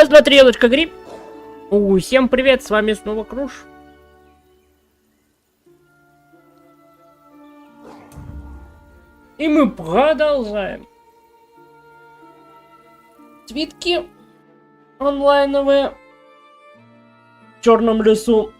Смотрелочка, гриб. Всем привет, с вами снова Круш. И мы продолжаем. Свитки онлайновые в черном лесу.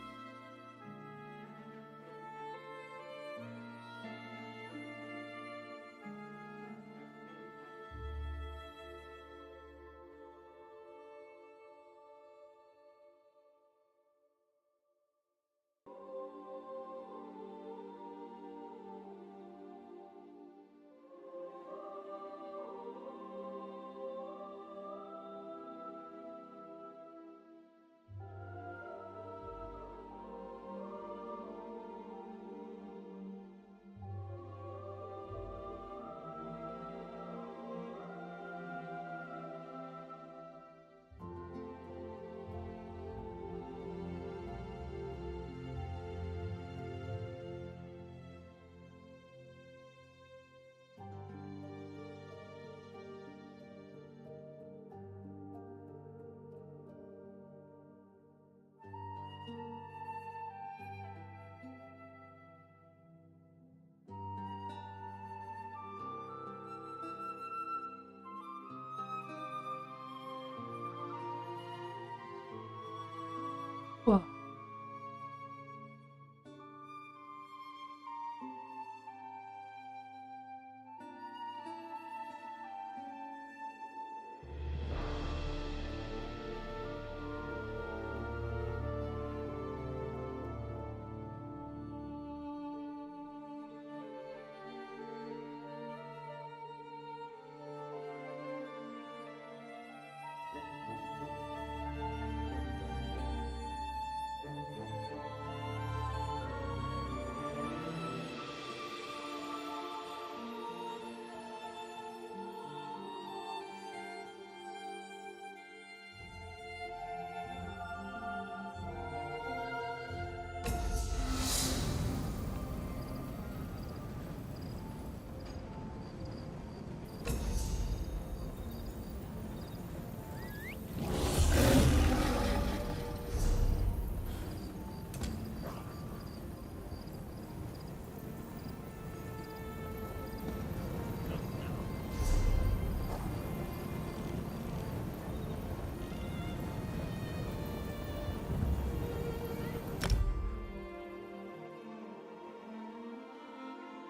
О.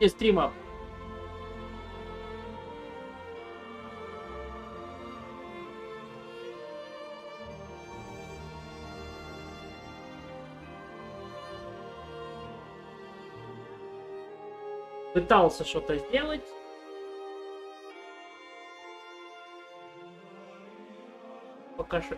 Стрима. Пытался что-то сделать. Пока что.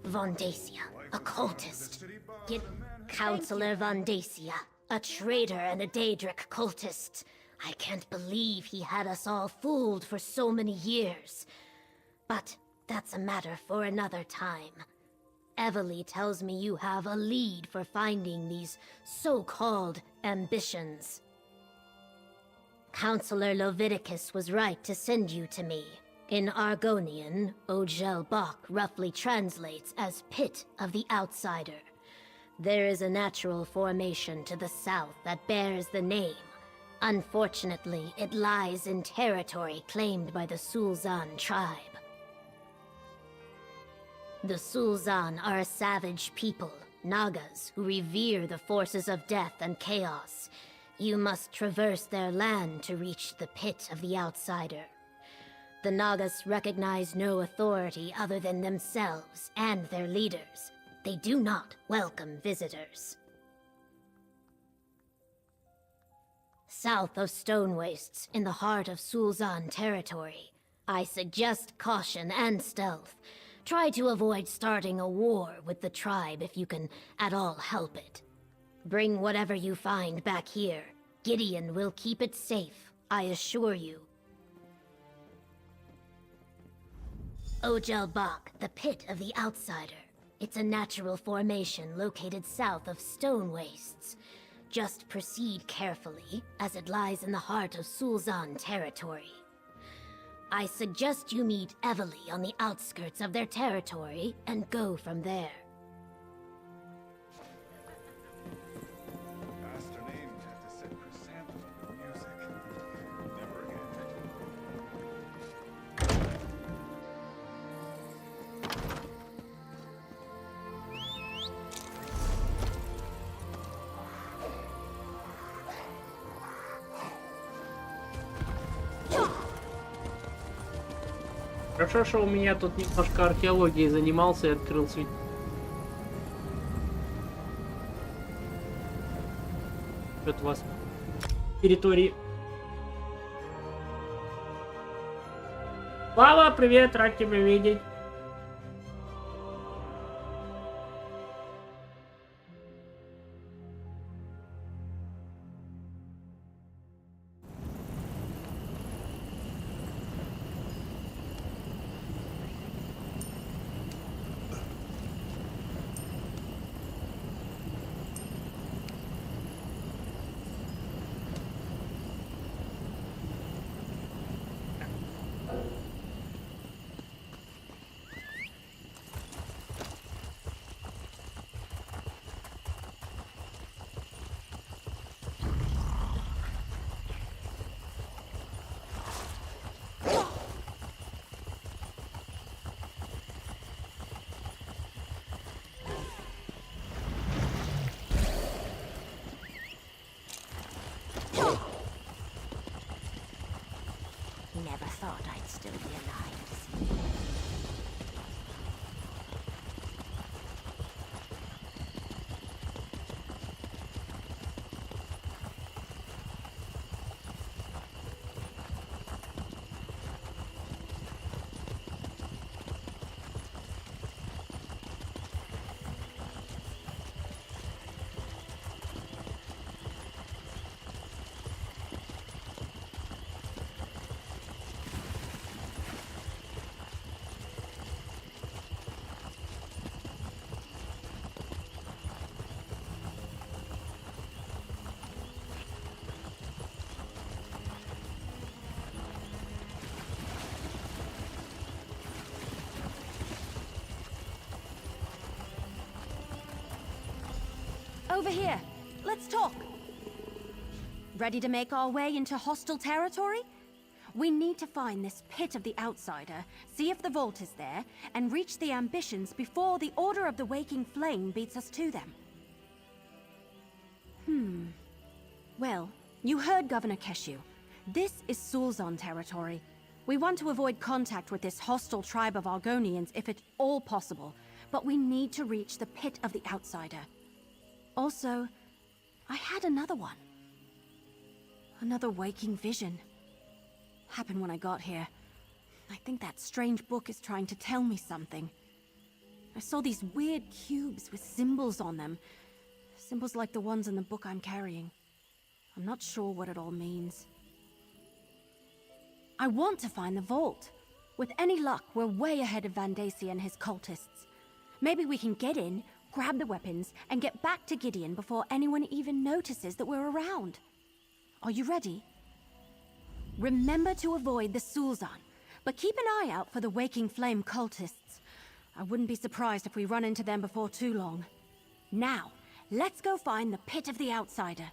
Vondacia, a cultist. Counselor Vondacia, a traitor and a Daedric cultist. I can't believe he had us all fooled for so many years. But that's a matter for another time. Evely tells me you have a lead for finding these so-called ambitions. Counselor Leviticus was right to send you to me. In Argonian, Ogel Bach roughly translates as Pit of the Outsider. There is a natural formation to the south that bears the name. Unfortunately, it lies in territory claimed by the Sulzan tribe. The Sulzan are a savage people, Nagas, who revere the forces of death and chaos. You must traverse their land to reach the Pit of the Outsider. The Nagas recognize no authority other than themselves and their leaders. They do not welcome visitors. South of Stone Wastes, in the heart of Sulzan territory, I suggest caution and stealth. Try to avoid starting a war with the tribe if you can at all help it. Bring whatever you find back here. Gideon will keep it safe, I assure you. Ojelbach, the Pit of the Outsider. It's a natural formation located south of Stone Wastes. Just proceed carefully, as it lies in the heart of Sulzan territory. I suggest you meet Evely on the outskirts of their territory and go from there. Master name had to set chrysanthemum with music. Never again. Хорошо, что у меня тут немножко археологией занимался и открыл свет. Что-то у вас территории. Слава, привет, рад тебя видеть. Never thought I'd still be alive to see you. Over here. Let's talk. Ready to make our way into hostile territory? We need to find this Pit of the Outsider, see if the vault is there, and reach the ambitions before the Order of the Waking Flame beats us to them. Well, you heard Governor Keshu. This is Sulzan territory. We want to avoid contact with this hostile tribe of Argonians if at all possible, but we need to reach the Pit of the Outsider. Also, I had another one. Another waking vision. Happened when I got here. I think that strange book is trying to tell me something. I saw these weird cubes with symbols on them. Symbols like the ones in the book I'm carrying. I'm not sure what it all means. I want to find the vault. With any luck, we're way ahead of Vandacia and his cultists. Maybe we can get in, grab the weapons, and get back to Gideon before anyone even notices that we're around. Are you ready? Remember to avoid the Sulzan, but keep an eye out for the Waking Flame cultists. I wouldn't be surprised if we run into them before too long. Now, let's go find the Pit of the Outsider.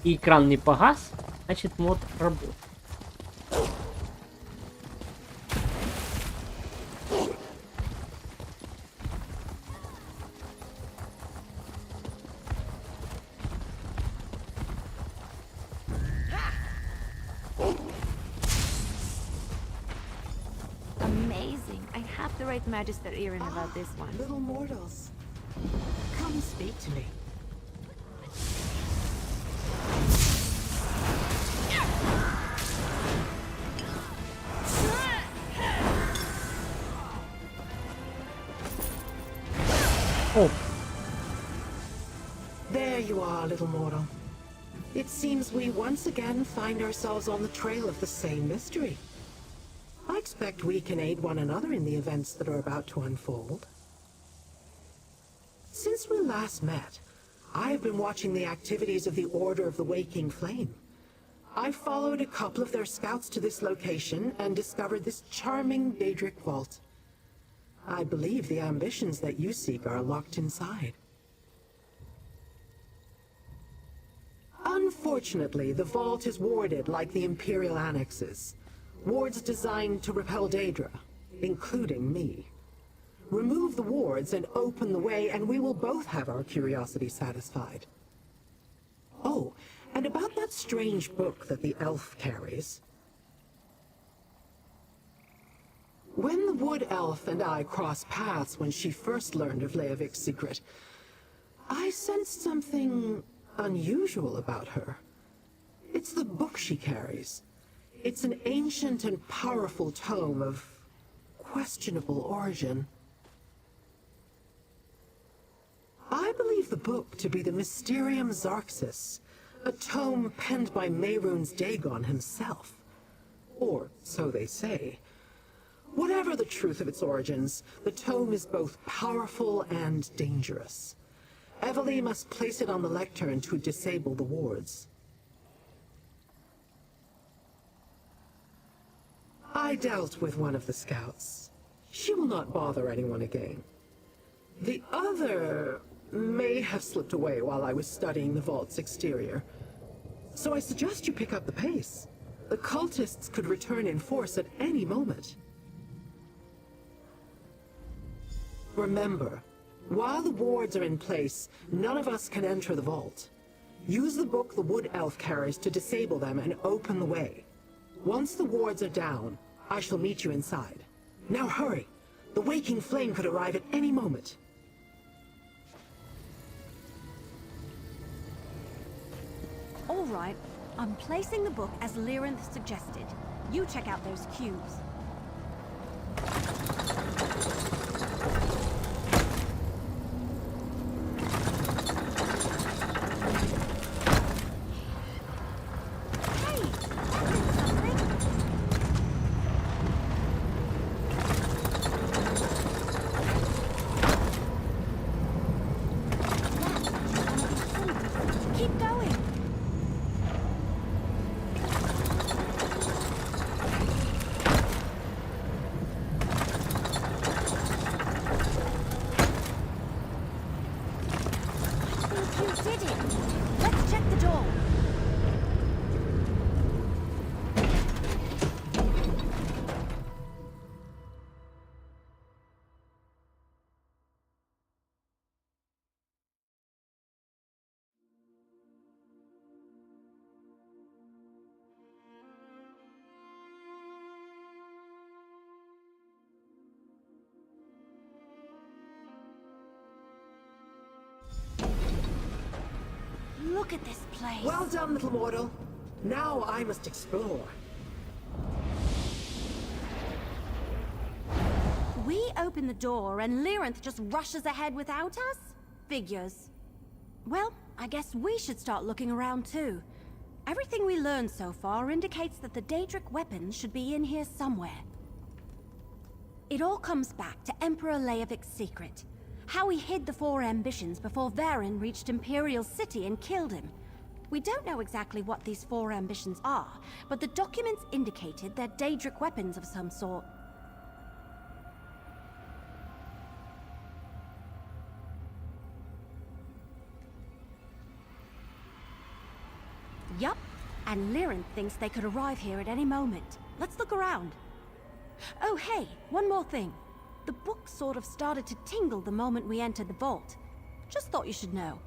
и экран не погас, значит мод работает. Amazing. I have to write Magister Erin about this one. Little mortals, come speak to me. О, There you are, little mortal. It seems we once again find ourselves on the trail of the same mystery. I expect we can aid one another in the events that are about to unfold. Since we last met, I have been watching the activities of the Order of the Waking Flame. I followed a couple of their scouts to this location and discovered this charming Daedric vault. I believe the ambitions that you seek are locked inside. Unfortunately, the vault is warded like the Imperial annexes. Wards designed to repel Daedra, including me. Remove the wards and open the way, and we will both have our curiosity satisfied. Oh, and about that strange book that the elf carries. When the wood elf and I crossed paths when she first learned of Leovik's secret, I sensed something unusual about her. It's the book she carries. It's an ancient and powerful tome of questionable origin. I believe the book to be the Mysterium Xarxis, a tome penned by Mehrunes Dagon himself. Or so they say. Whatever the truth of its origins, the tome is both powerful and dangerous. Evely must place it on the lectern to disable the wards. I dealt with one of the scouts. She will not bother anyone again. The other may have slipped away while I was studying the vault's exterior. So I suggest you pick up the pace. The cultists could return in force at any moment. Remember, while the wards are in place, none of us can enter the vault. Use the book the wood elf carries to disable them and open the way. Once the wards are down, I shall meet you inside. Now hurry! The waking flame could arrive at any moment. All right, I'm placing the book as Lyrinth suggested. You check out those cubes. Hey, that did something. Keep going. You did it! Let's check the door. Look at this place. Well done, little mortal. Now I must explore. We open the door and Lyrinth just rushes ahead without us? Figures. Well, I guess we should start looking around too. Everything we learned so far indicates that the Daedric weapons should be in here somewhere. It all comes back to Emperor Leovik's secret. How he hid the four ambitions before Varen reached Imperial City and killed him. We don't know exactly what these four ambitions are, but the documents indicated they're Daedric weapons of some sort. And Lyran thinks they could arrive here at any moment. Let's look around. Oh, hey, one more thing. The book sort of started to tingle the moment we entered the vault. Just thought you should know.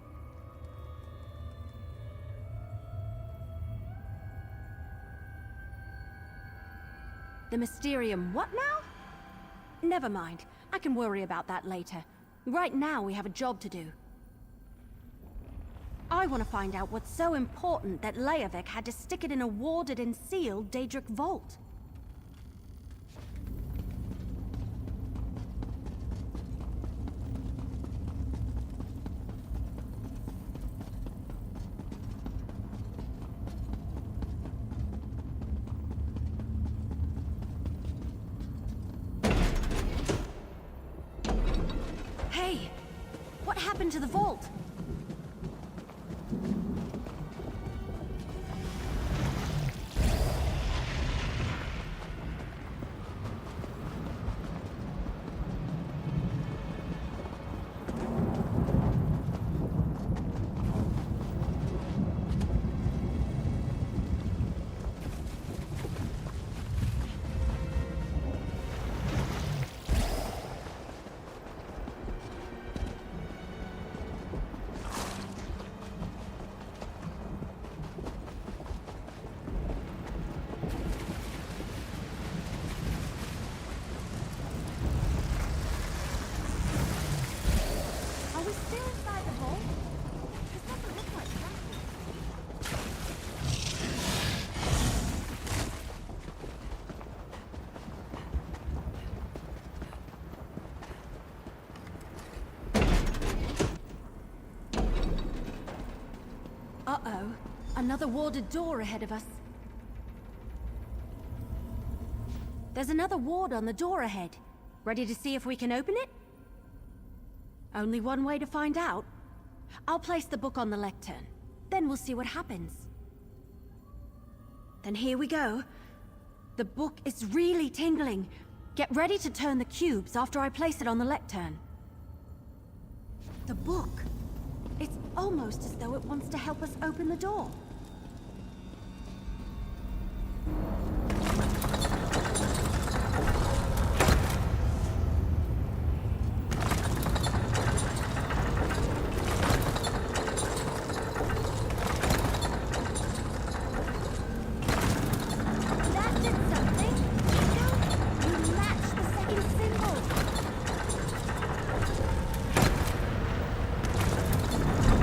The Mysterium what now? Never mind. I can worry about that later. Right now we have a job to do. I want to find out what's so important that Leovic had to stick it in a warded and sealed Daedric vault. Hey! What happened to the vault? Are we still inside the vault? This doesn't look like that. Uh-oh. Another warded door ahead of us. There's another ward on the door ahead. Ready to see if we can open it? Only one way to find out. I'll place the book on the lectern. Then we'll see what happens. Then here we go. The book is really tingling. Get ready to turn the cubes after I place it on the lectern. The book. It's almost as though it wants to help us open the door. That did something. No, you matched the second symbol.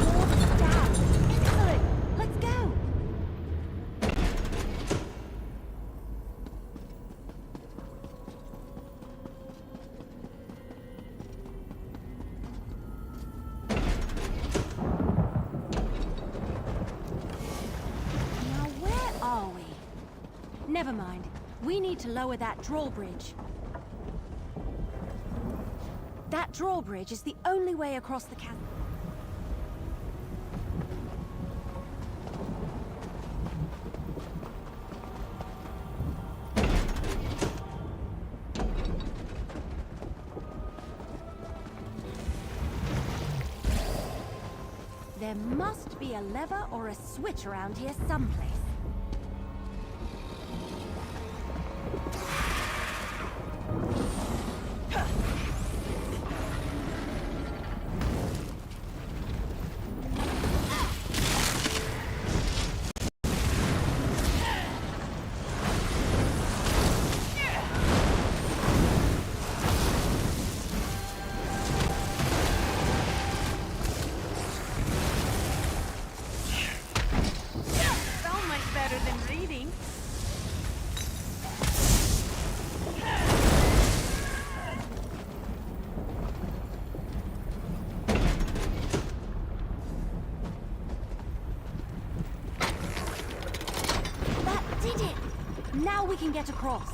Ward is down. Excellent. Let's go. Now where are we? Never mind. We need to lower that drawbridge. That drawbridge is the only way across the chasm. There must be a lever or a switch around here someplace. So much better than reading. That did it! Now we can get across.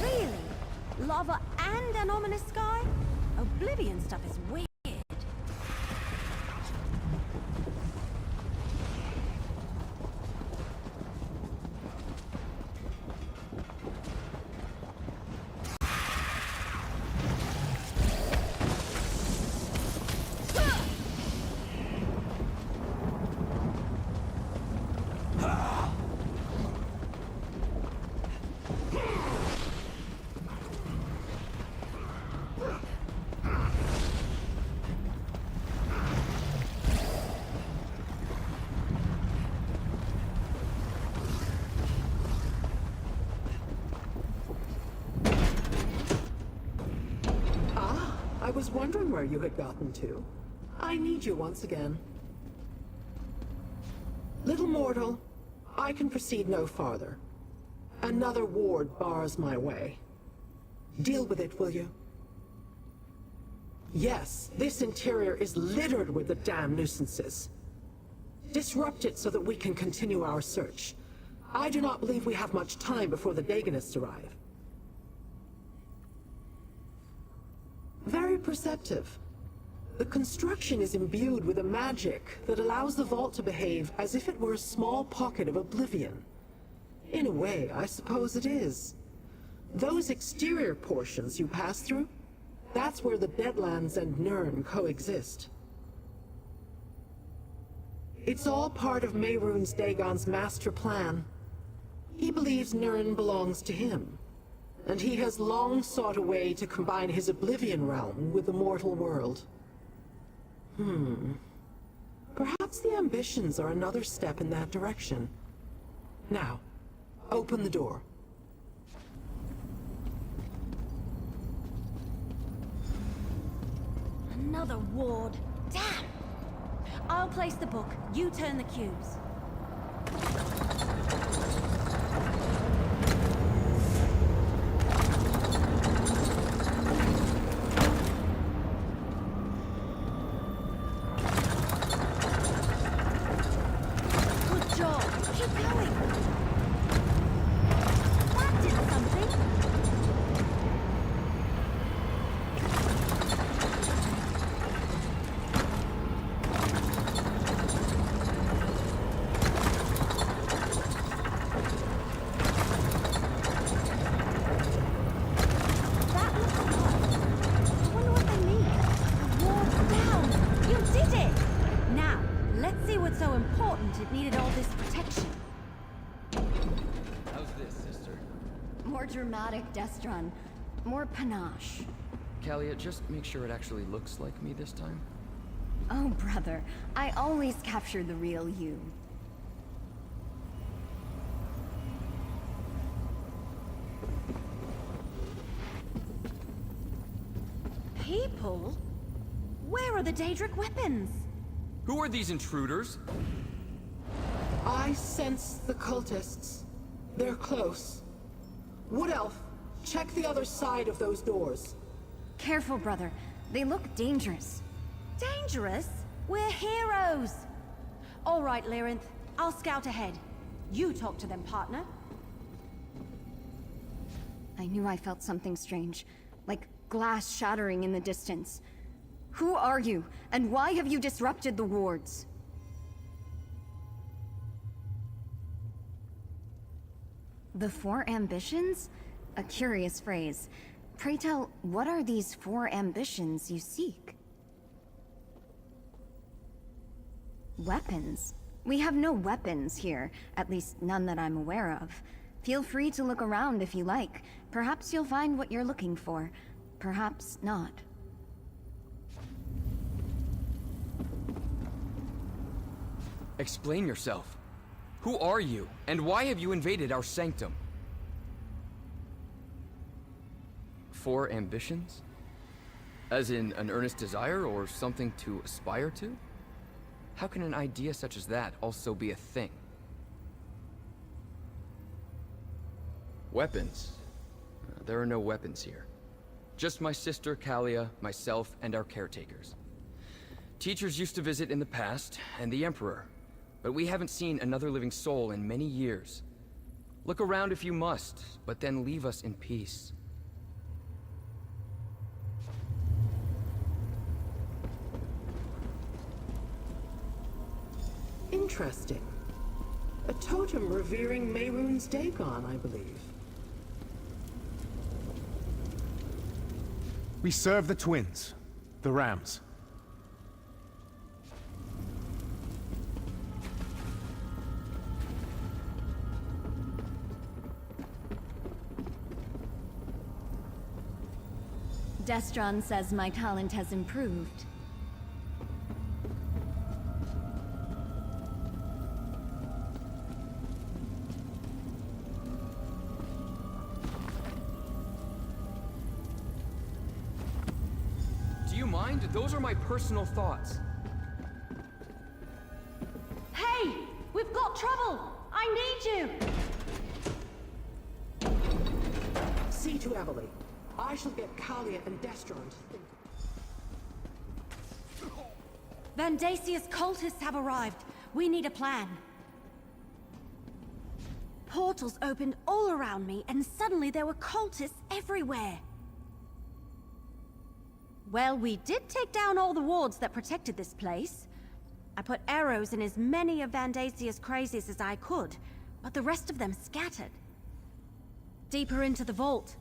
Really? Lava and an ominous sky? Oblivion stuff is weird. was wondering where you had gotten to. I need you once again. Little mortal, I can proceed no farther. Another ward bars my way. Deal with it, will you? Yes, this interior is littered with the damn nuisances. Disrupt it so that we can continue our search. I do not believe we have much time before the Dagonists arrive. Very perceptive. The construction is imbued with a magic that allows the vault to behave as if it were a small pocket of oblivion. In a way, I suppose it is. Those exterior portions you pass through, that's where the Deadlands and Nirn coexist. It's all part of Mehrunes Dagon's master plan. He believes Nirn belongs to him, and he has long sought a way to combine his Oblivion realm with the mortal world. Perhaps the ambitions are another step in that direction. Now, open the door. Another ward. Damn! I'll place the book. You turn the cubes. Good job. Keep going. That did something. That looks odd. I wonder what they mean. The wall's down. You did it! Now, let's see what's so important it needed all this protection. How's this, sister? More dramatic, Destron. More panache. Kalia, just make sure it actually looks like me this time. Oh, brother. I always capture the real you. People? Where are the Daedric weapons? Who are these intruders? I sense the cultists. They're close. Wood Elf, check the other side of those doors. Careful, brother. They look dangerous. Dangerous? We're heroes! All right, Lyrinth. I'll scout ahead. You talk to them, partner. I knew I felt something strange. Like glass shattering in the distance. Who are you? And why have you disrupted the wards? The four ambitions? A curious phrase. Pray tell, what are these four ambitions you seek? Weapons? We have no weapons here, at least none that I'm aware of. Feel free to look around if you like. Perhaps you'll find what you're looking for. Perhaps not. Explain yourself. Who are you, and why have you invaded our sanctum? Four ambitions? As in an earnest desire or something to aspire to? How can an idea such as that also be a thing? Weapons? There are no weapons here. Just my sister Kalia, myself, and our caretakers. Teachers used to visit in the past, and the Emperor. But we haven't seen another living soul in many years. Look around if you must, but then leave us in peace. Interesting. A totem revering Mehrunes Dagon, I believe. We serve the twins, the rams. Destron says my talent has improved. Do Those are my personal thoughts. Hey! We've got trouble! I need you! See to Emily. I shall get Kalia and Destron to think. Vandasia's cultists have arrived. We need a plan. Portals opened all around me, and suddenly there were cultists everywhere. Well, we did take down all the wards that protected this place. I put arrows in as many of Vandasia's crazies as I could, but the rest of them scattered. Deeper into the vault.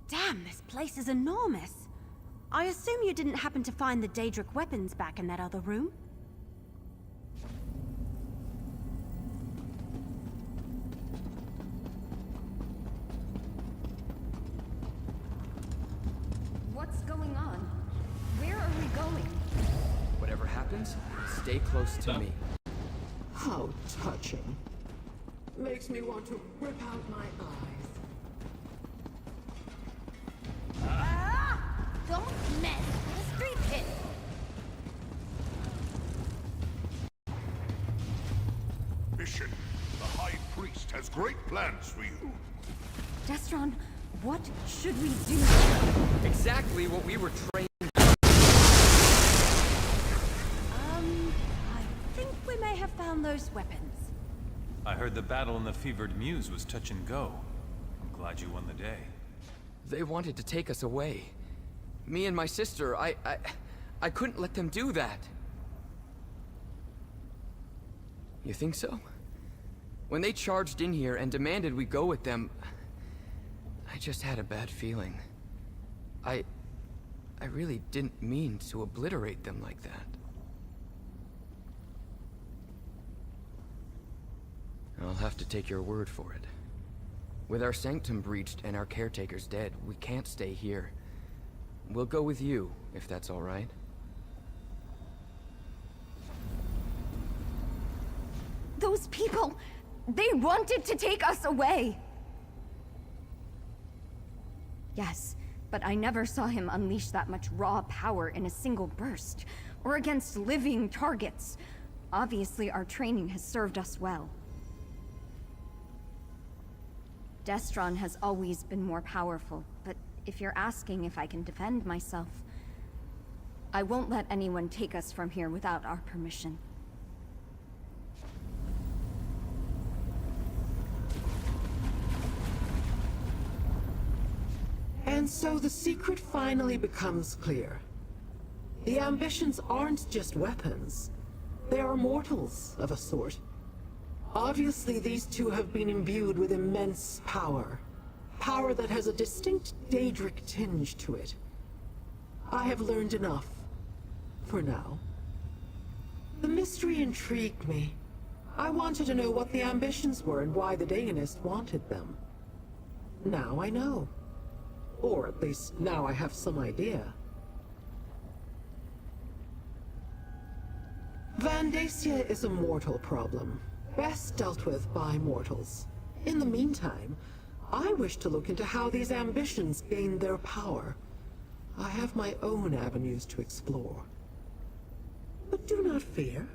Damn, this place is enormous. I assume you didn't happen to find the Daedric weapons back in that other room? What's going on? Where are we going? Whatever happens, stay close to me. How touching. Makes me want to rip out my eyes. Don't mess with the street pit. Mission. The High Priest has great plans for you. Destron, what should we do? Exactly what we were trained. I think we may have found those weapons. I heard the battle in the Fevered Muse was touch and go. I'm glad you won the day. They wanted to take us away. Me and my sister, I couldn't let them do that. You think so? When they charged in here and demanded we go with them, I just had a bad feeling. I really didn't mean to obliterate them like that. I'll have to take your word for it. With our sanctum breached and our caretakers dead, we can't stay here. We'll go with you, if that's all right. Those people, they wanted to take us away. Yes, but I never saw him unleash that much raw power in a single burst, or against living targets. Obviously, our training has served us well. Destron has always been more powerful, but if you're asking if I can defend myself, I won't let anyone take us from here without our permission. And so the secret finally becomes clear. The ambitions aren't just weapons. They are mortals of a sort. Obviously, these two have been imbued with immense power. Power that has a distinct Daedric tinge to it. I have learned enough. For now. The mystery intrigued me. I wanted to know what the ambitions were and why the Dagonist wanted them. Now I know. Or at least now I have some idea. Vandacia is a mortal problem. Best dealt with by mortals. In the meantime, I wish to look into how these ambitions gain their power. I have my own avenues to explore. But do not fear.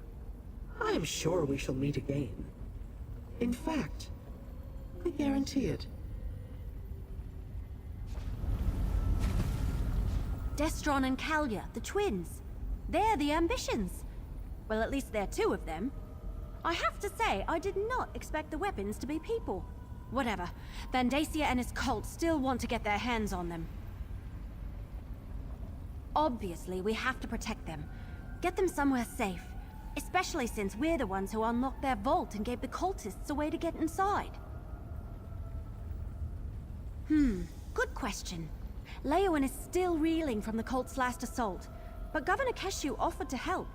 I am sure we shall meet again. In fact, I guarantee it. Destron and Kalia, the twins. They're the ambitions. Well, at least there are two of them. I have to say, I did not expect the weapons to be people. Whatever. Vandacia and his cult still want to get their hands on them. Obviously, we have to protect them. Get them somewhere safe. Especially since we're the ones who unlocked their vault and gave the cultists a way to get inside. Good question. Leowen is still reeling from the cult's last assault, but Governor Keshu offered to help.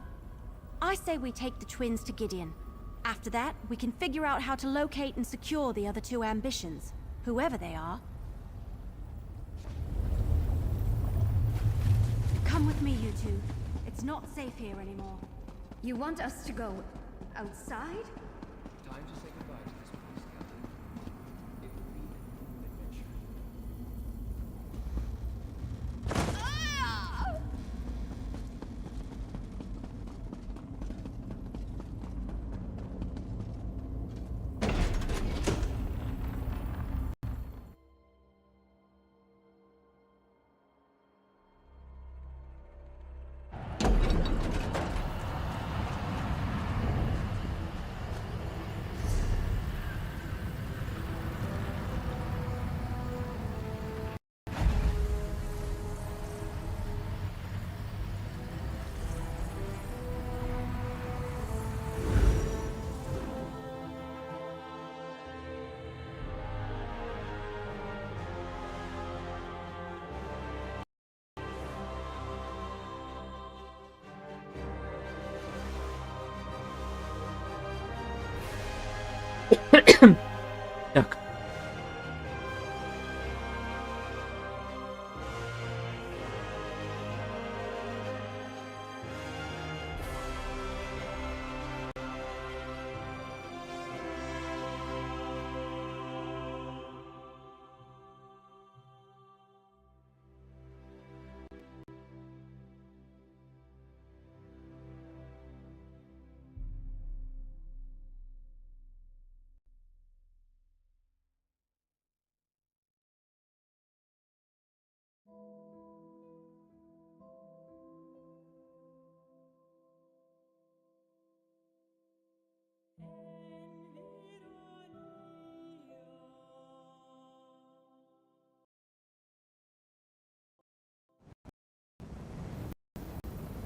I say we take the twins to Gideon. After that, we can figure out how to locate and secure the other two ambitions, whoever they are. Come with me, you two. It's not safe here anymore. You want us to go outside? Time to say goodbye to this place, Captain. It will be an adventure. Так.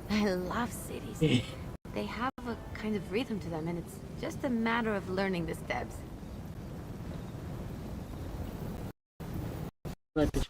I love cities. They have a kind of rhythm to them, and it's just a matter of learning the steps. Запись.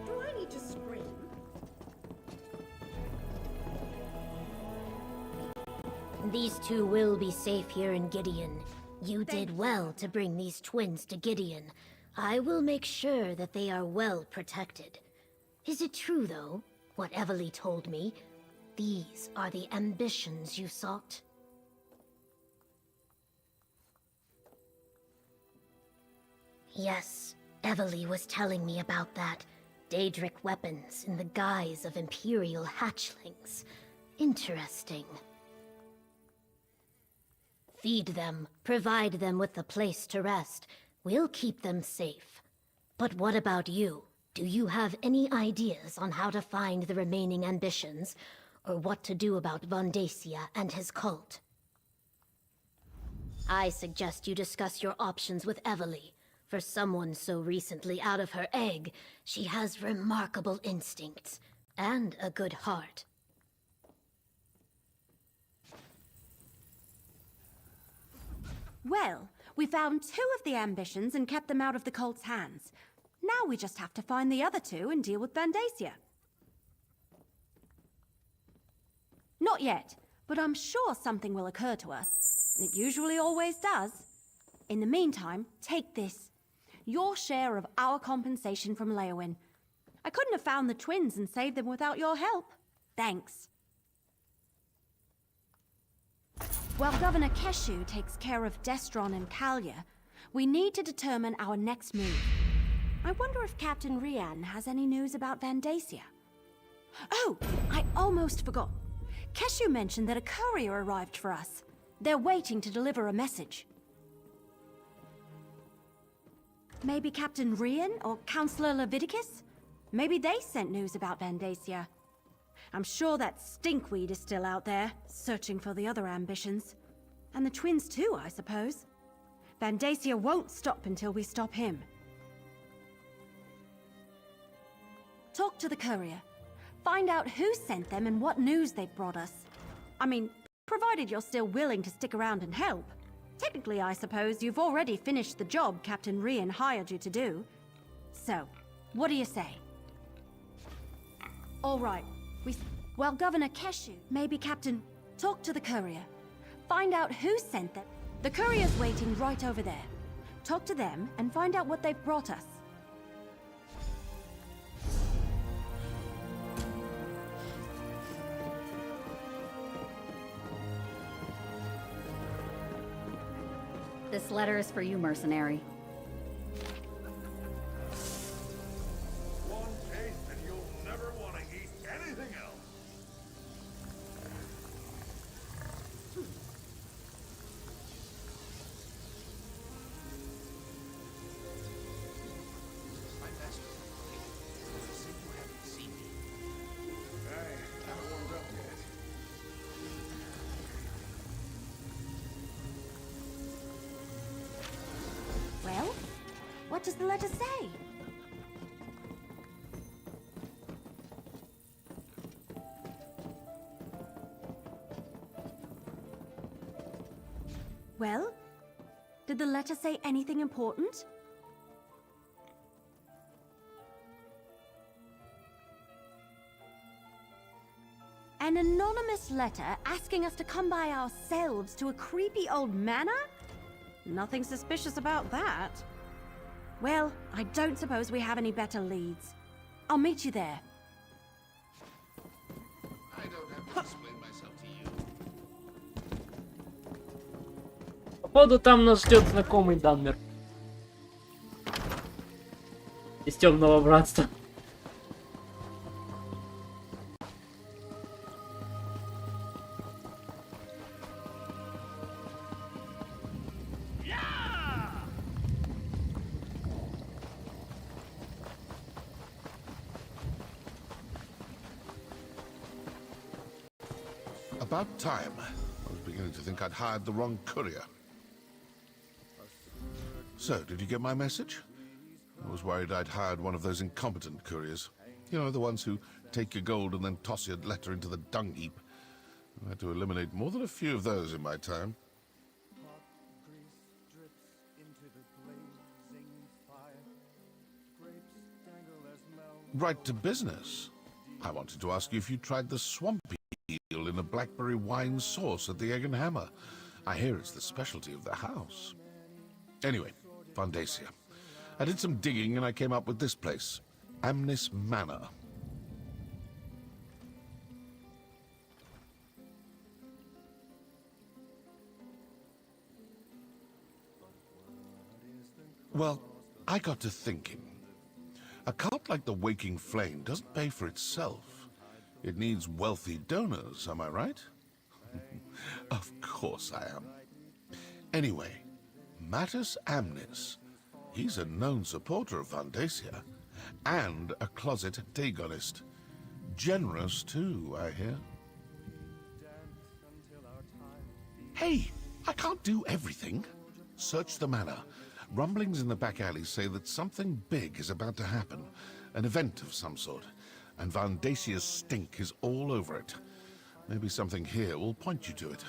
Do I need to scream? These two will be safe here in Gideon. You did well to bring these twins to Gideon. I will make sure that they are well protected. Is it true, though, what Evely told me? These are the ambitions you sought? Yes, Evely was telling me about that. Daedric weapons in the guise of Imperial hatchlings. Interesting. Feed them, provide them with a place to rest. We'll keep them safe. But what about you? Do you have any ideas on how to find the remaining ambitions? Or what to do about Vondacia and his cult? I suggest you discuss your options with Evely. For someone so recently out of her egg, she has remarkable instincts and a good heart. Well, we found 2 of the ambitions and kept them out of the cult's hands. Now we just have to find the other 2 and deal with Vandacia. Not yet, but I'm sure something will occur to us. It usually always does. In the meantime, take this. Your share of our compensation from Leowyn. I couldn't have found the twins and saved them without your help. Thanks. While Governor Keshu takes care of Destron and Kalia, we need to determine our next move. I wonder if Captain Rian has any news about Vandacia. Oh, I almost forgot. Keshu mentioned that a courier arrived for us. They're waiting to deliver a message. Maybe Captain Rian or Councillor Leviticus? Maybe they sent news about Vandacia. I'm sure that stinkweed is still out there, searching for the other ambitions. And the twins too, I suppose. Vandacia won't stop until we stop him. Talk to the courier. Find out who sent them and what news they've brought us. I mean, provided you're still willing to stick around and help. Technically, I suppose you've already finished the job Captain Rian hired you to do. So, what do you say? All right. Well, Governor Keshu, maybe Captain... Talk to the courier. Find out who sent them. The courier's waiting right over there. Talk to them and find out what they've brought us. This letter is for you, mercenary. One taste and you'll never want to eat anything else. what does the letter say? Well, did the letter say anything important? An anonymous letter asking us to come by ourselves to a creepy old manor? Nothing suspicious about that. Well, I don't suppose we have any better leads. I'll meet you there. I don't have to explain myself to you. Походу там нас ждет знакомый Данмер. Из Темного Братства. About time. I was beginning to think I'd hired the wrong courier. So, did you get my message? I was worried I'd hired one of those incompetent couriers. You know, the ones who take your gold and then toss your letter into the dung heap. I had to eliminate more than a few of those in my time. Right to business. I wanted to ask you if you tried the swampy eel in a blackberry wine sauce at the Egg and Hammer. I hear it's the specialty of the house. Anyway, Vandacia. I did some digging and I came up with this place. Amnis Manor. Well, I got to thinking. A cult like the Waking Flame doesn't pay for itself. It needs wealthy donors, am I right? Of course I am. Anyway, Mattis Amnis. He's a known supporter of Vandacia, and a closet Dagonist. Generous, too, I hear. Hey, I can't do everything. Search the manor. Rumblings in the back alleys say that something big is about to happen. An event of some sort. And Vandacia's stink is all over it. Maybe something here will point you to it.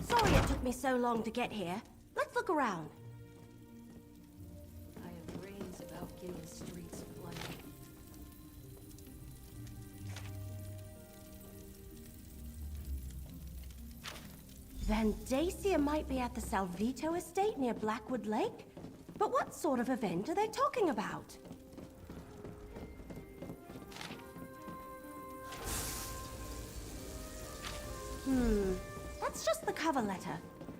Sorry it took me so long to get here. Let's look around. I have brains about getting the streets flooded. Vandacia might be at the Salvito estate near Blackwood Lake? But what sort of event are they talking about? That's just the cover letter.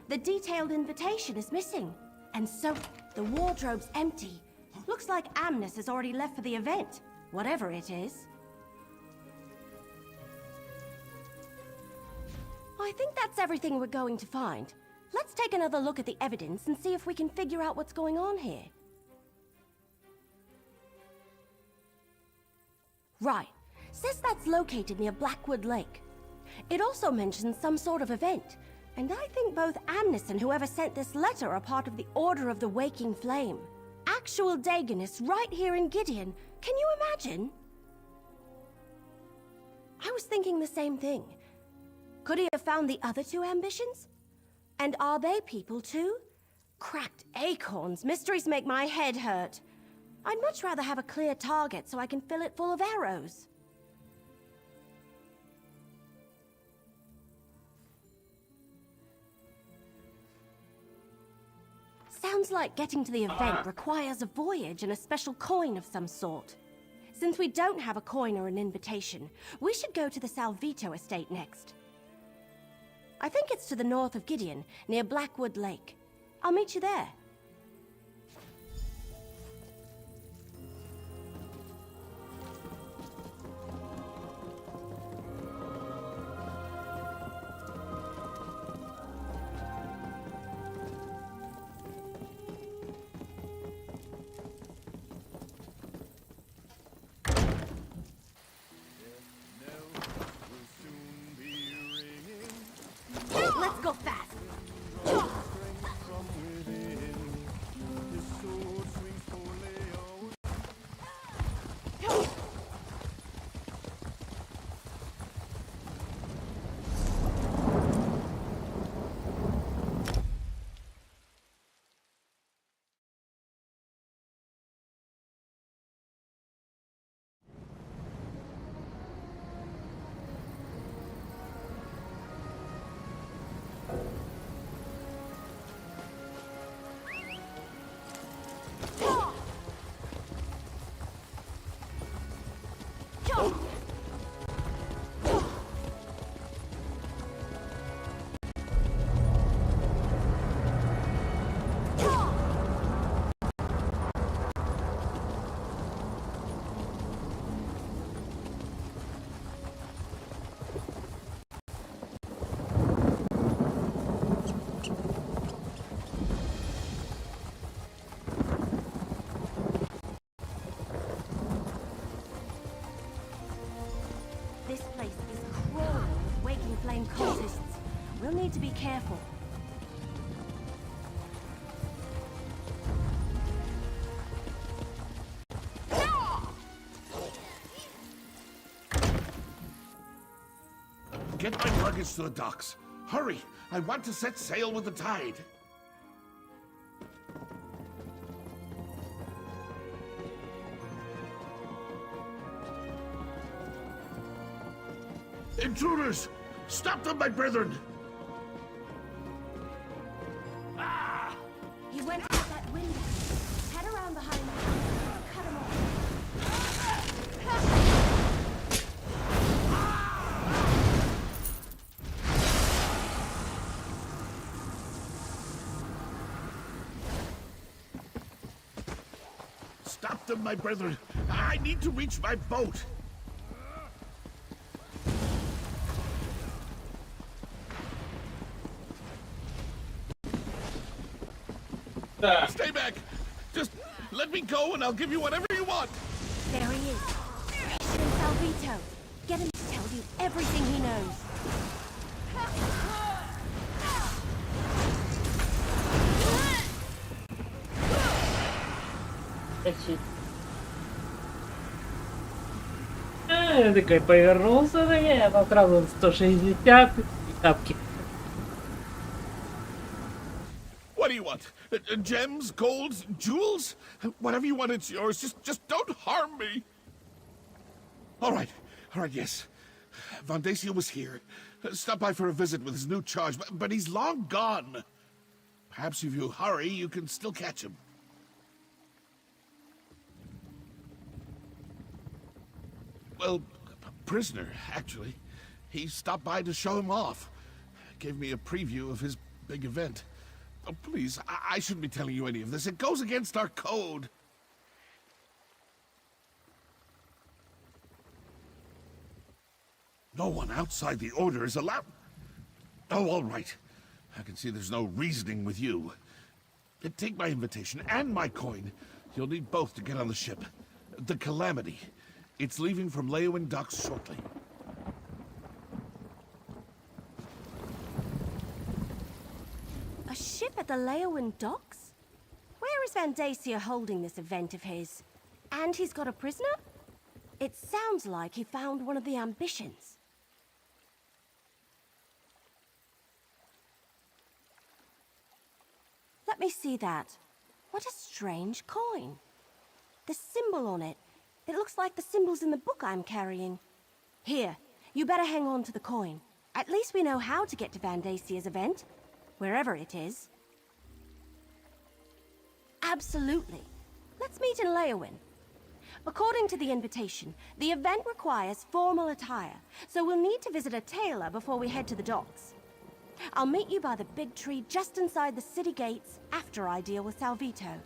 The detailed invitation is missing. And so, the wardrobe's empty. Looks like Amnis has already left for the event, whatever it is. I think that's everything we're going to find. Let's take another look at the evidence and see if we can figure out what's going on here. Right. Says that's located near Blackwood Lake. It also mentions some sort of event, and I think both Amnis and whoever sent this letter are part of the Order of the Waking Flame. Actual Dagonists right here in Gideon. Can you imagine? I was thinking the same thing. Could he have found the other two ambitions? And are they people too? Cracked acorns. Mysteries make my head hurt. I'd much rather have a clear target so I can fill it full of arrows. Sounds like getting to the event requires a voyage and a special coin of some sort. Since we don't have a coin or an invitation, we should go to the Salvito estate next. I think it's to the north of Gideon, near Blackwood Lake. I'll meet you there. This place is crawling with waking flame cultists. We'll need to be careful. Get my luggage to the docks. Hurry! I want to set sail with the tide. Intruders! Stop them, my brethren! He went out that window. Head around behind the house. Cut him off. Stop them, my brethren! I need to reach my boat! Stay back! Just let me go and I'll give you whatever you want! There he is. Mission Salvito. Get him to tell you everything he knows. Такой повернулся на меня, там сразу 160 и тапки. What do you want? Gems, golds, jewels? Whatever you want, it's yours. Just don't harm me. All right, yes. Vondacia was here. Stopped by for a visit with his new charge, but he's long gone. Perhaps if you hurry, you can still catch him. Well, a prisoner, actually. He stopped by to show him off. Gave me a preview of his big event. Oh, please, I shouldn't be telling you any of this. It goes against our code. No one outside the Order is allowed... Oh, all right. I can see there's no reasoning with you. Take my invitation and my coin. You'll need both to get on the ship. The Calamity. It's leaving from Leowin docks shortly. A ship at the Leowin docks? Where is Vandacia holding this event of his? And he's got a prisoner? It sounds like he found one of the ambitions. Let me see that. What a strange coin. The symbol on it. It looks like the symbols in the book I'm carrying. Here, you better hang on to the coin. At least we know how to get to Vandacia's event, wherever it is. Absolutely. Let's meet in Leowin. According to the invitation, the event requires formal attire, so we'll need to visit a tailor before we head to the docks. I'll meet you by the big tree just inside the city gates after I deal with Salvito.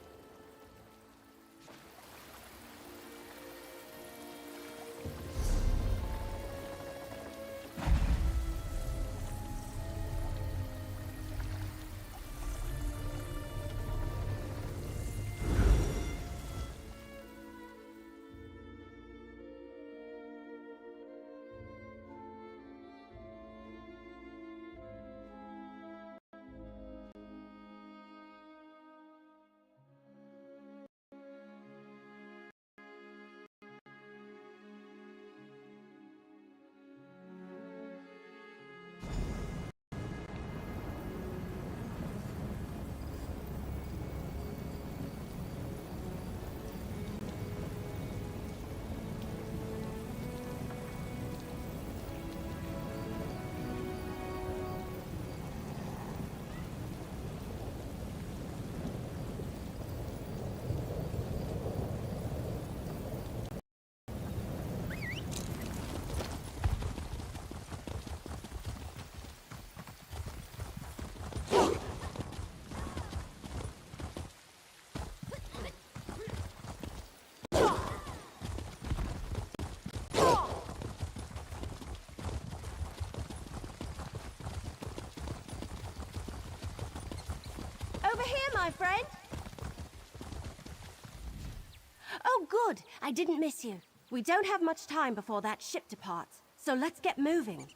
here, my friend? Oh, good. I didn't miss you. We don't have much time before that ship departs, so let's get moving.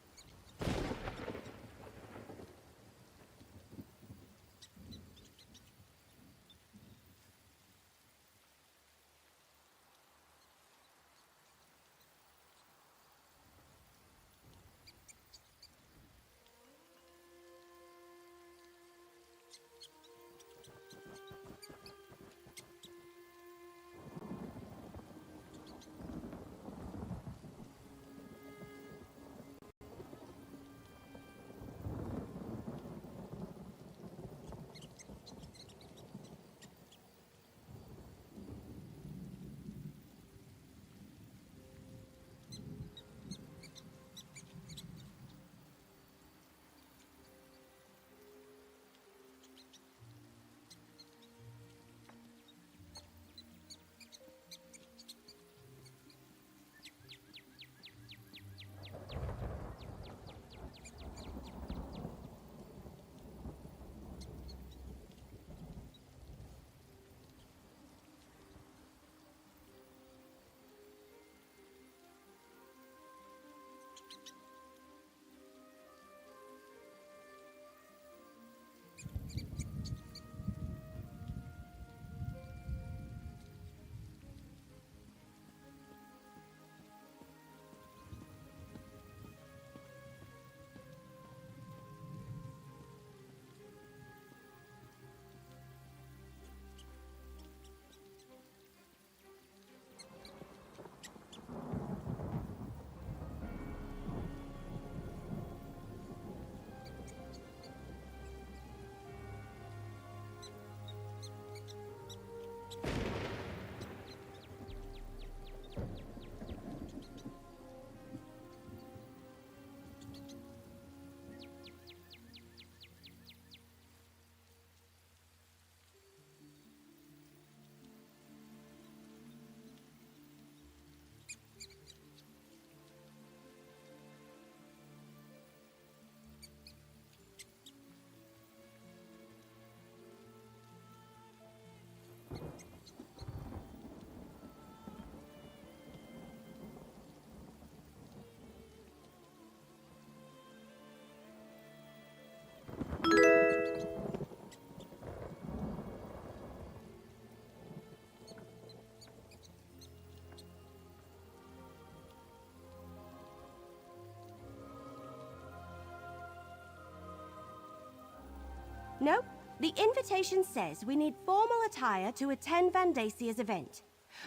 Nope. The invitation says we need formal attire to attend Vandasia's event.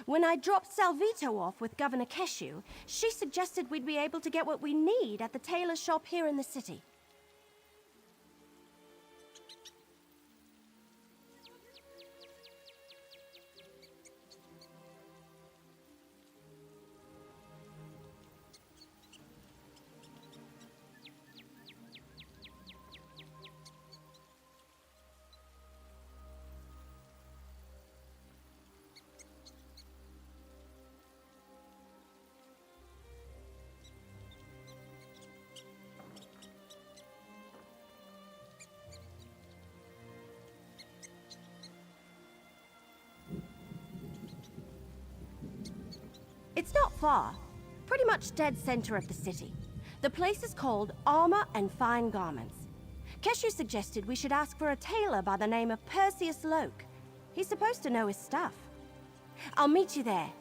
When I dropped Salvito off with Governor Keshu, she suggested we'd be able to get what we need at the tailor shop here in the city. It's not far. Pretty much dead center of the city. The place is called Armor and Fine Garments. Keshu suggested we should ask for a tailor by the name of Perseus Loke. He's supposed to know his stuff. I'll meet you there.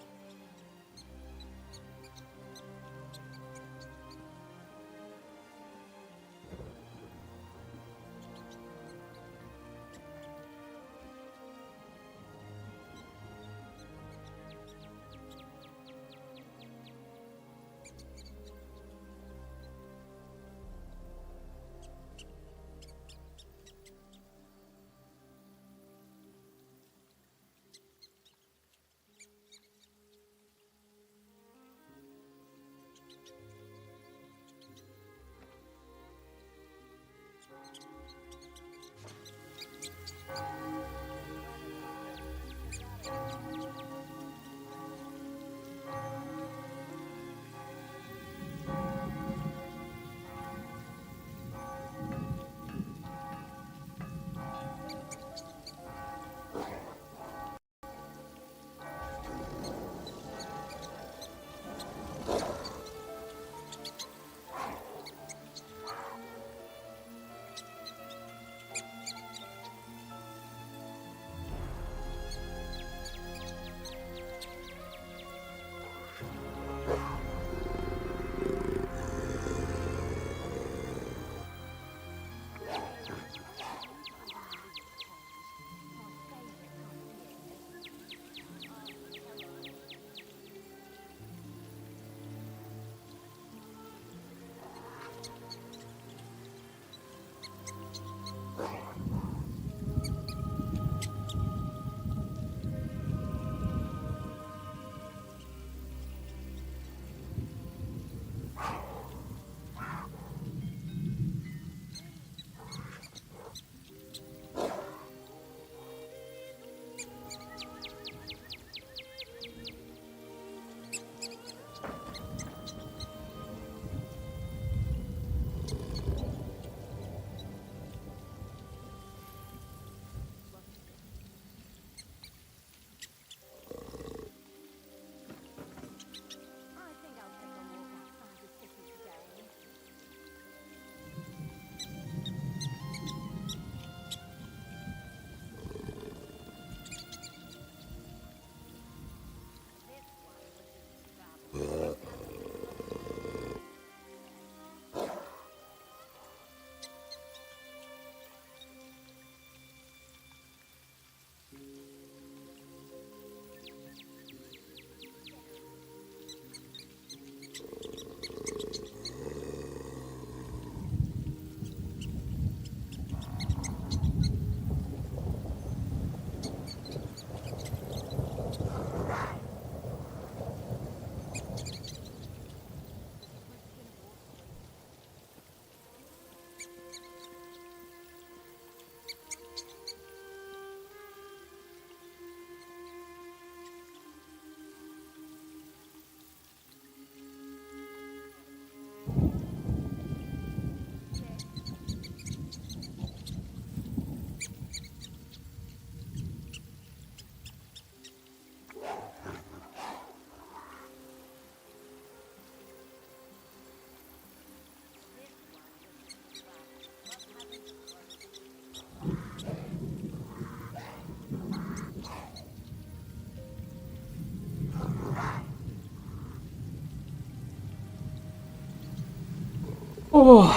Ох.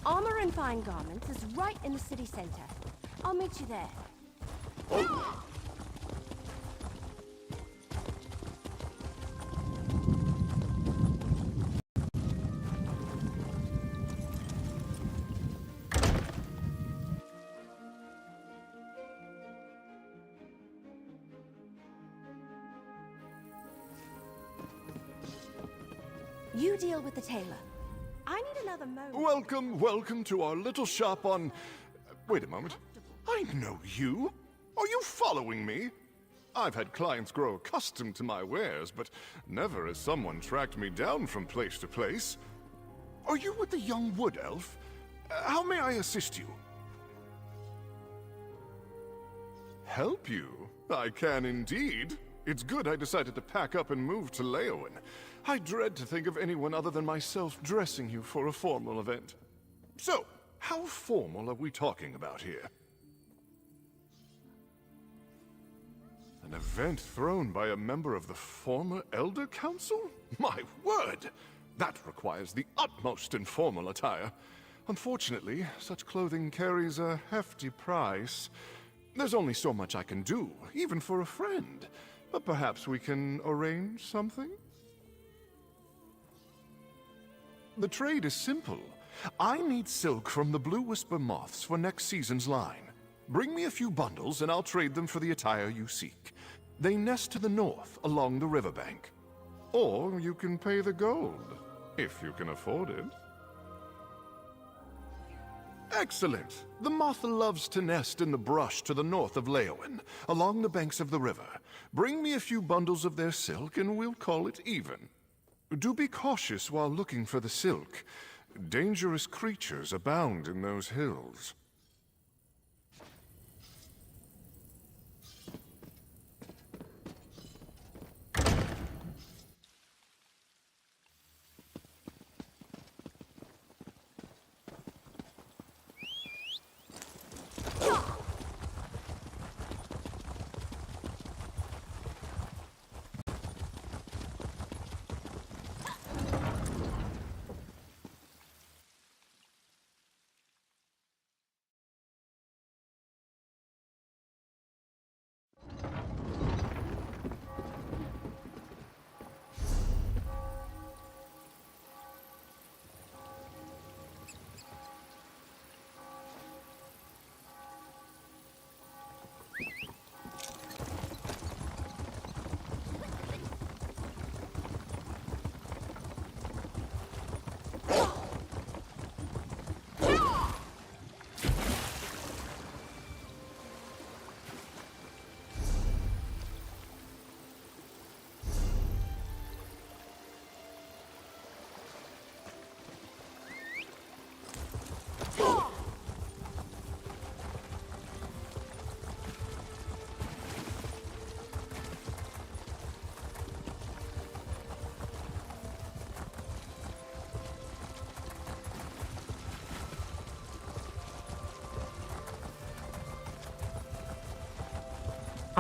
Armor and Fine Garments is right in the city center. I'll meet you there. You deal with the tailor. I need another moment. Welcome to our little shop on... Wait a moment. I know you. Are you following me? I've had clients grow accustomed to my wares, but never has someone tracked me down from place to place. Are you with the young wood elf? How may I assist you? Help you? I can indeed. It's good I decided to pack up and move to Leowen. I dread to think of anyone other than myself dressing you for a formal event. So, how formal are we talking about here? An event thrown by a member of the former Elder Council? My word! That requires the utmost informal attire. Unfortunately, such clothing carries a hefty price. There's only so much I can do, even for a friend. But perhaps we can arrange something? The trade is simple. I need silk from the Blue Whisper moths for next season's line. Bring me a few bundles and I'll trade them for the attire you seek. They nest to the north along the riverbank. Or you can pay the gold, if you can afford it. Excellent. The moth loves to nest in the brush to the north of Leowen, along the banks of the river. Bring me a few bundles of their silk and we'll call it even. Do be cautious while looking for the silk. Dangerous creatures abound in those hills.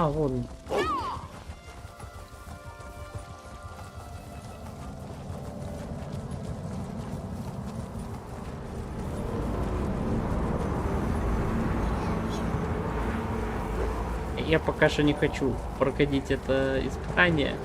А, вон. Я пока что не хочу проходить это испытание.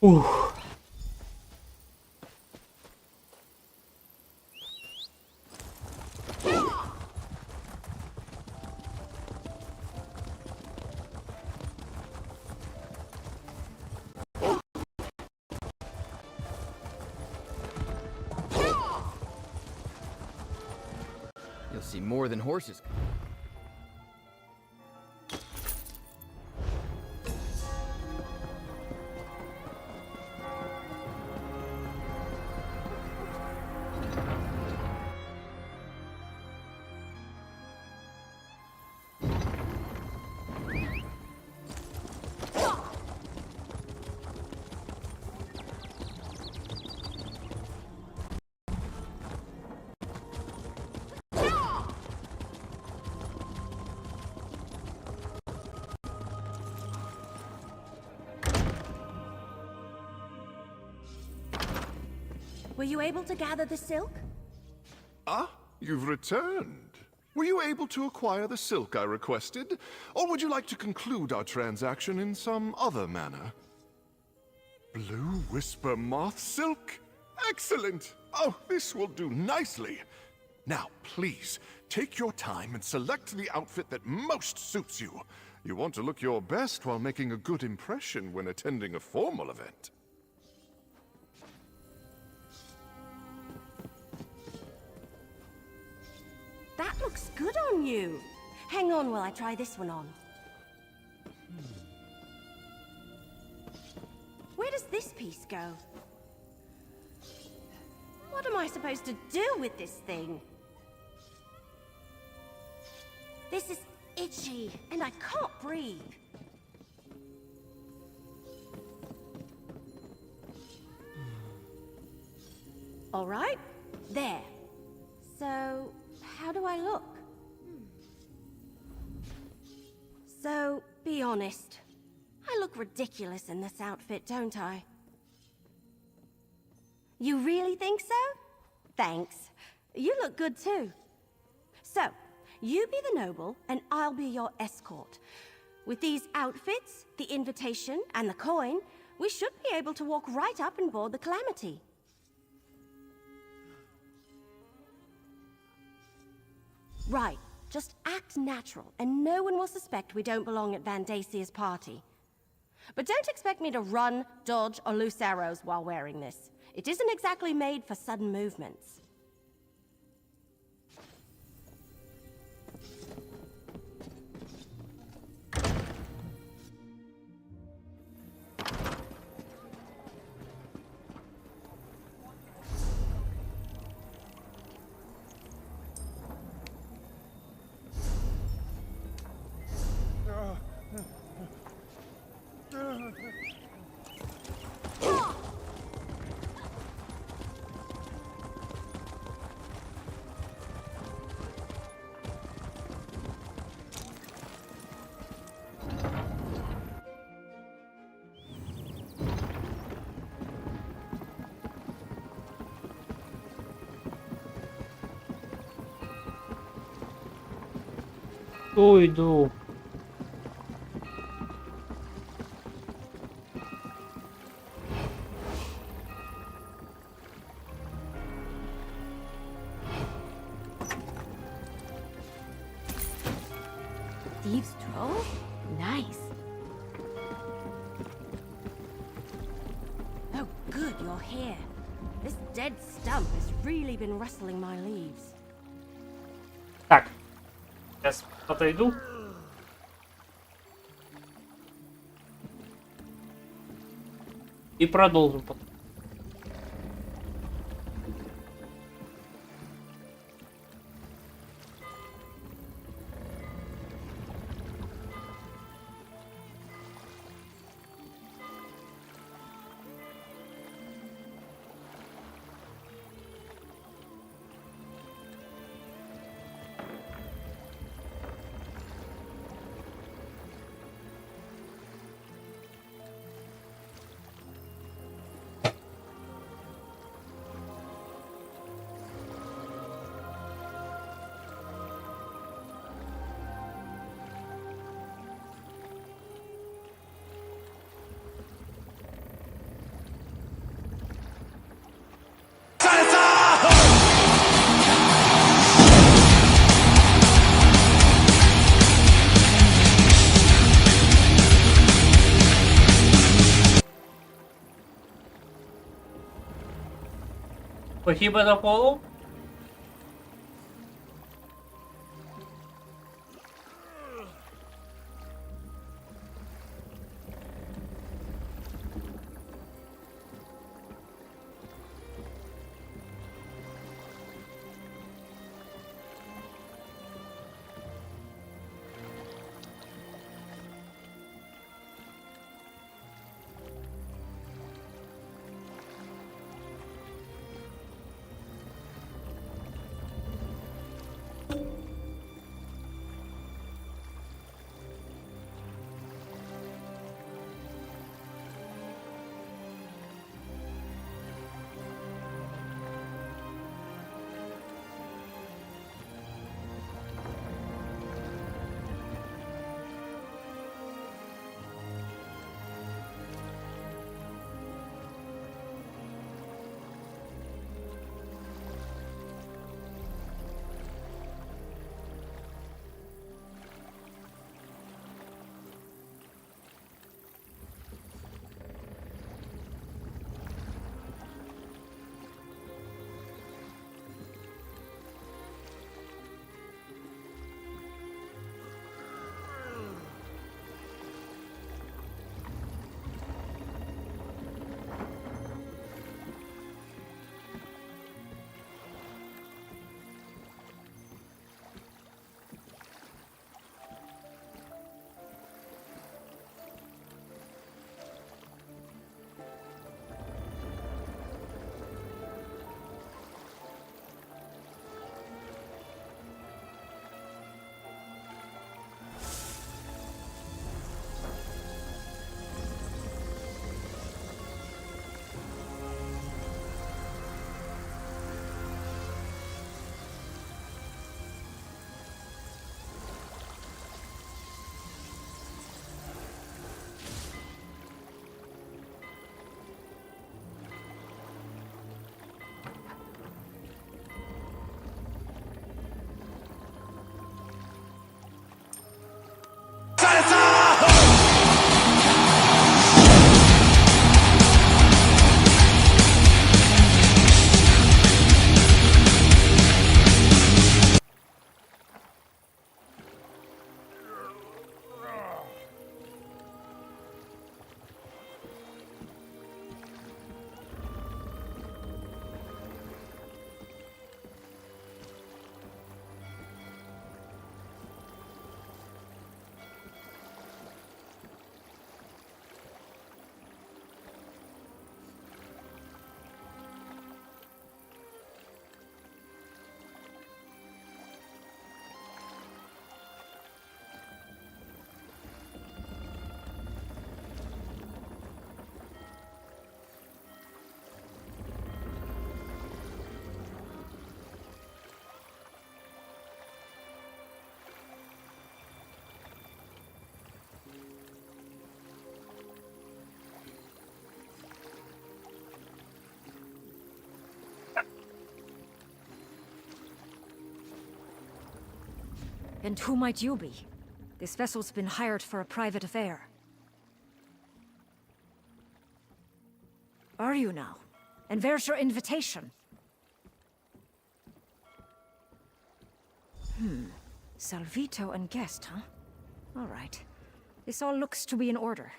Ух. You'll see more than horses. Were you able to gather the silk? Ah, you've returned. Were you able to acquire the silk I requested? Or would you like to conclude our transaction in some other manner? Blue Whisper Moth Silk? Excellent! Oh, this will do nicely. Now, please, take your time and select the outfit that most suits you. You want to look your best while making a good impression when attending a formal event. That looks good on you. Hang on while I try this one on. Where does this piece go? What am I supposed to do with this thing? This is itchy, and I can't breathe. All right, there. So, how do I look? So, be honest. I look ridiculous in this outfit, don't I? You really think so? Thanks. You look good too. So, you be the noble, and I'll be your escort. With these outfits, the invitation, and the coin, we should be able to walk right up and board the Calamity. Right. Just act natural, and no one will suspect we don't belong at Van Dacia's party. But don't expect me to run, dodge, or loose arrows while wearing this. It isn't exactly made for sudden movements. Иду. Thieves' Trove? Nice. Oh, good, you're here. This dead stump has really been rustling my leaves. Так. Сейчас подойду. И продолжим потом. Спасибо за фоллоу. And who might you be? This vessel's been hired for a private affair. Are you now? And where's your invitation? Salvito and guest, huh? All right. This all looks to be in order.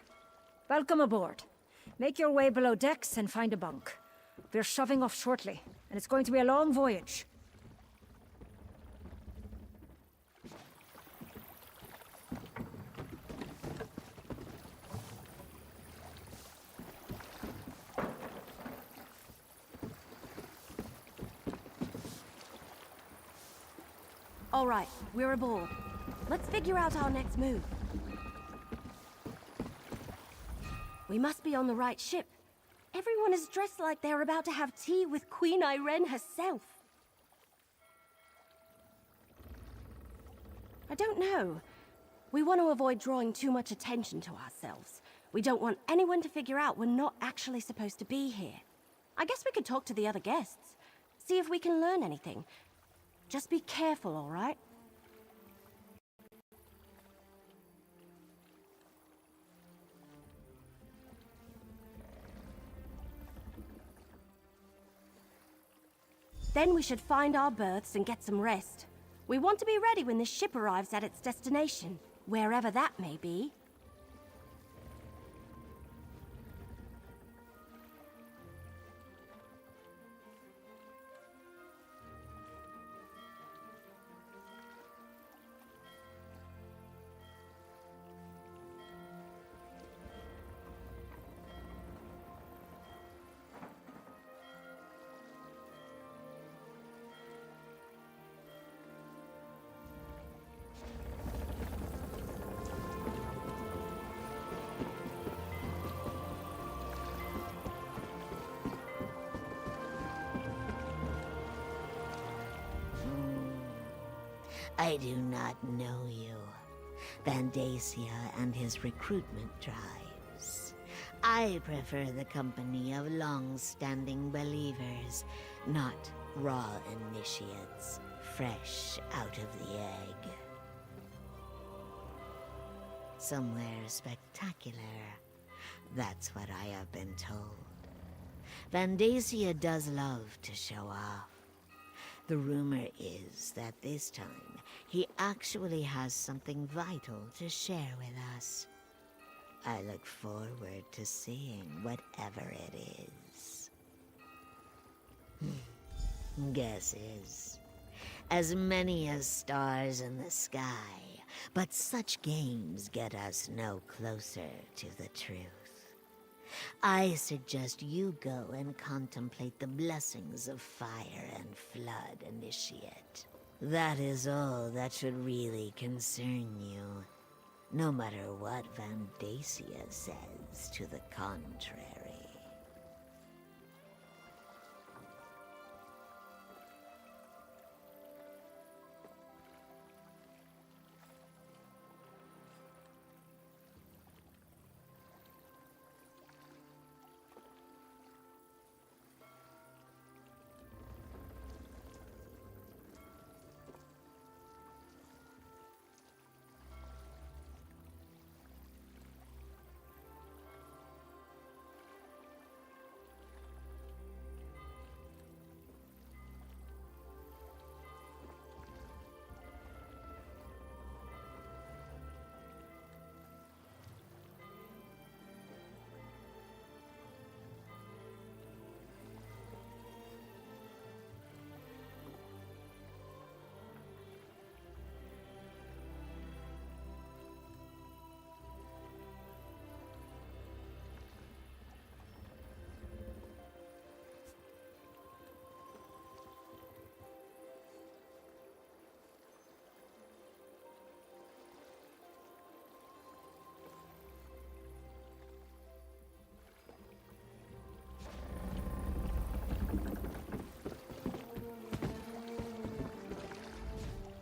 Welcome aboard. Make your way below decks and find a bunk. We're shoving off shortly, and it's going to be a long voyage. All right, we're aboard. Let's figure out our next move. We must be on the right ship. Everyone is dressed like they're about to have tea with Queen Irene herself. I don't know. We want to avoid drawing too much attention to ourselves. We don't want anyone to figure out we're not actually supposed to be here. I guess we could talk to the other guests. See if we can learn anything. Just be careful, all right? Then we should find our berths and get some rest. We want to be ready when the ship arrives at its destination, wherever that may be. I do not know you. Vandacia and his recruitment drives. I prefer the company of long-standing believers, not raw initiates, fresh out of the egg. Somewhere spectacular. That's what I have been told. Vandacia does love to show off. The rumor is that this time, he actually has something vital to share with us. I look forward to seeing whatever it is. Guesses. As many as stars in the sky, but such games get us no closer to the truth. I suggest you go and contemplate the blessings of fire and flood, initiate. That is all that should really concern you, no matter what Vandacia says to the contrary.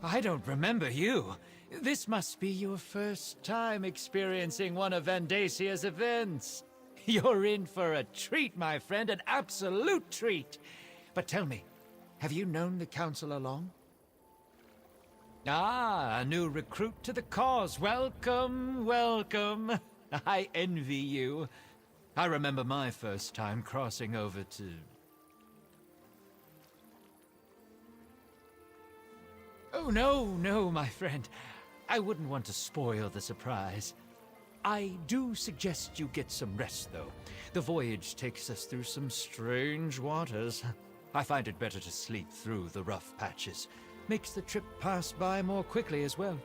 I don't remember you. This must be your first time experiencing one of Vandacia's events. You're in for a treat, my friend, an absolute treat. But tell me, have you known the Council along? Ah, a new recruit to the cause. Welcome, welcome. I envy you. I remember my first time crossing over to... Oh, no, my friend. I wouldn't want to spoil the surprise. I do suggest you get some rest, though. The voyage takes us through some strange waters. I find it better to sleep through the rough patches. Makes the trip pass by more quickly as well.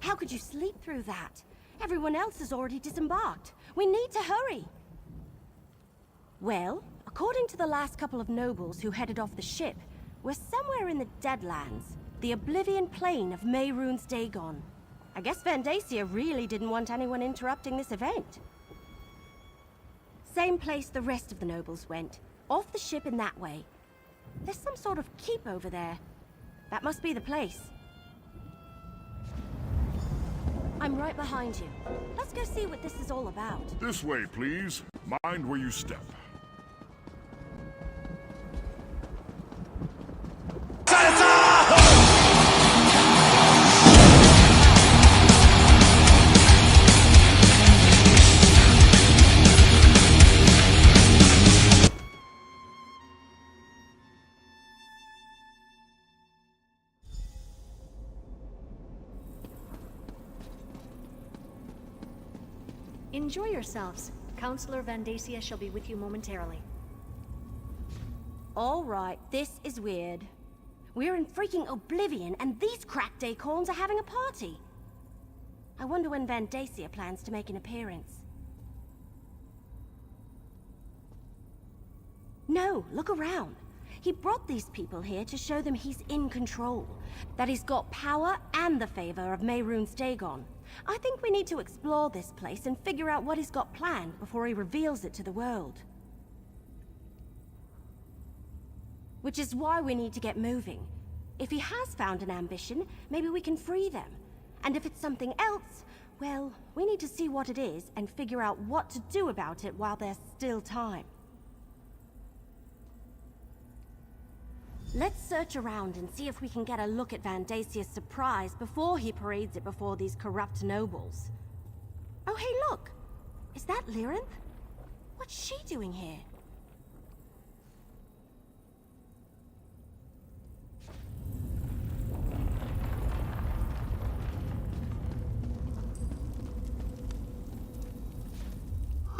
How could you sleep through that? Everyone else has already disembarked. We need to hurry. Well, According to the last couple of nobles who headed off the ship, we're somewhere in the Deadlands, the Oblivion Plain of Mehrunes Dagon. I guess Vandacia really didn't want anyone interrupting this event. Same place the rest of the nobles went, off the ship in that way. There's some sort of keep over there. That must be the place. I'm right behind you. Let's go see what this is all about. This way, please. Mind where you step. Enjoy yourselves. Counselor Vandacia shall be with you momentarily. All right, this is weird. We're in freaking Oblivion, and these cracked acorns are having a party. I wonder when Vandacia plans to make an appearance. No, look around. He brought these people here to show them he's in control, that he's got power and the favor of Mehrunes Dagon. I think we need to explore this place and figure out what he's got planned before he reveals it to the world. Which is why we need to get moving. If he has found an ambition, maybe we can free them. And if it's something else, well, we need to see what it is and figure out what to do about it while there's still time. Let's search around and see if we can get a look at Vandacia's surprise before he parades it before these corrupt nobles. Oh, hey, look! Is that Lyrinth? What's she doing here?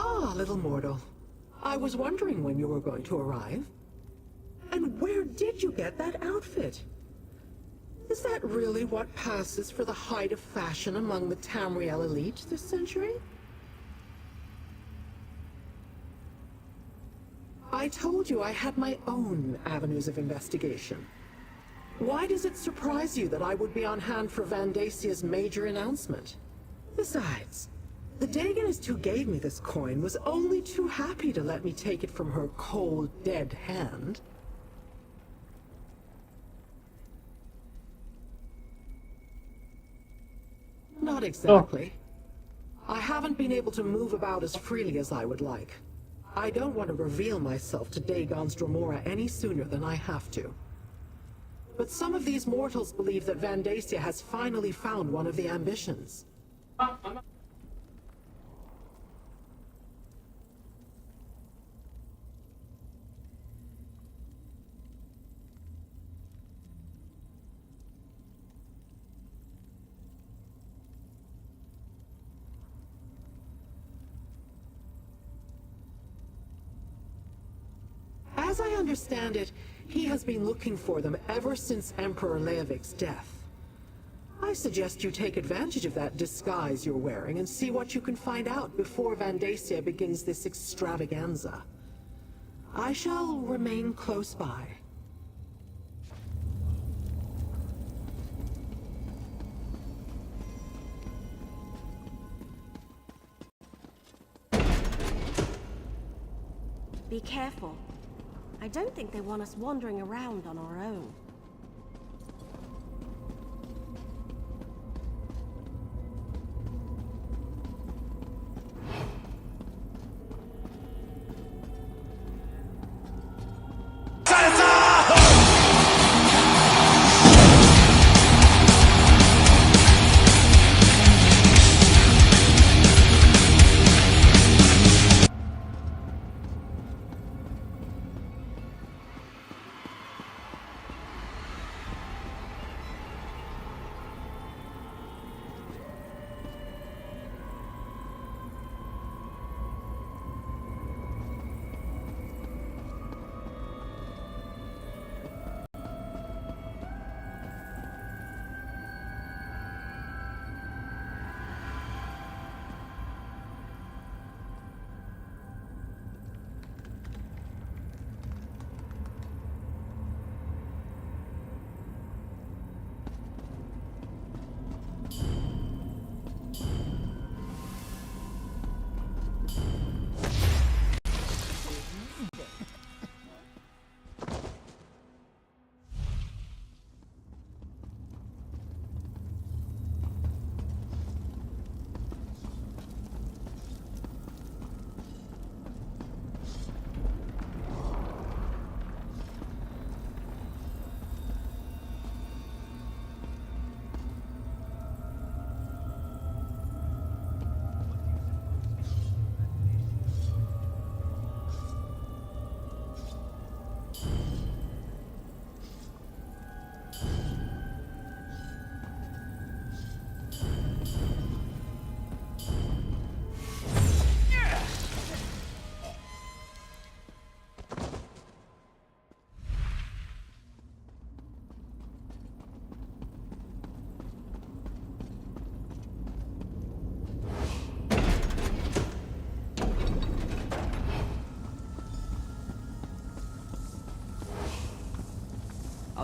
Ah, little mortal. I was wondering when you were going to arrive. And where did you get that outfit? Is that really what passes for the height of fashion among the Tamriel elite this century? I told you I had my own avenues of investigation. Why does it surprise you that I would be on hand for Vandacia's major announcement? Besides, the Dagonist who gave me this coin was only too happy to let me take it from her cold, dead hand. Not exactly. I haven't been able to move about as freely as I would like. I don't want to reveal myself to Dagon's Dromora any sooner than I have to. But some of these mortals believe that Vandacia has finally found one of the ambitions. As I understand it, he has been looking for them ever since Emperor Leovik's death. I suggest you take advantage of that disguise you're wearing and see what you can find out before Vandacia begins this extravaganza. I shall remain close by. Be careful. I don't think they want us wandering around on our own.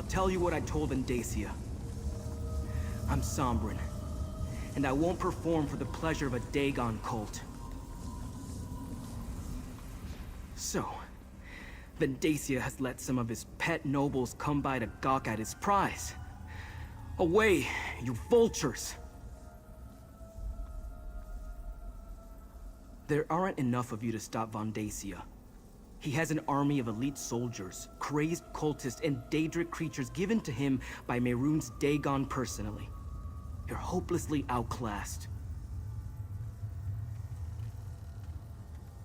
tell you what I told Vandacia. I'm Sombrin, and I won't perform for the pleasure of a Dagon cult. So, Vandacia has let some of his pet nobles come by to gawk at his prize. Away, you vultures! There aren't enough of you to stop Vandacia. He has an army of elite soldiers, crazed cultists, and Daedric creatures given to him by Mehrunes Dagon personally. You're hopelessly outclassed.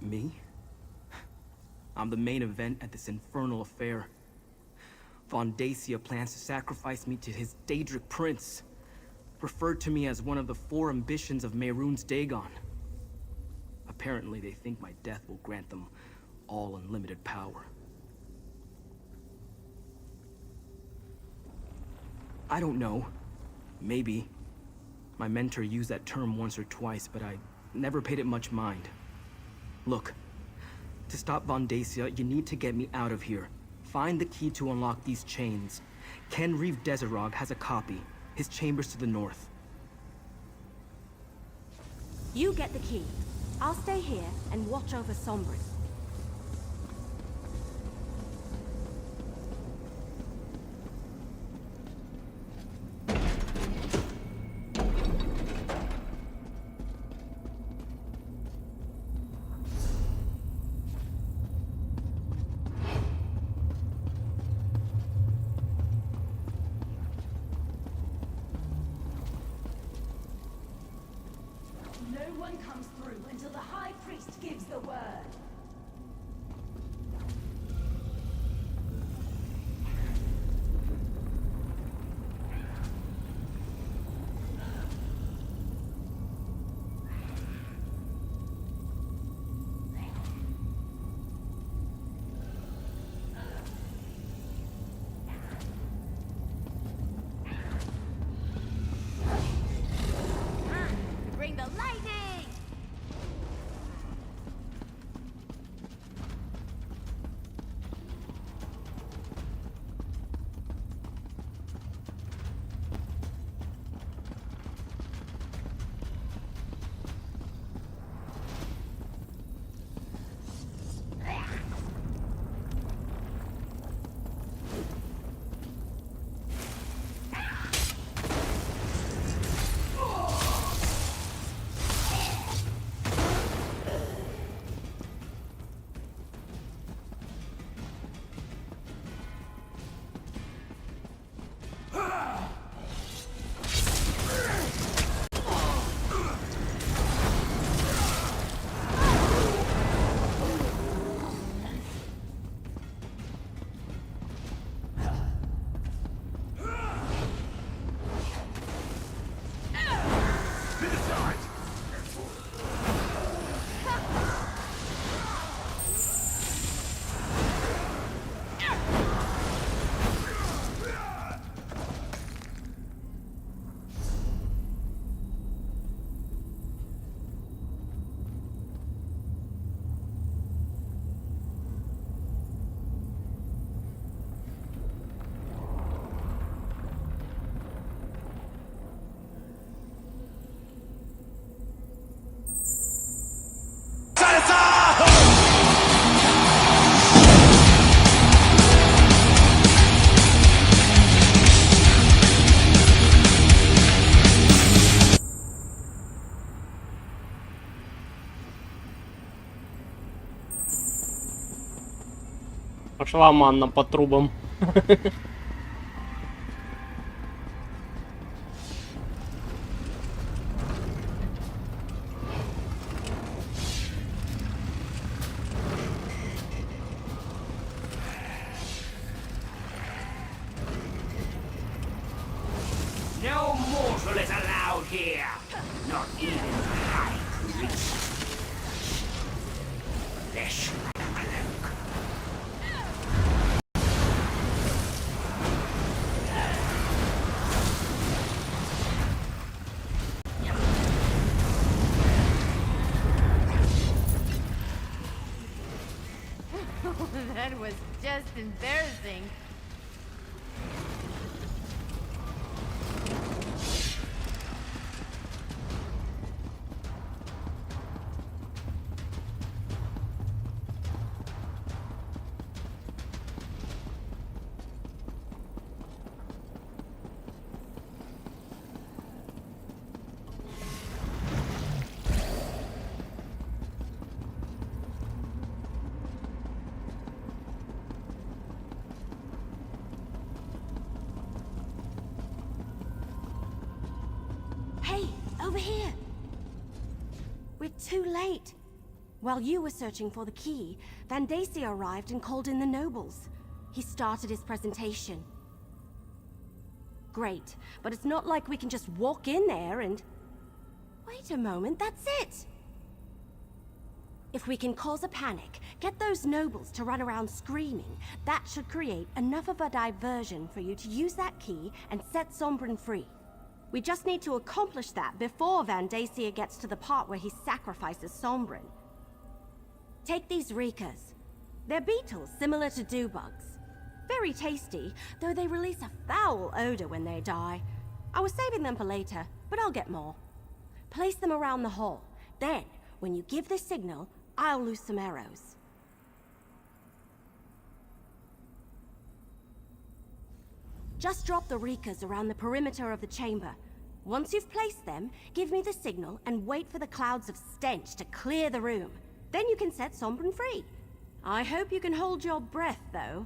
Me? I'm the main event at this infernal affair. Vandacia plans to sacrifice me to his Daedric prince, referred to me as one of the 4 ambitions of Mehrunes Dagon. Apparently, they think my death will grant them all unlimited power. I don't know. Maybe. My mentor used that term once or twice, but I never paid it much mind. Look, to stop Vandacia, you need to get me out of here. Find the key to unlock these chains. Ken Reeve Desirog has a copy. His chamber's to the north. You get the key. I'll stay here and watch over Sombrin. No one comes through until the High Priest gives the word. Bring the lightning! Пошла манна по трубам. No mortal is allowed here. Not even the High Priest. Flesh like a cloak. That was just embarrassing. over here. We're too late. While you were searching for the key, Vandacia arrived and called in the nobles. He started his presentation. Great, but it's not like we can just walk in there and... Wait a moment, that's it! If we can cause a panic, get those nobles to run around screaming, that should create enough of a diversion for you to use that key and set Sombrin free. We just need to accomplish that before Vandacia gets to the part where he sacrifices Sombrin. Take these Rikas. They're beetles similar to dewbugs. Very tasty, though they release a foul odor when they die. I was saving them for later, but I'll get more. Place them around the hall. Then, when you give the signal, I'll loose some arrows. Just drop the Rikas around the perimeter of the chamber. Once you've placed them, give me the signal and wait for the clouds of stench to clear the room. Then you can set Sombrin free. I hope you can hold your breath, though.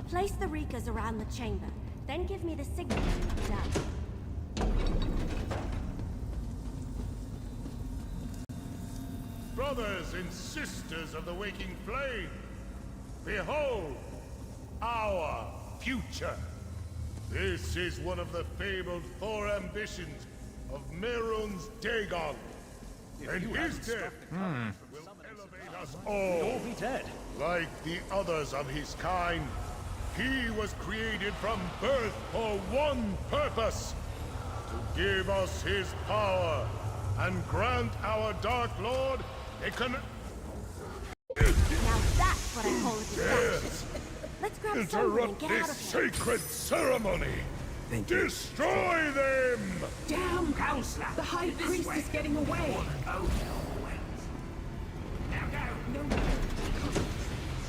Place the Rikas around the chamber, then give me the signal when you're done. Brothers and sisters of the waking flame, behold our future. This is one of the fabled four ambitions of Mehrunes Dagon. And his death will elevate us all. We'll all be dead. Like the others of his kind, he was created from birth for one purpose: to give us his power and grant our Dark Lord a Now that's what I call a distraction. Let's grab Sombrin and interrupt get out this of here. sacred ceremony. Thank you. Destroy them! Damn! Counselor! The High Priest is getting away! Now go! No.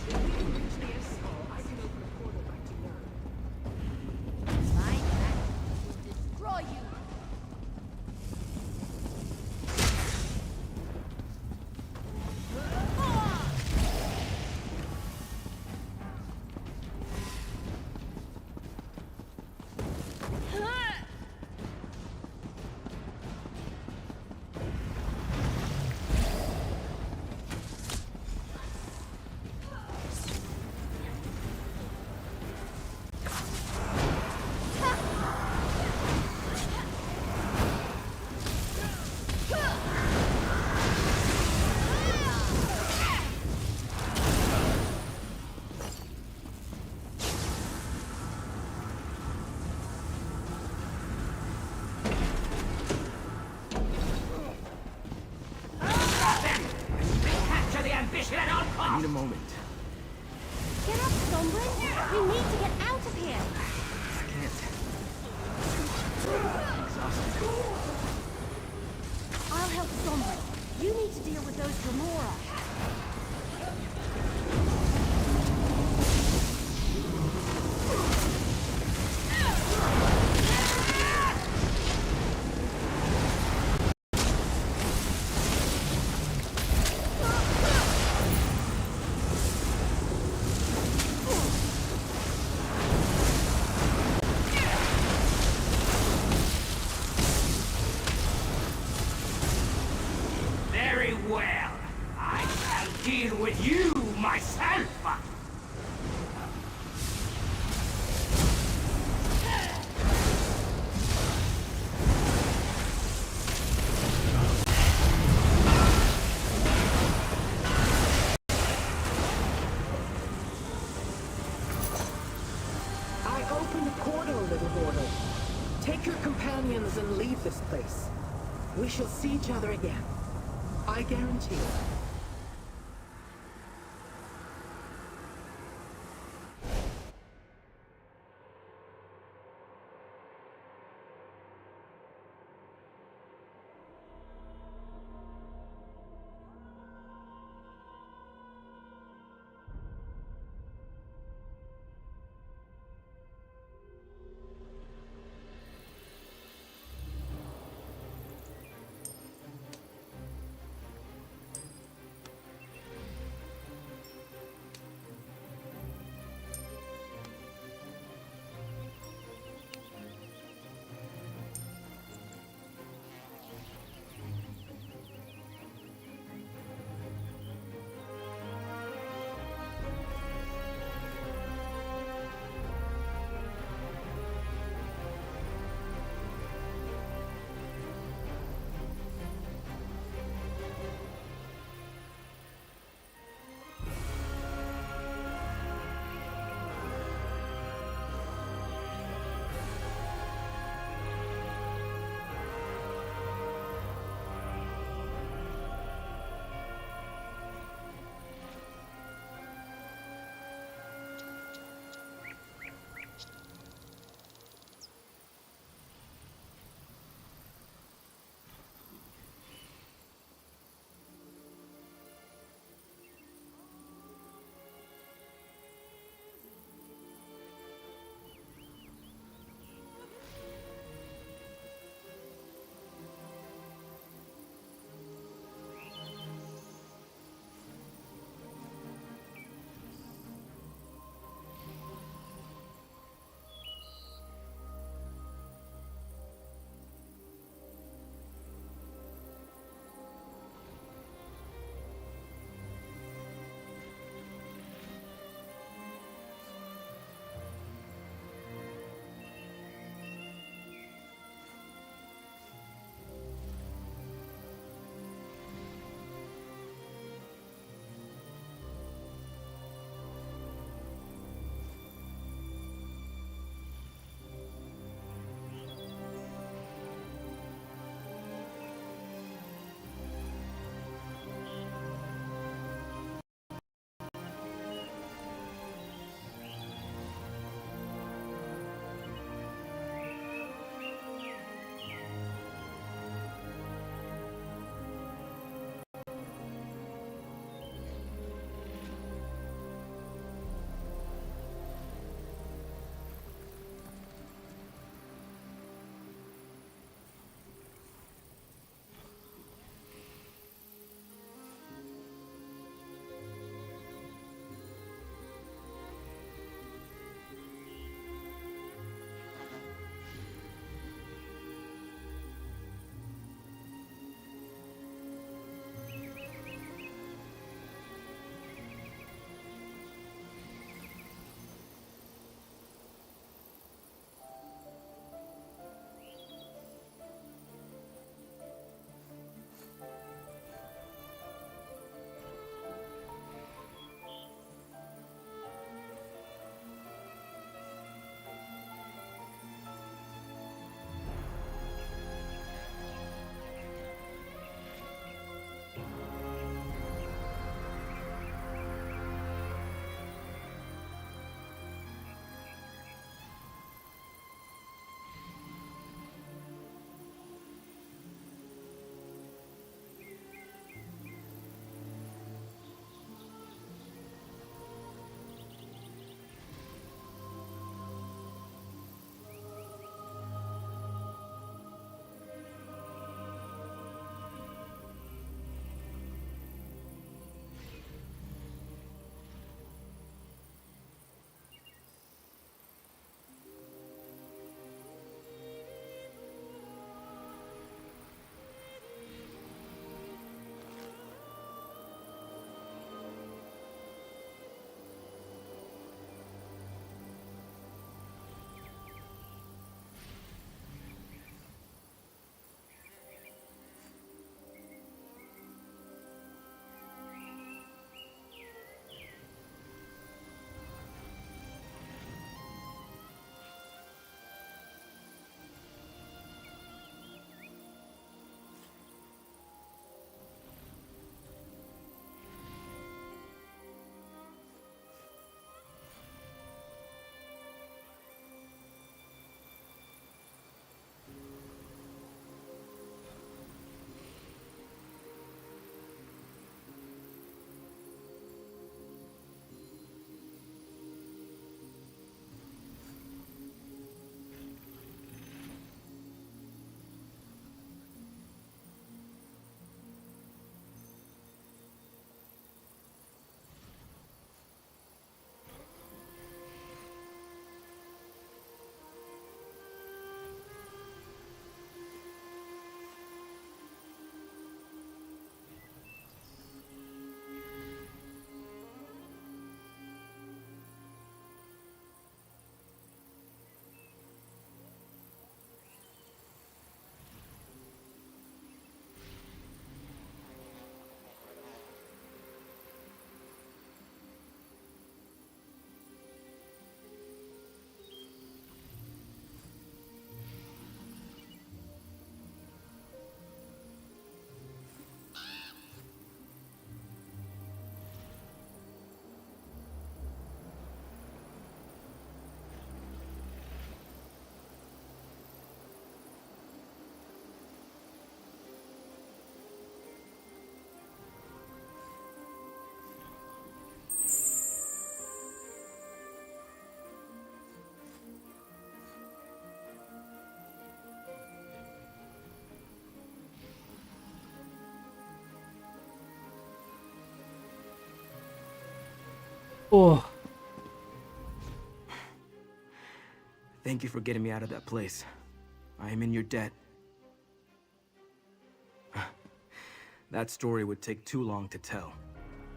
If we can reach the Escort, I can open a portal back to Nurn. My plan is to destroy you. I need a moment. Get up, Sombrin! We need to get out of here! I can't. I'm exhausted. I'll help Sombrin. You need to deal with those Gamora. Very well. I shall deal with you myself. I opened a portal, little mortal. Take your companions and leave this place. We shall see each other again. I guarantee it. Oh. Thank you for getting me out of that place. I am in your debt. That story would take too long to tell.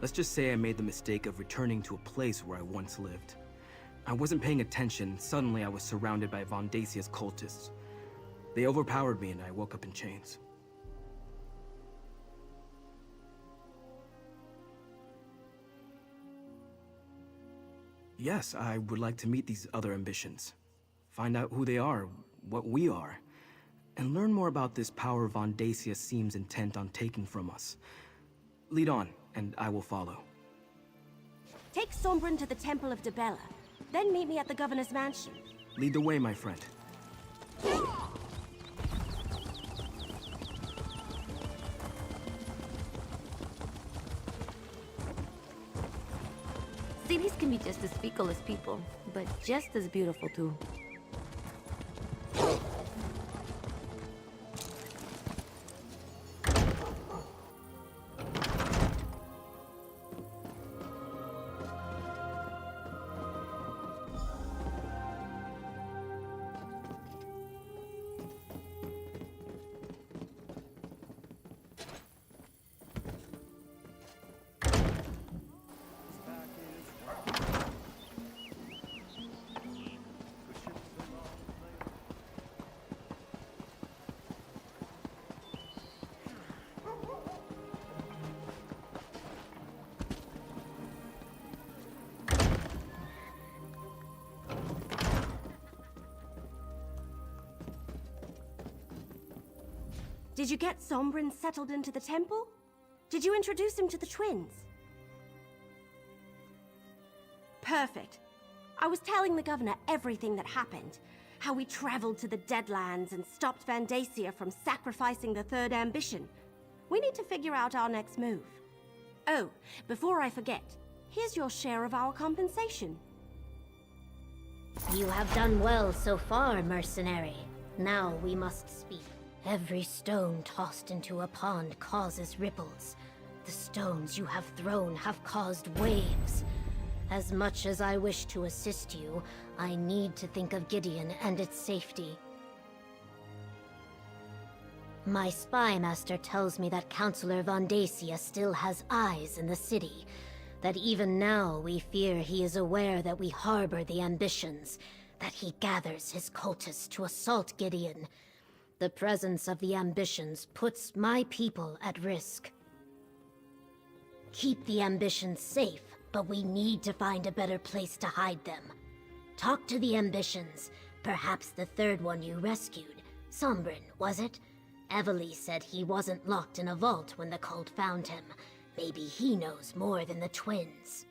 Let's just say I made the mistake of returning to a place where I once lived. I wasn't paying attention, suddenly I was surrounded by Von Dacia's cultists. They overpowered me and I woke up in chains. Yes, I would like to meet these other ambitions. Find out who they are, what we are, and learn more about this power Von Dacia seems intent on taking from us. Lead on, and I will follow. Take Sombrin to the Temple of Dibella, then meet me at the Governor's Mansion. Lead the way, my friend. Cities can be just as fickle as people, but just as beautiful too. Did you get Sombrin settled into the temple? Did you introduce him to the twins? Perfect. I was telling the governor everything that happened. How we traveled to the Deadlands and stopped Van Dacia from sacrificing the third ambition. We need to figure out our next move. Oh, before I forget, here's your share of our compensation. You have done well so far, mercenary. Now we must speak. Every stone tossed into a pond causes ripples. The stones you have thrown have caused waves. As much as I wish to assist you, I need to think of Gideon and its safety. My spy master tells me that Councillor Von Dacia still has eyes in the city. That even now we fear he is aware that we harbor the ambitions. That he gathers his cultists to assault Gideon. The presence of the ambitions puts my people at risk. Keep the ambitions safe, but we need to find a better place to hide them. Talk to the ambitions. Perhaps the third one you rescued. Sombrin, was it? Evely said he wasn't locked in a vault when the cult found him. Maybe he knows more than the twins.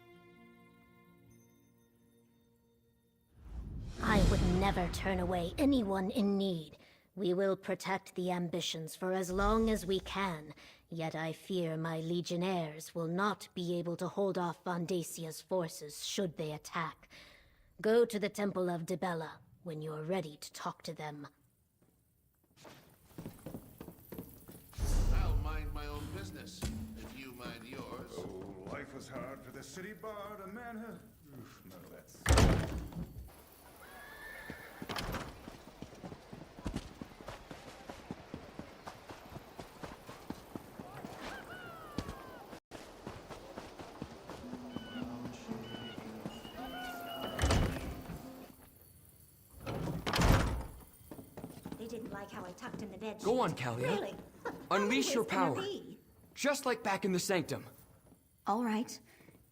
I would never turn away anyone in need. We will protect the ambitions for as long as we can, yet I fear my legionnaires will not be able to hold off Von Dacia's forces should they attack. Go to the Temple of Dibella when you're ready to talk to them. I'll mind my own business, if you mind yours. Oh, life was hard for the city bard, a man who... Oof, no, that's... Like how I tucked in the bed. Go on, Kalia. Really? Unleash your power. Just like back in the Sanctum. All right,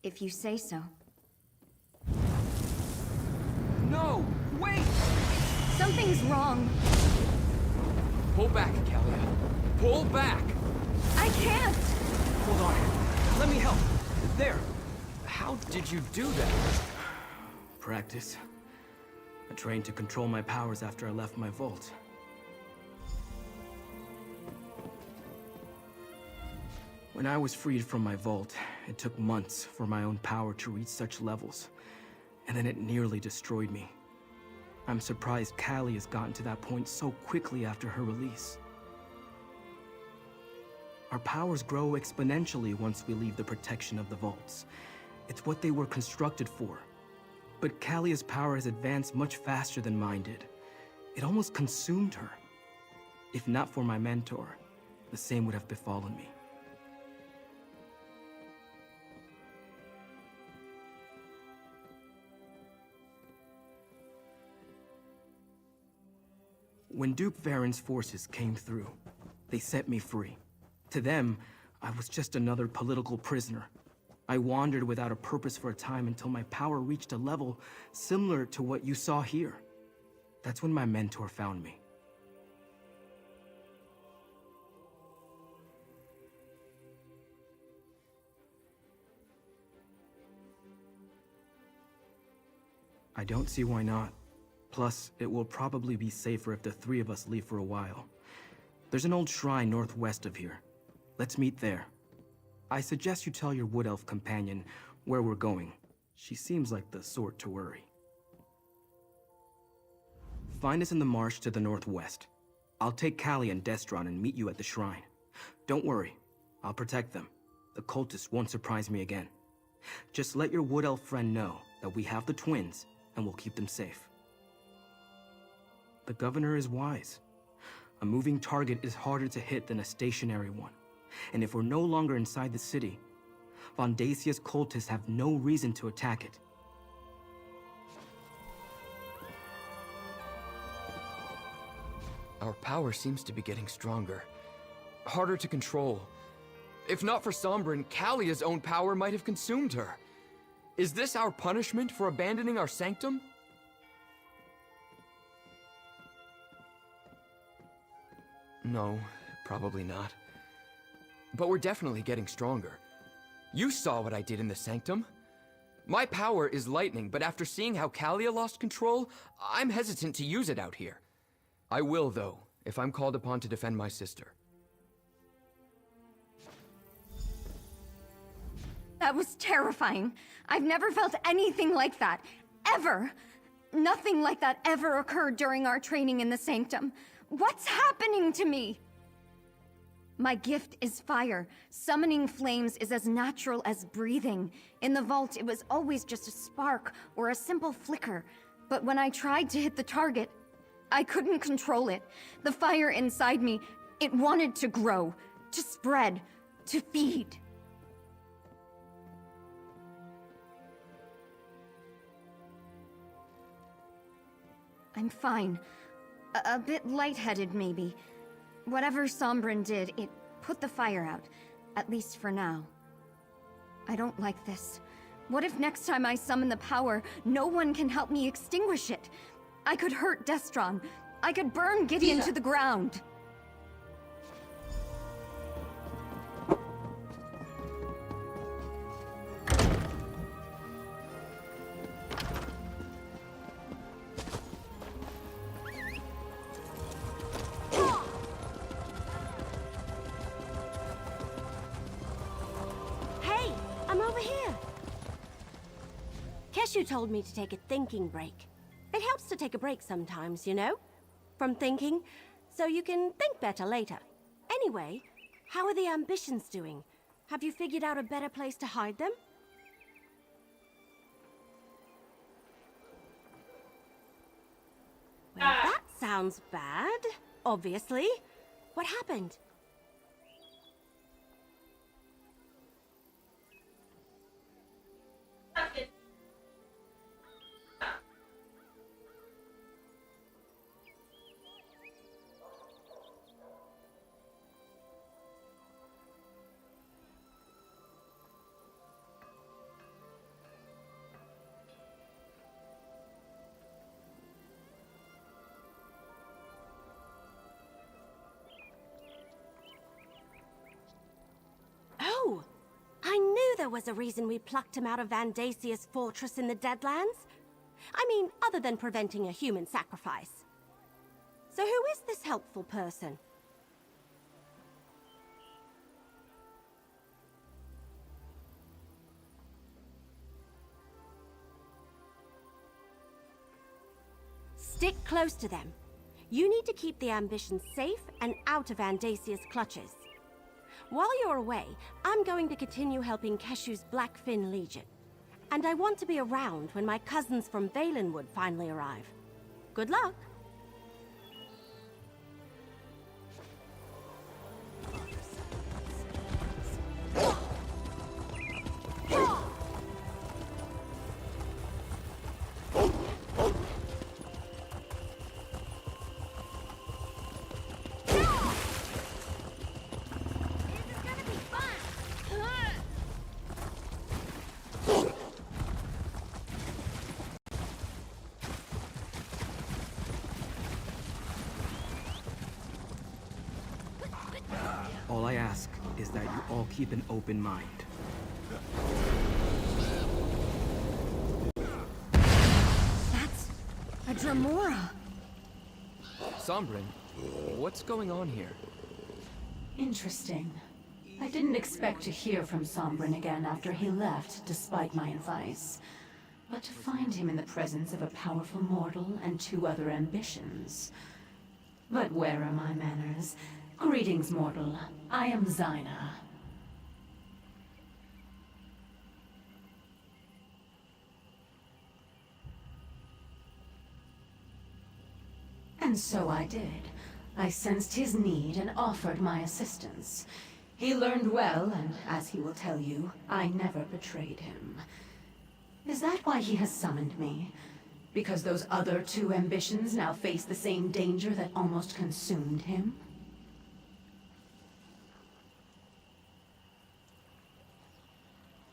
if you say so. No! Wait! Something's wrong. Pull back, Kalia. Pull back! I can't! Hold on. Let me help. There. How did you do that? Practice. I trained to control my powers after I left my vault. When I was freed from my vault, it took months for my own power to reach such levels, and then it nearly destroyed me. I'm surprised Callie has gotten to that point so quickly after her release. Our powers grow exponentially once we leave the protection of the vaults, It's what they were constructed for. But Kalia's power has advanced much faster than mine did. It almost consumed her. If not for my mentor, the same would have befallen me. When Duke Varen's forces came through, they set me free. To them, I was just another political prisoner. I wandered without a purpose for a time until my power reached a level similar to what you saw here. That's when my mentor found me. I don't see why not. Plus, it will probably be safer if the three of us leave for a while. There's an old shrine northwest of here. Let's meet there. I suggest you tell your wood elf companion where we're going. She seems like the sort to worry. Find us in the marsh to the northwest. I'll take Callie and Destron and meet you at the shrine. Don't worry, I'll protect them. The cultists won't surprise me again. Just let your wood elf friend know that we have the twins and we'll keep them safe. The governor is wise. A moving target is harder to hit than a stationary one. And if we're no longer inside the city, Vondasia's cultists have no reason to attack it. Our power seems to be getting stronger. Harder to control. If not for Sombrin, Kalia's own power might have consumed her. Is this our punishment for abandoning our sanctum? No, probably not. But we're definitely getting stronger. You saw what I did in the sanctum. My power is lightning, but after seeing how Kalia lost control, I'm hesitant to use it out here. I will, though, if I'm called upon to defend my sister. That was terrifying. I've never felt anything like that. Ever. Nothing like that ever occurred during our training in the Sanctum. What's happening to me? My gift is fire. Summoning flames is as natural as breathing. In the vault, it was always just a spark or a simple flicker. But when I tried to hit the target, I couldn't control it. The fire inside me, it wanted to grow, to spread, to feed. I'm fine. A bit lightheaded, maybe. Whatever Sombrin did, it put the fire out. At least for now. I don't like this. What if next time I summon the power, no one can help me extinguish it? I could hurt Destron. I could burn Gideon to the ground. Hey, I'm over here. Keshu told me to take a thinking break. It helps to take a break sometimes, you know? From thinking, so you can think better later. Anyway, how are the ambitions doing? Have you figured out a better place to hide them? Well, that sounds bad, obviously. What happened? Oh! I knew there was a reason we plucked him out of Vandasia's fortress in the Deadlands. I mean, other than preventing a human sacrifice. So who is this helpful person? Stick close to them. You need to keep the ambition safe and out of Vandasia's clutches. While you're away, I'm going to continue helping Keshu's Blackfin Legion. And I want to be around when my cousins from Valenwood finally arrive. Good luck! All I ask is that you all keep an open mind. That's a Dremora. Sombrin, what's going on here? Interesting. I didn't expect to hear from Sombrin again after he left, despite my advice. But to find him in the presence of a powerful mortal and 2 other ambitions. But where are my manners? Greetings, mortal. I am Zyna. And so I did. I sensed his need and offered my assistance. He learned well, and as he will tell you, I never betrayed him. Is that why he has summoned me? Because those other 2 ambitions now face the same danger that almost consumed him?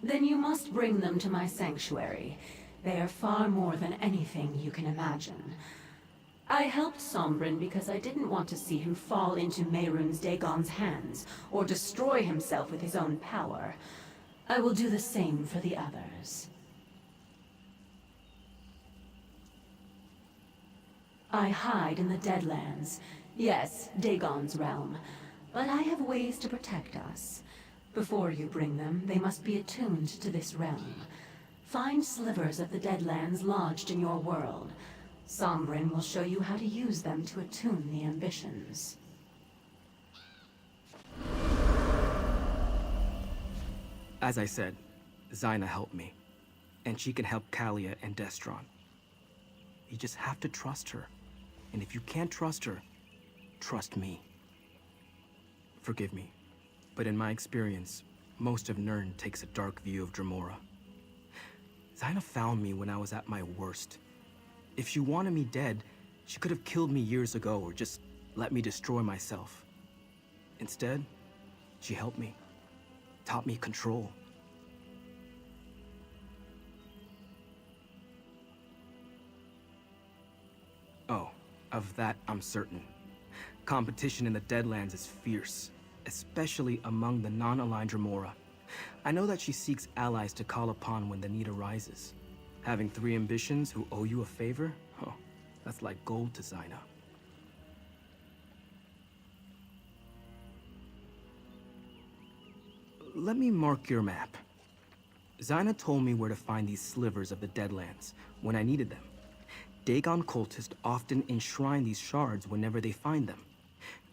Then you must bring them to my sanctuary. They are far more than anything you can imagine. I helped Sombrin because I didn't want to see him fall into Mehrunes Dagon's hands, or destroy himself with his own power. I will do the same for the others. I hide in the Deadlands. Yes, Dagon's realm. But I have ways to protect us. Before you bring them, they must be attuned to this realm. Find slivers of the Deadlands lodged in your world. Sombrin will show you how to use them to attune the ambitions. As I said, Zyna helped me. And she can help Kalia and Destron. You just have to trust her. And if you can't trust her, trust me. Forgive me, but in my experience, most of Nirn takes a dark view of Dremora. Zyna found me when I was at my worst. If she wanted me dead, she could have killed me years ago or just let me destroy myself. Instead, she helped me, taught me control. Oh, of that I'm certain. Competition in the Deadlands is fierce, especially among the non-aligned Dremora. I know that she seeks allies to call upon when the need arises. Having 3 ambitions who owe you a favor? Oh, that's like gold to Zyna. Let me mark your map. Zyna told me where to find these slivers of the Deadlands when I needed them. Dagon cultists often enshrine these shards whenever they find them.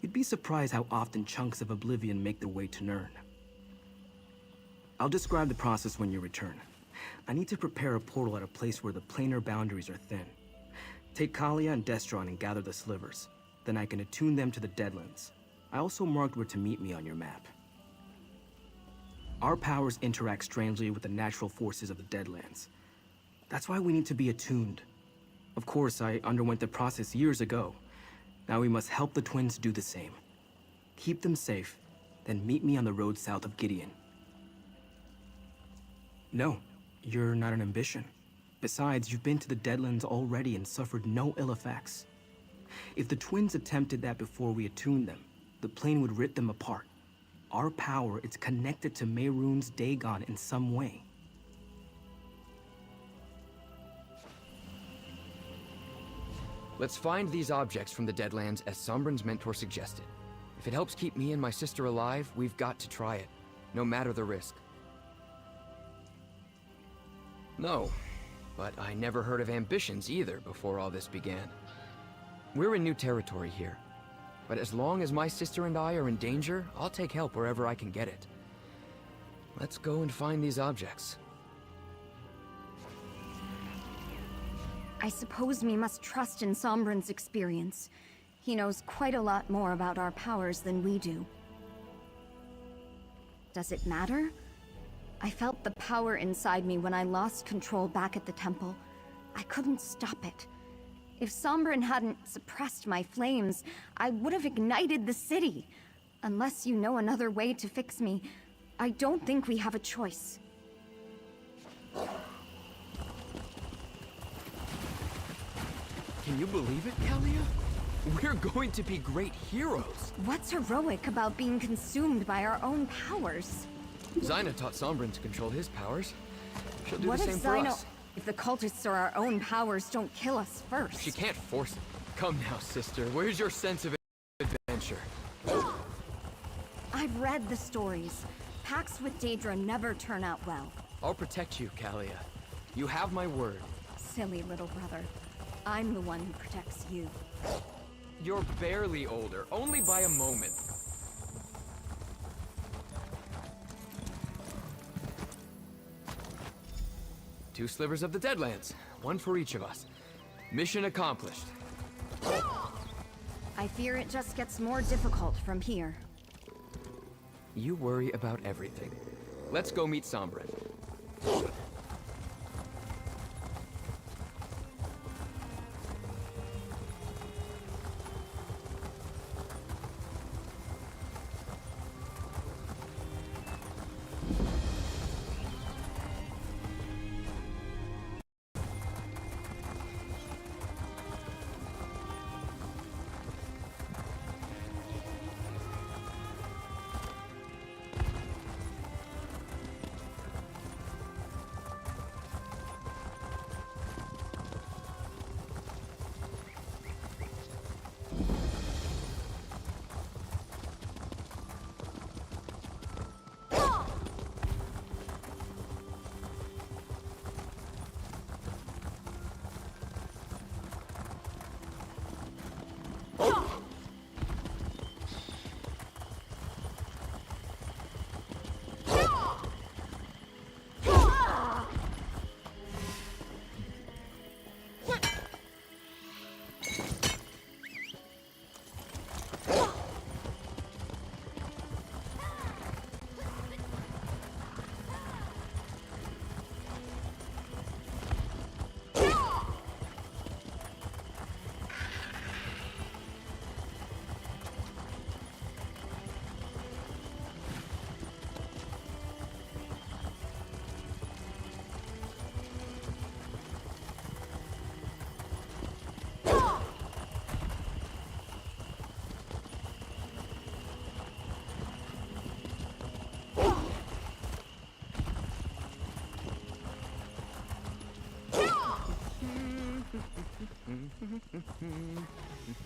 You'd be surprised how often chunks of oblivion make their way to Nirn. I'll describe the process when you return. I need to prepare a portal at a place where the planar boundaries are thin. Take Kalia and Destron and gather the slivers. Then I can attune them to the Deadlands. I also marked where to meet me on your map. Our powers interact strangely with the natural forces of the Deadlands. That's why we need to be attuned. Of course, I underwent the process years ago. Now we must help the twins do the same. Keep them safe, then meet me on the road south of Gideon. No, you're not an ambition. Besides, you've been to the Deadlands already and suffered no ill effects. If the twins attempted that before we attuned them, the plane would rip them apart. Our power is connected to Mehrunes Dagon in some way. Let's find these objects from the Deadlands as Sombrin's mentor suggested. If it helps keep me and my sister alive, we've got to try it, no matter the risk. No, but I never heard of ambitions either before all this began. We're in new territory here, but as long as my sister and I are in danger, I'll take help wherever I can get it. Let's go and find these objects. I suppose we must trust in Sombrin's experience. He knows quite a lot more about our powers than we do. Does it matter? I felt the power inside me when I lost control back at the temple. I couldn't stop it. If Sombrin hadn't suppressed my flames, I would have ignited the city. Unless you know another way to fix me, I don't think we have a choice. Can you believe it, Kalia? We're going to be great heroes. What's heroic about being consumed by our own powers? Zyna taught Sombrin to control his powers. She'll do What the if same for us. If the cultists or our own powers don't kill us first? She can't force it. Come now, sister. Where's your sense of adventure? I've read the stories. Pacts with Daedra never turn out well. I'll protect you, Kalia. You have my word. Silly little brother. I'm the one who protects you. You're barely older, only by a moment. Two slivers of the Deadlands, one for each of us. Mission accomplished. I fear it just gets more difficult from here. You worry about everything. Let's go meet Sombrin.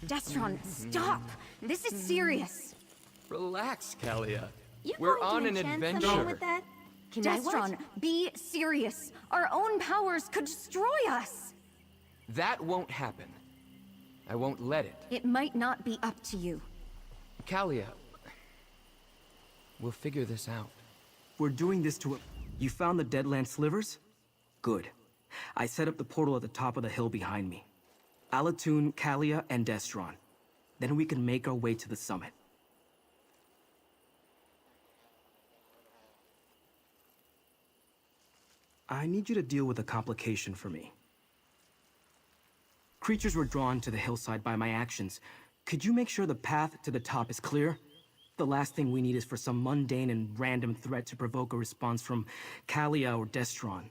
Destron, stop! This is serious. Relax, Kalia. You We're going on to an enchant adventure. someone with that? Destron, be serious. Our own powers could destroy us. That won't happen. I won't let it. It might not be up to you. Kalia, we'll figure this out. We're doing this to... You found the Deadland slivers? Good. I set up the portal at the top of the hill behind me. Alatun, Kalia, and Destron. Then we can make our way to the summit. I need you to deal with a complication for me. Creatures were drawn to the hillside by my actions. Could you make sure the path to the top is clear? The last thing we need is for some mundane and random threat to provoke a response from Kalia or Destron.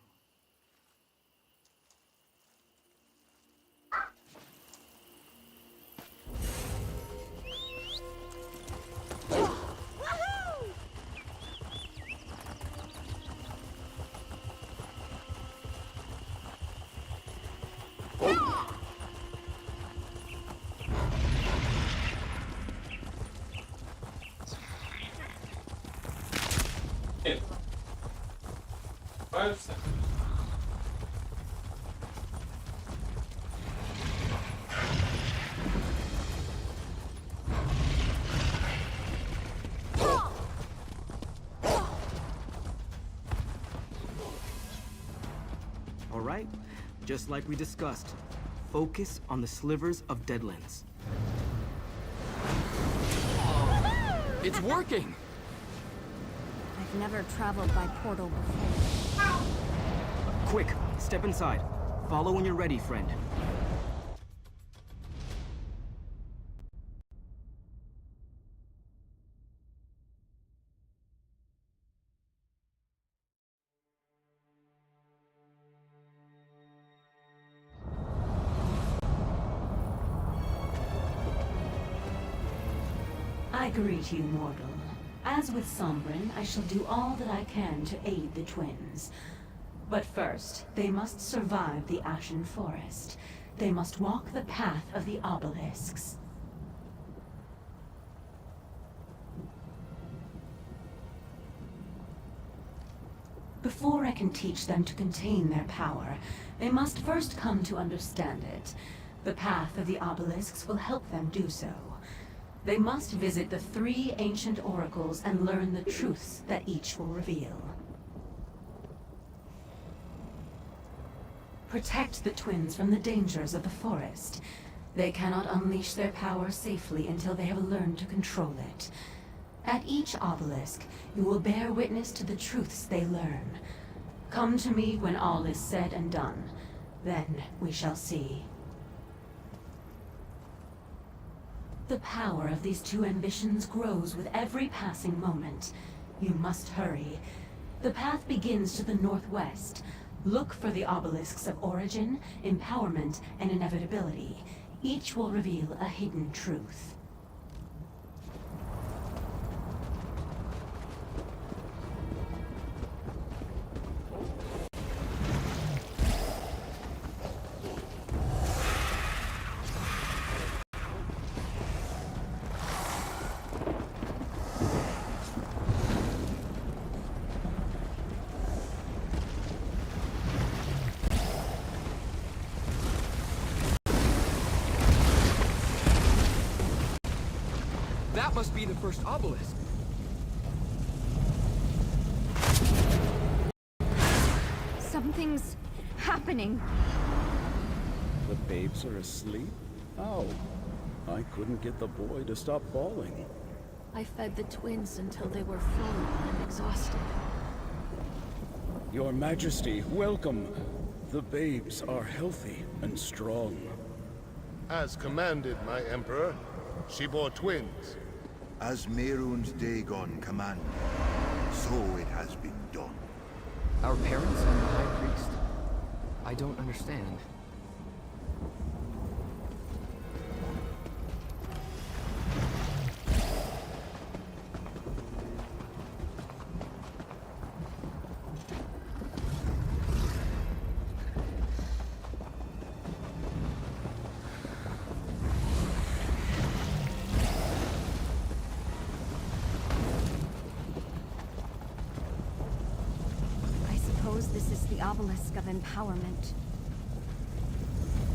All right, just like we discussed. Focus on the slivers of Deadlands. It's working! I've never traveled by portal before. Quick, step inside. Follow when you're ready, friend. I greet you, mortal. As with Sombrin, I shall do all that I can to aid the twins. But first, they must survive the Ashen Forest. They must walk the path of the obelisks. Before I can teach them to contain their power, they must first come to understand it. The path of the obelisks will help them do so. They must visit the 3 ancient oracles and learn the truths that each will reveal. Protect the twins from the dangers of the forest. They cannot unleash their power safely until they have learned to control it. At each obelisk, you will bear witness to the truths they learn. Come to me when all is said and done. Then we shall see. The power of these 2 ambitions grows with every passing moment. You must hurry. The path begins to the northwest. Look for the obelisks of origin, empowerment, and inevitability. Each will reveal a hidden truth. That must be the first obelisk. Something's happening. The babes are asleep? How? I couldn't get the boy to stop bawling. I fed the twins until they were full and exhausted. Your Majesty, welcome. The babes are healthy and strong. As commanded, my Emperor. She bore twins. As Mehrunes Dagon commanded, so it has been done. Our parents and the High Priest? I don't understand. This is the obelisk of empowerment.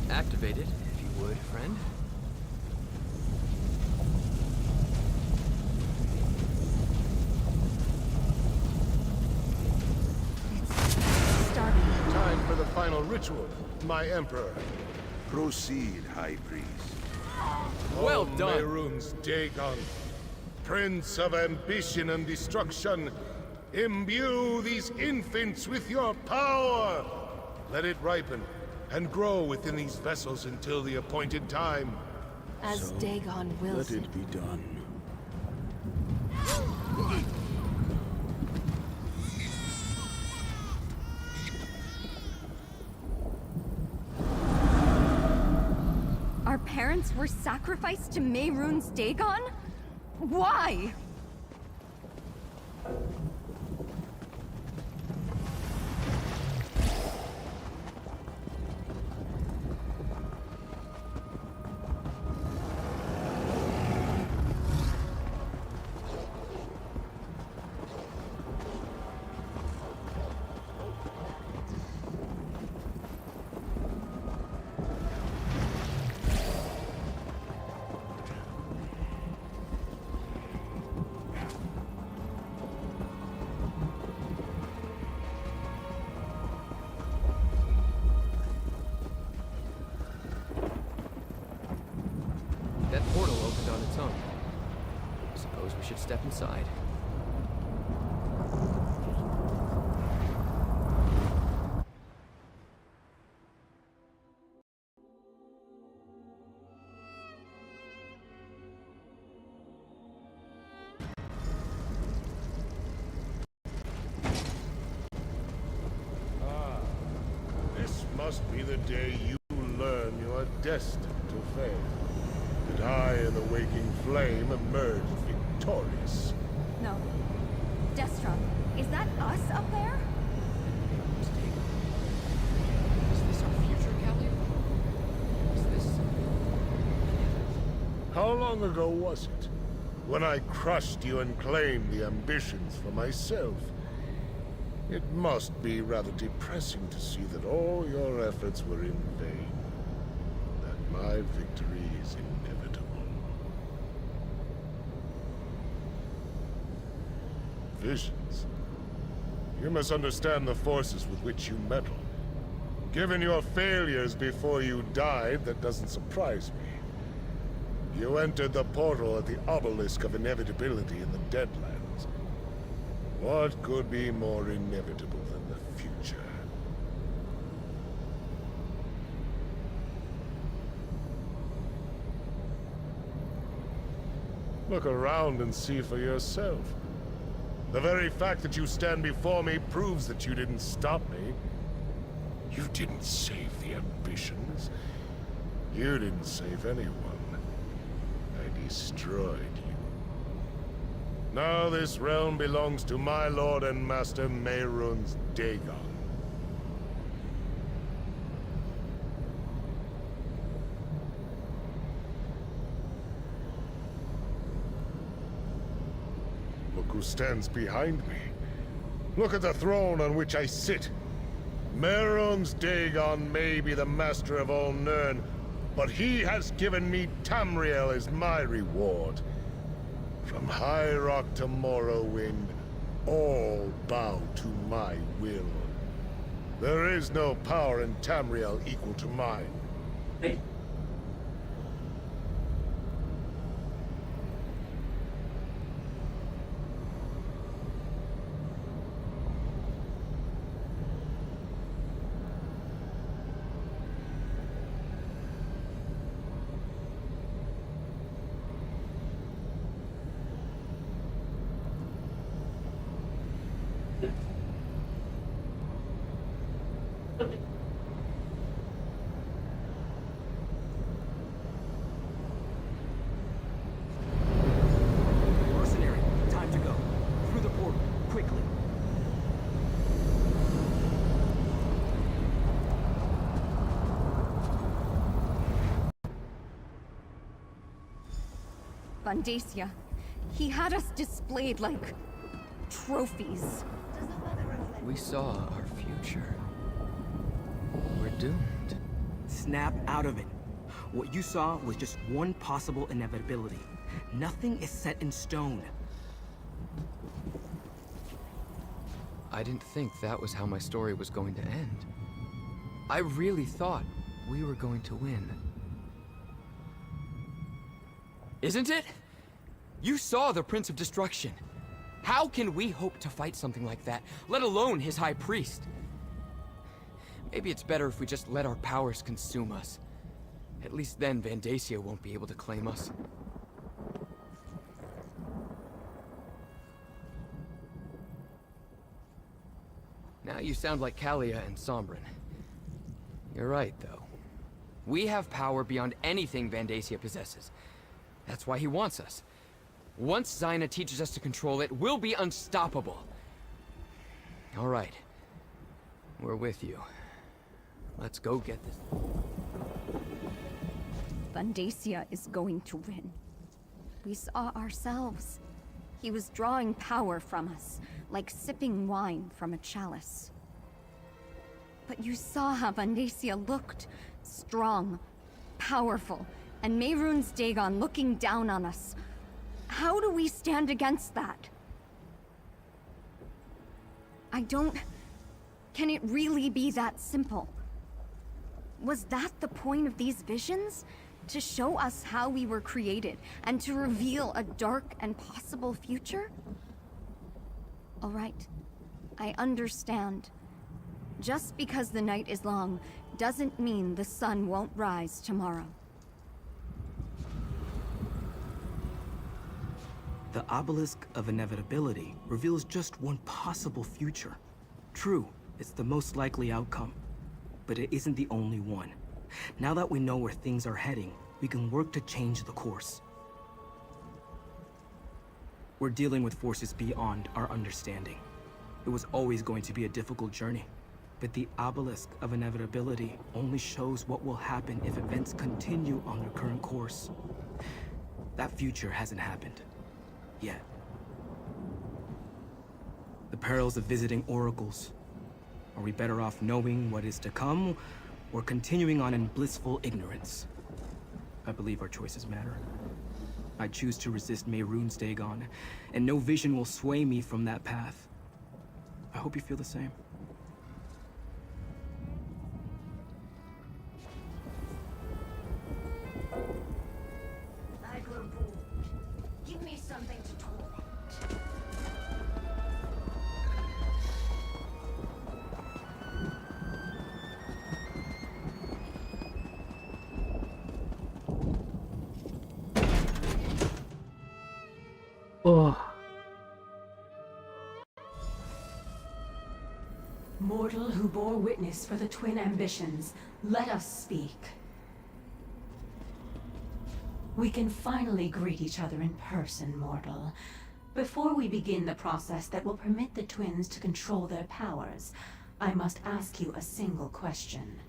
Activate it, if you would, friend. It's starting. Time for the final ritual, my Emperor. Proceed, High Priest. Well done. Mehrunes Dagon, Prince of Ambition and Destruction, imbue these infants with your power! Let it ripen and grow within these vessels until the appointed time. As Dagon wills Let it be done. Our parents were sacrificed to Mehrunes Dagon? Why? happened on its own. Suppose we should step inside. This must be the day you learn you are destined to fail. That I and the waking flame emerged victorious. No. Destron, is that us up there? Is this our future, Callie? Is this... How long ago was it? When I crushed you and claimed the ambitions for myself. It must be rather depressing to see that all your efforts were in vain. That my victory is inevitable. Visions. You must understand the forces with which you meddle. Given your failures before you died, that doesn't surprise me. You entered the portal at the obelisk of inevitability in the Deadlands. What could be more inevitable than the future? Look around and see for yourself. The very fact that you stand before me proves that you didn't stop me. You didn't save the ambitions. You didn't save anyone. I destroyed you. Now this realm belongs to my lord and master Mehrunes Dagon. Look who stands behind me. Look at the throne on which I sit. Mehrunes Dagon may be the master of all Nirn, but he has given me Tamriel as my reward. From High Rock to Morrowind, all bow to my will. There is no power in Tamriel equal to mine. Mercenary, time to go. Through the portal, quickly. Vandacia. He had us displayed like trophies. We saw our future. We're doomed. Snap out of it. What you saw was just one possible inevitability. Nothing is set in stone. I didn't think that was how my story was going to end. I really thought we were going to win. Isn't it? You saw the Prince of Destruction. How can we hope to fight something like that, let alone his High Priest? Maybe it's better if we just let our powers consume us. At least then Vandacia won't be able to claim us. Now you sound like Kalia and Sombrin. You're right, though. We have power beyond anything Vandacia possesses. That's why he wants us. Once Zaina teaches us to control it, we'll be unstoppable. All right. We're with you. Let's go get this. Vandacia is going to win. We saw ourselves. He was drawing power from us, like sipping wine from a chalice. But you saw how Vandacia looked. Strong, powerful, and Mehrunes Dagon looking down on us. How do we stand against that? Can it really be that simple? Was that the point of these visions? To show us how we were created, and to reveal a dark and possible future? All right, I understand. Just because the night is long, doesn't mean the sun won't rise tomorrow. The obelisk of inevitability reveals just one possible future. True, it's the most likely outcome, but it isn't the only one. Now that we know where things are heading, we can work to change the course. We're dealing with forces beyond our understanding. It was always going to be a difficult journey, but the obelisk of inevitability only shows what will happen if events continue on their current course. That future hasn't happened. Yet. The perils of visiting oracles. Are we better off knowing what is to come, or continuing on in blissful ignorance? I believe our choices matter. I choose to resist Mehrunes Dagon, and no vision will sway me from that path. I hope you feel the same. I grow bored. Give me something to torment. Oh. Mortal who bore witness for the twin ambitions, let us speak. We can finally greet each other in person, mortal. Before we begin the process that will permit the twins to control their powers, I must ask you a single question.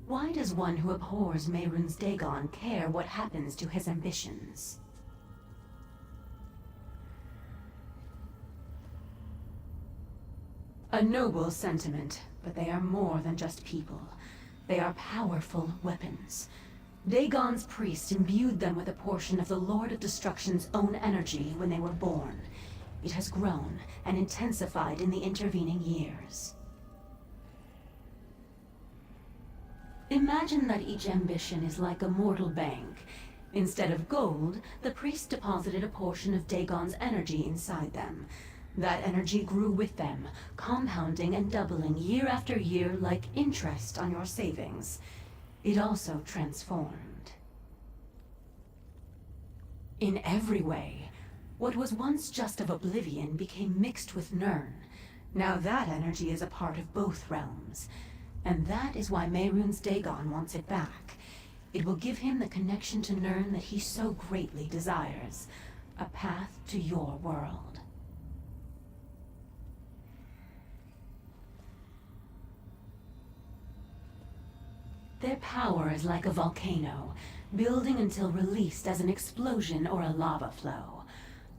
Why does one who abhors Mehrunes Dagon care what happens to his ambitions? A noble sentiment, but they are more than just people. They are powerful weapons. Dagon's priest imbued them with a portion of the Lord of Destruction's own energy when they were born. It has grown and intensified in the intervening years. Imagine that each ambition is like a mortal bank. Instead of gold, the priest deposited a portion of Dagon's energy inside them. That energy grew with them, compounding and doubling year after year like interest on your savings. It also transformed. In every way, what was once just of oblivion became mixed with Nirn. Now that energy is a part of both realms. And that is why Mehrunes Dagon wants it back. It will give him the connection to Nirn that he so greatly desires. A path to your world. Their power is like a volcano, building until released as an explosion or a lava flow.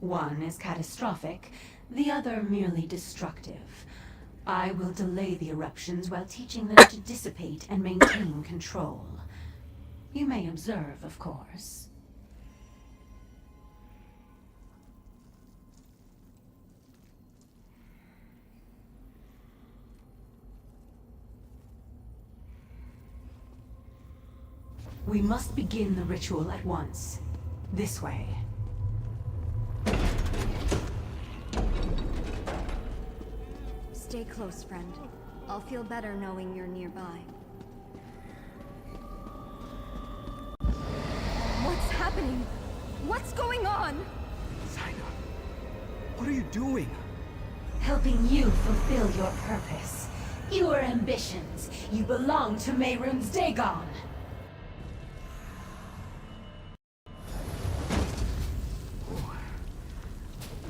One is catastrophic, the other merely destructive. I will delay the eruptions while teaching them to dissipate and maintain control. You may observe, of course. We must begin the ritual at once. This way. Stay close, friend. I'll feel better knowing you're nearby. What's happening? What's going on? Zaina, what are you doing? Helping you fulfill your purpose. Your ambitions. You belong to Mehrunes Dagon.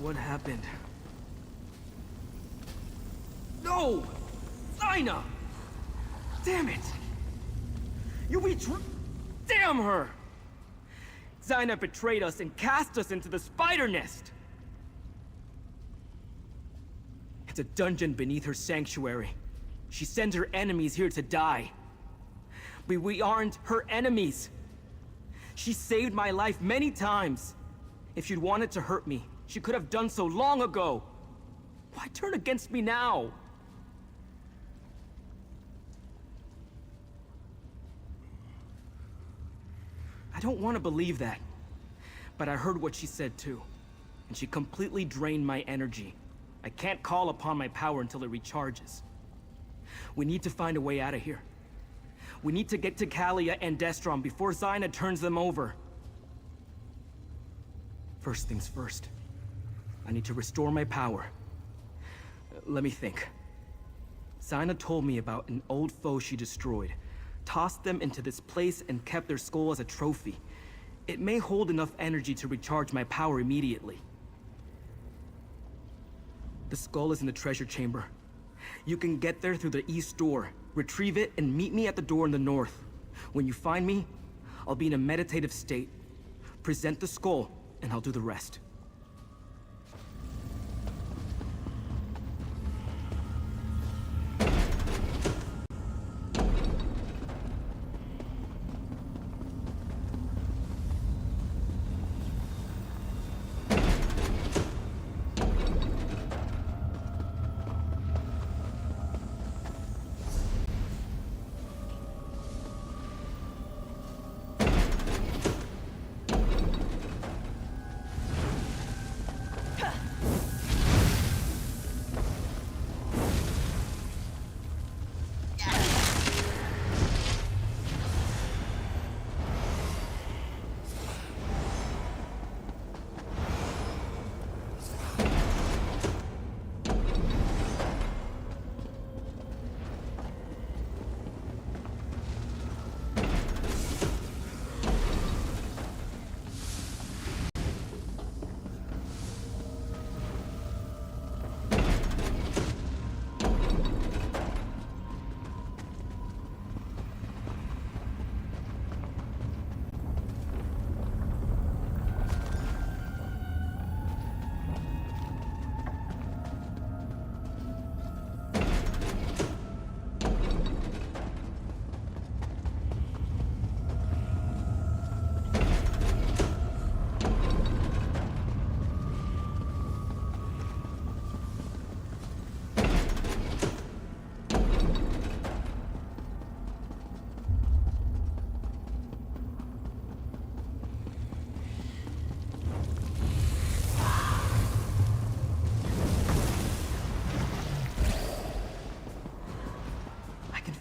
What happened? No! Zaina! Damn it! You Damn her! Zaina betrayed us and cast us into the spider nest! It's a dungeon beneath her sanctuary. She sends her enemies here to die. But we aren't her enemies. She saved my life many times. If she'd wanted to hurt me, she could have done so long ago. Why turn against me now? don't want to believe that. But I heard what she said too. And she completely drained my energy. I can't call upon my power until it recharges. We need to find a way out of here. We need to get to Kalia and Destron before Zyna turns them over. First things first. I need to restore my power. Let me think. Zyna told me about an old foe she destroyed. Tossed them into this place and kept their skull as a trophy. It may hold enough energy to recharge my power immediately. The skull is in the treasure chamber. You can get there through the east door, retrieve it, and meet me at the door in the north. When you find me, I'll be in a meditative state. Present the skull, and I'll do the rest.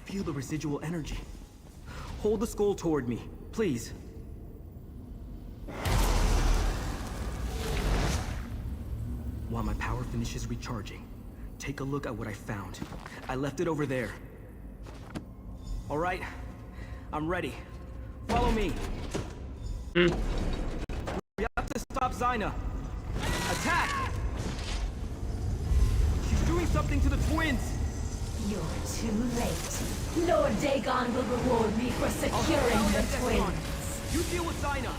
Feel the residual energy. Hold the skull toward me, please. While my power finishes recharging, take a look at what I found. I left it over there. All right, I'm ready. Follow me. We have to stop Zyna. Attack! She's doing something to the twins. You're too late. Lord Dagon will reward me for securing the twins. You deal with Zyna.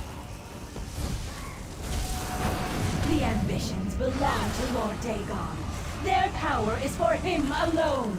The ambitions belong to Lord Dagon. Their power is for him alone.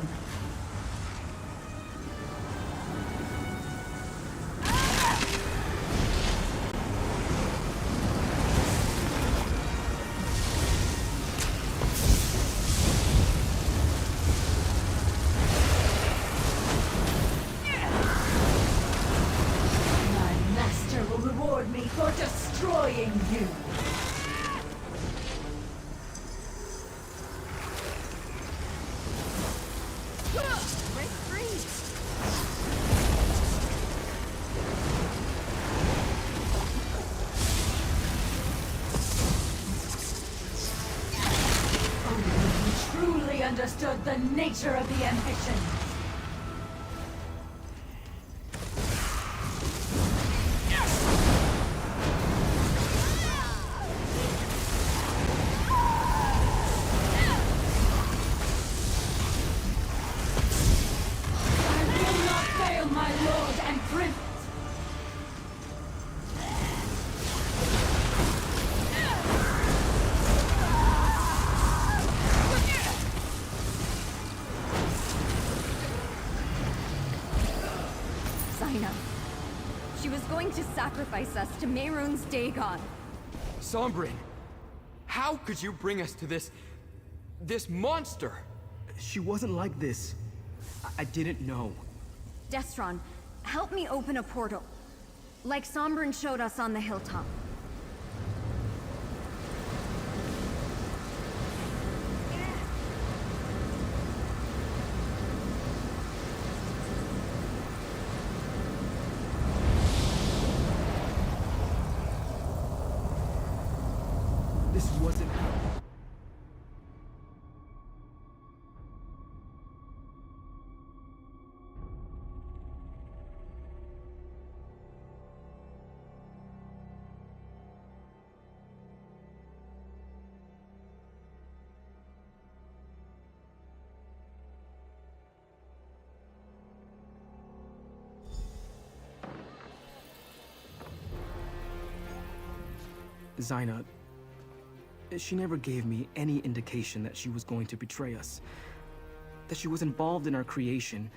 Understood the nature of the ambition. I will not fail my lord and prince. She was going to sacrifice us to Mehrunes Dagon. Sombrin, how could you bring us to this monster? She wasn't like this. I didn't know. Destron, help me open a portal. Like Sombrin showed us on the hilltop. This wasn't how... Zaina, she never gave me any indication that she was going to betray us. That she was involved in our creation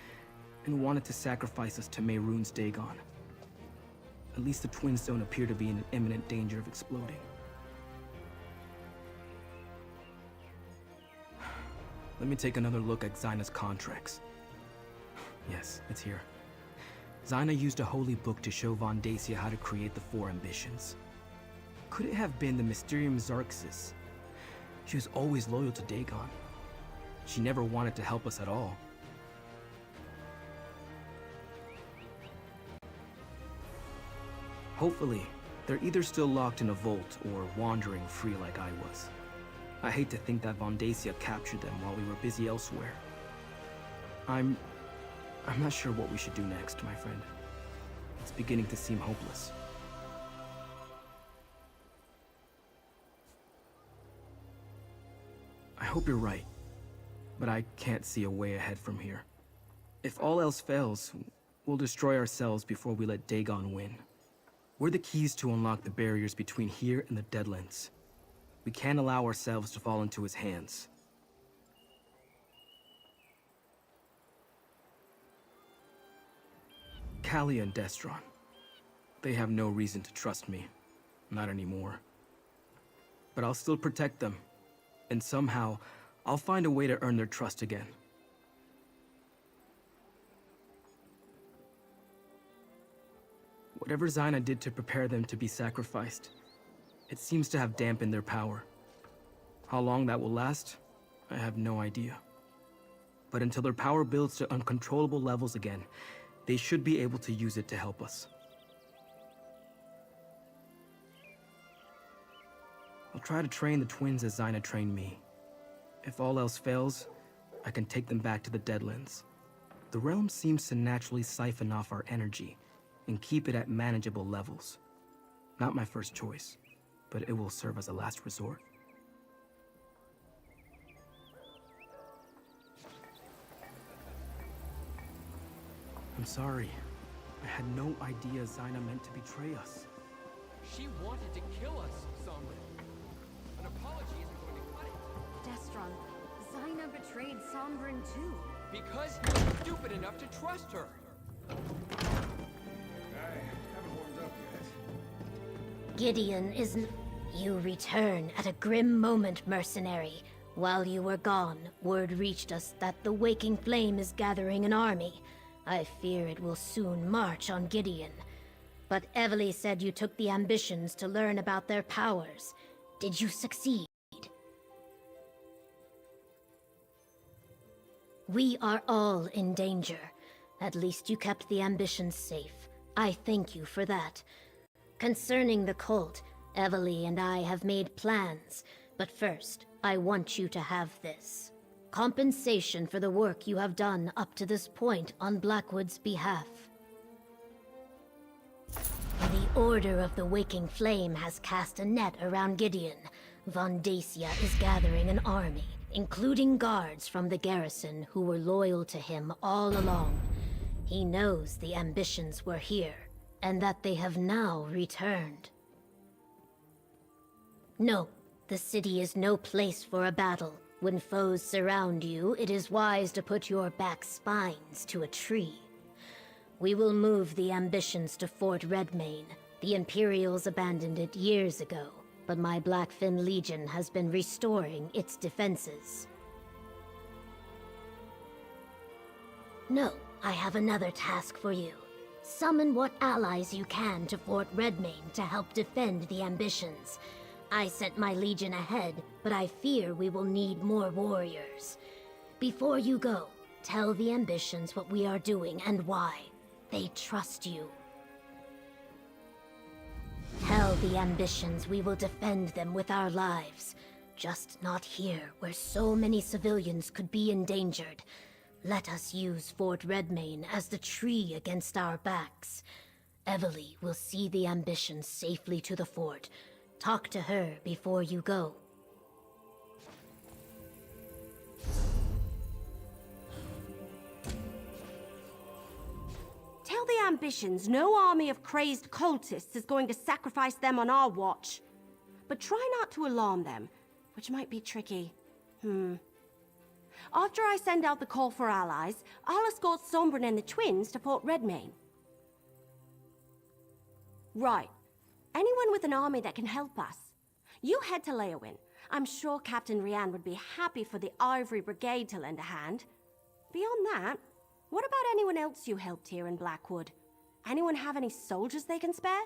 and wanted to sacrifice us to Mehrunes Dagon. At least the twins don't appear to be in imminent danger of exploding. Let me take another look at Zaina's contracts. Yes, it's here. Zaina used a holy book to show Von Dacia how to create the 4 ambitions. Could it have been the Mysterium Xarxis? She was always loyal to Dagon. She never wanted to help us at all. Hopefully, they're either still locked in a vault or wandering free like I was. I hate to think that Von Dacia captured them while we were busy elsewhere. I'm not sure what we should do next, my friend. It's beginning to seem hopeless. I hope you're right, but I can't see a way ahead from here. If all else fails, we'll destroy ourselves before we let Dagon win. We're the keys to unlock the barriers between here and the Deadlands. We can't allow ourselves to fall into his hands. Callia and Destron. They have no reason to trust me. Not anymore. But I'll still protect them. And somehow, I'll find a way to earn their trust again. Whatever Zaina did to prepare them to be sacrificed, it seems to have dampened their power. How long that will last, I have no idea. But until their power builds to uncontrollable levels again, they should be able to use it to help us. I'll try to train the twins as Zaina trained me. If all else fails, I can take them back to the Deadlands. The realm seems to naturally siphon off our energy and keep it at manageable levels. Not my first choice, but it will serve as a last resort. I'm sorry. I had no idea Zaina meant to betray us. She wanted to kill us, Sombrin. An apology isn't going to cut it. Destron, Zaina betrayed Sombrin too. Because he was stupid enough to trust her. Gideon isn't... You return at a grim moment, mercenary. While you were gone, word reached us that the Waking Flame is gathering an army. I fear it will soon march on Gideon. But Evely said you took the ambitions to learn about their powers. Did you succeed? We are all in danger. At least you kept the ambitions safe. I thank you for that. Concerning the cult, Evely and I have made plans. But first, I want you to have this. Compensation for the work you have done up to this point on Blackwood's behalf. The Order of the Waking Flame has cast a net around Gideon. Von Dacia is gathering an army, including guards from the garrison who were loyal to him all along. He knows the ambitions were here, and that they have now returned. No, the city is no place for a battle. When foes surround you, it is wise to put your back spines to a tree. We will move the ambitions to Fort Redmane. The Imperials abandoned it years ago, but my Blackfin Legion has been restoring its defenses. No, I have another task for you. Summon what allies you can to Fort Redmane to help defend the ambitions. I sent my legion ahead, but I fear we will need more warriors. Before you go, tell the ambitions what we are doing and why. They trust you. Tell the ambitions we will defend them with our lives. Just not here, where so many civilians could be endangered. Let us use Fort Redmane as the tree against our backs. Evely will see the ambitions safely to the fort. Talk to her before you go. Tell the ambitions no army of crazed cultists is going to sacrifice them on our watch. But try not to alarm them, which might be tricky. After I send out the call for allies, I'll escort Sombrin and the twins to Fort Redmane. Right. Anyone with an army that can help us. You head to Leowin. I'm sure Captain Rian would be happy for the Ivory Brigade to lend a hand. Beyond that, what about anyone else you helped here in Blackwood? Anyone have any soldiers they can spare?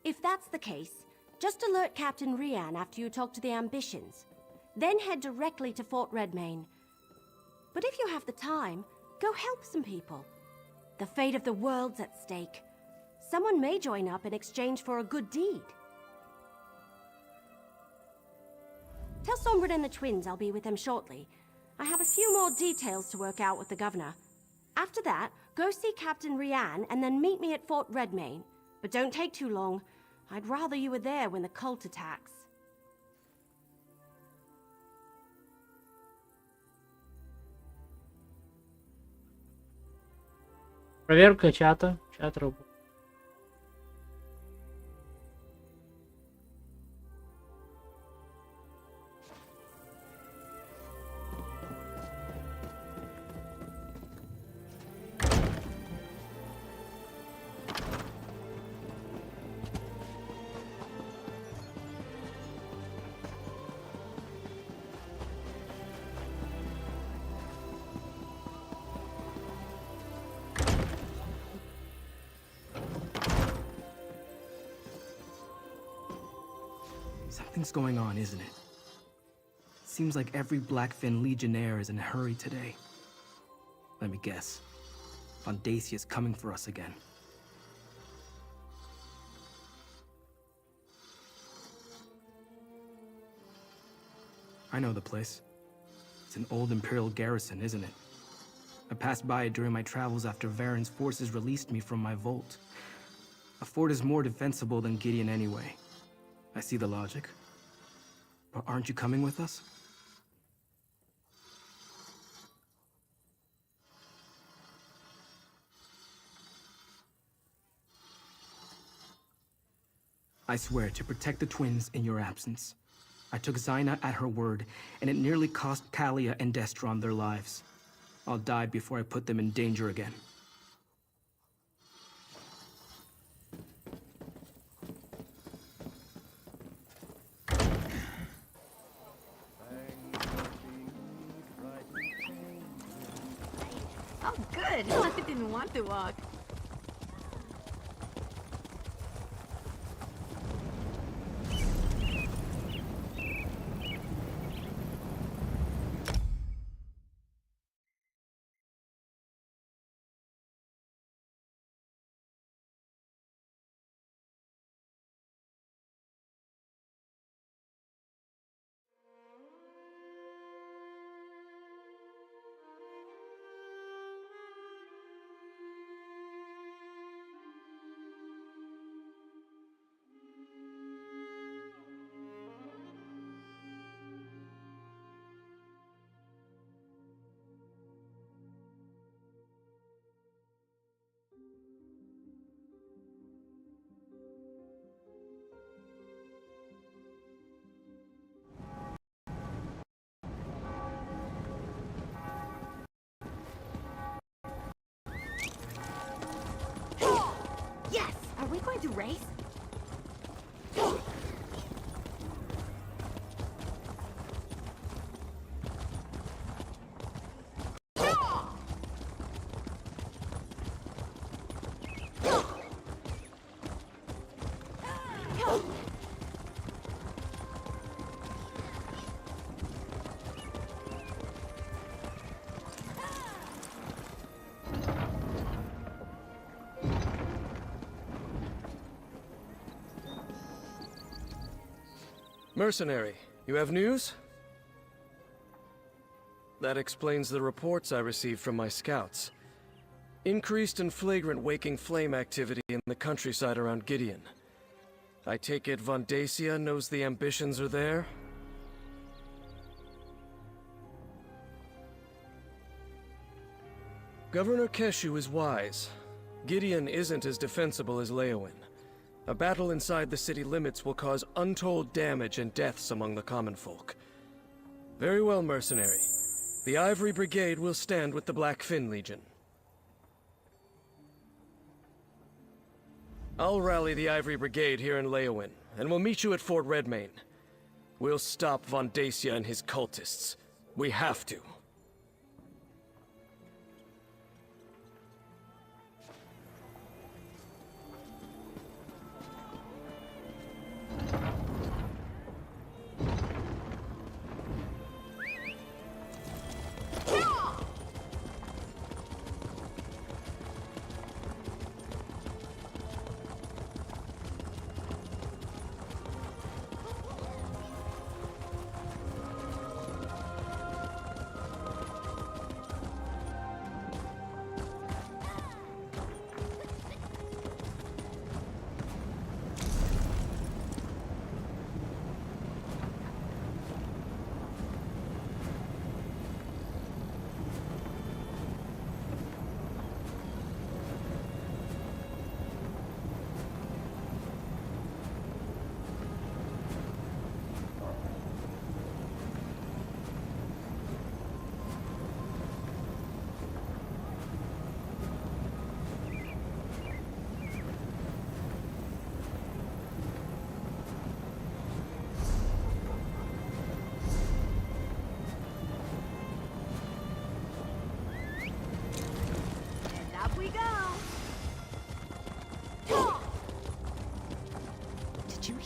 If that's the case, just alert Captain Rian after you talk to the ambitions. Then head directly to Fort Redmane. But if you have the time, go help some people. The fate of the world's at stake. Someone may join up in exchange for a good deed. Tell Sombrin and the twins I'll be with them shortly. I have a few more details to work out with the governor. After that, go see Captain Rian and then meet me at Fort Redmane. But don't take too long. I'd rather you were there when the cult attacks. Проверка чата. Чат работает. Something's going on, isn't it? Seems like every Blackfin Legionnaire is in a hurry today. Let me guess. Vandasia's coming for us again. I know the place. It's an old Imperial garrison, isn't it? I passed by it during my travels after Varen's forces released me from my vault. A fort is more defensible than Gideon anyway. I see the logic. But aren't you coming with us? I swear to protect the twins in your absence. I took Xyna at her word, and it nearly cost Kalia and Destron their lives. I'll die before I put them in danger again. Oh, good. I didn't want to walk. Yes! Are we going to race? Mercenary, you have news? That explains the reports I received from my scouts. Increased and flagrant waking flame activity in the countryside around Gideon. I take it Vandasia knows the ambitions are there? Governor Keshu is wise. Gideon isn't as defensible as Leowin. A battle inside the city limits will cause untold damage and deaths among the common folk. Very well, mercenary. The Ivory Brigade will stand with the Blackfin Legion. I'll rally the Ivory Brigade here in Leowin, and we'll meet you at Fort Redmayne. We'll stop Vandasia and his cultists. We have to.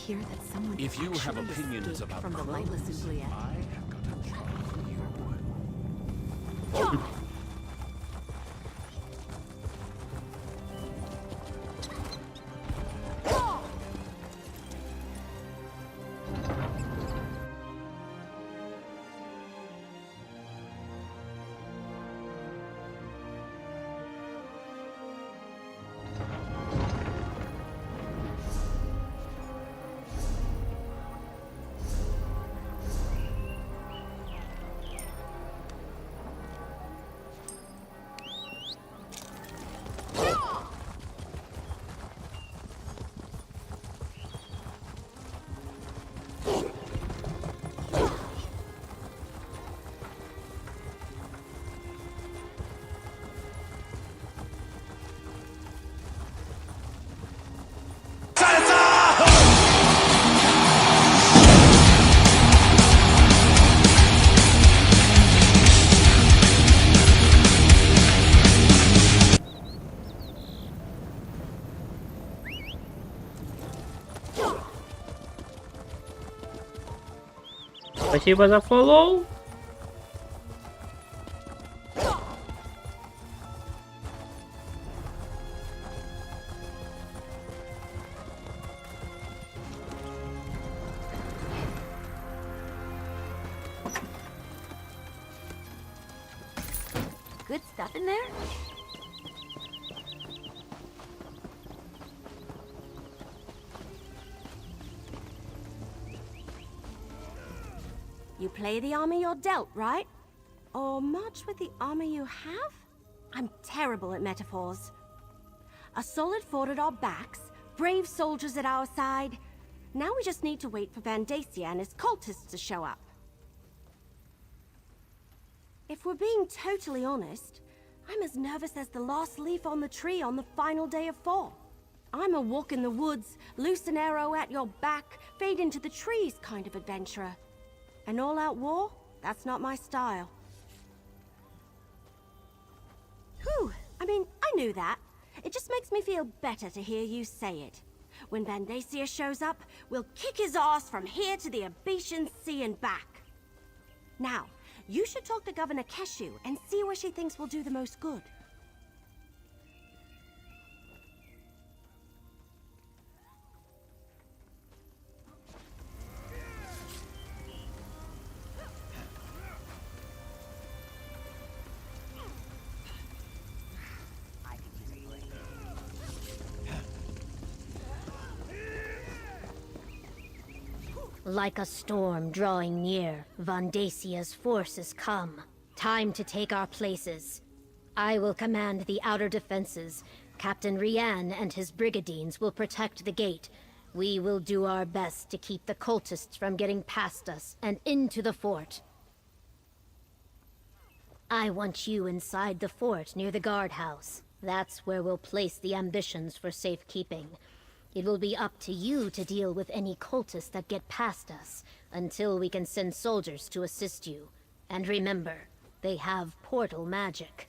hear that someone If you have actually opinions escaped about from the lightless oubliette. I have got a job for you. Спасибо за фоллоу. Good stuff in there? You play the army you're dealt, right? Or march with the army you have? I'm terrible at metaphors. A solid fort at our backs, brave soldiers at our side. Now we just need to wait for Vandacia and his cultists to show up. If we're being totally honest, I'm as nervous as the last leaf on the tree on the final day of fall. I'm a walk in the woods, loose an arrow at your back, fade into the trees kind of adventurer. An all-out war? That's not my style. Whew, I mean, I knew that. It just makes me feel better to hear you say it. When Vandacia shows up, we'll kick his ass from here to the Abetian Sea and back. Now, you should talk to Governor Keshu and see where she thinks will do the most good. Like a storm drawing near, Vandacia's forces come. Time to take our places. I will command the outer defenses. Captain Rian and his brigadines will protect the gate. We will do our best to keep the cultists from getting past us and into the fort. I want you inside the fort near the guardhouse. That's where we'll place the ambitions for safekeeping. It will be up to you to deal with any cultists that get past us, until we can send soldiers to assist you. And remember, they have portal magic.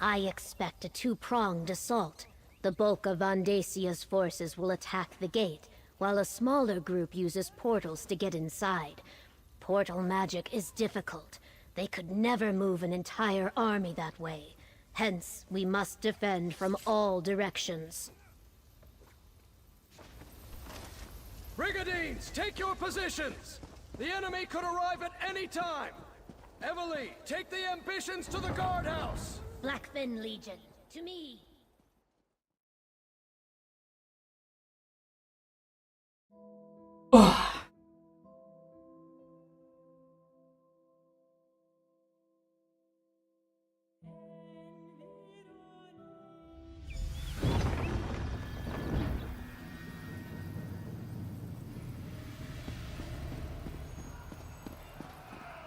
I expect a two-pronged assault. The bulk of Vandacia's forces will attack the gate, while a smaller group uses portals to get inside. Portal magic is difficult. They could never move an entire army that way. Hence, we must defend from all directions. Brigadines, take your positions! The enemy could arrive at any time! Emily, take the ambitions to the guardhouse! Blackfin Legion, to me!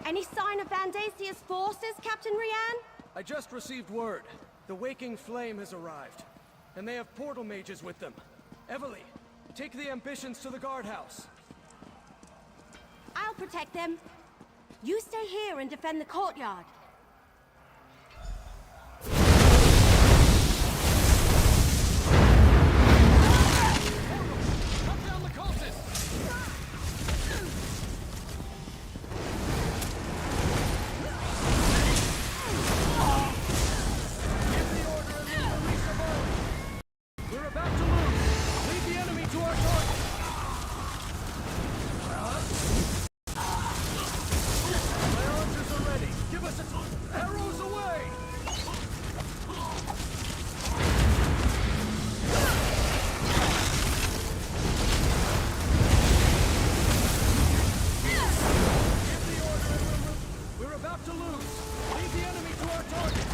Any sign of Vandacia's forces, Captain Rian? I just received word. The Waking Flame has arrived, and they have portal mages with them. Emily, take the ambitions to the guardhouse. I'll protect them. You stay here and defend the courtyard. about to lose. Lead the enemy to our target.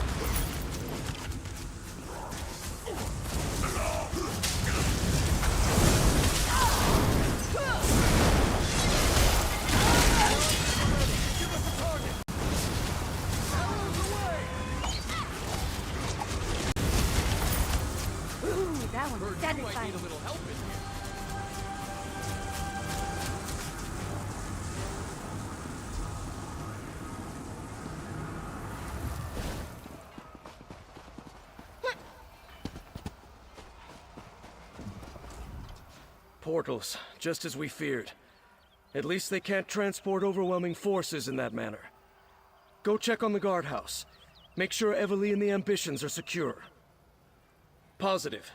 Give us a target. Arrows away. Ooh, that one was Heard you might need a little help in here. Portals, just as we feared. At least they can't transport overwhelming forces in that manner. Go check on the guardhouse. Make sure Evely and the Ambitions are secure. Positive.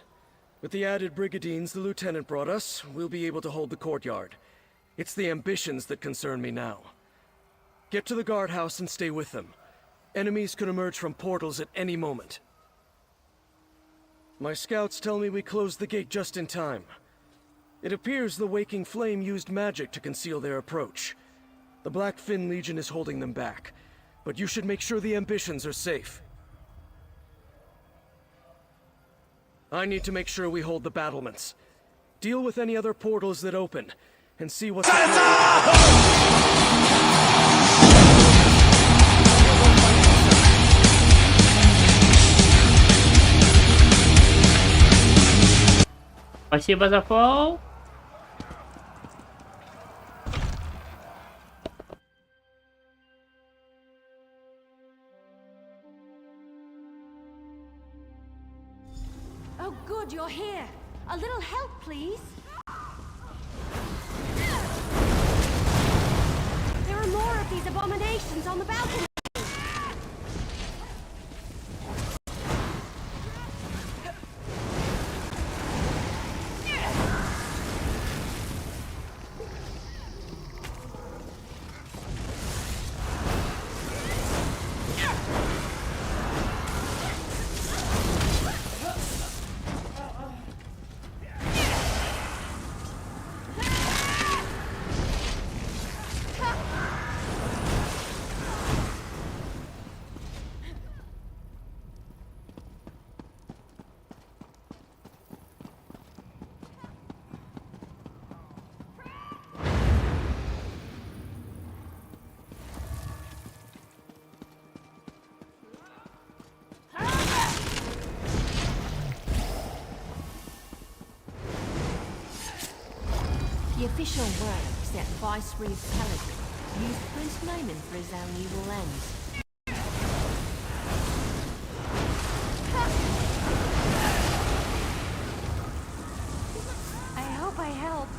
With the added brigadines the lieutenant brought us, we'll be able to hold the courtyard. It's the Ambitions that concern me now. Get to the guardhouse and stay with them. Enemies could emerge from portals at any moment. My scouts tell me we closed the gate just in time. It appears the Waking Flame used magic to conceal their approach. The Blackfin Legion is holding them back, but you should make sure the Ambitions are safe. I need to make sure we hold the battlements. Deal with any other portals that open, and see what's... Спасибо за фолл. Oh, good, you're here. A little help, please. There are more of these abominations on the balcony. The official word is that Viceroy Paladin used Prince Naiman for his own evil ends. I hope I helped.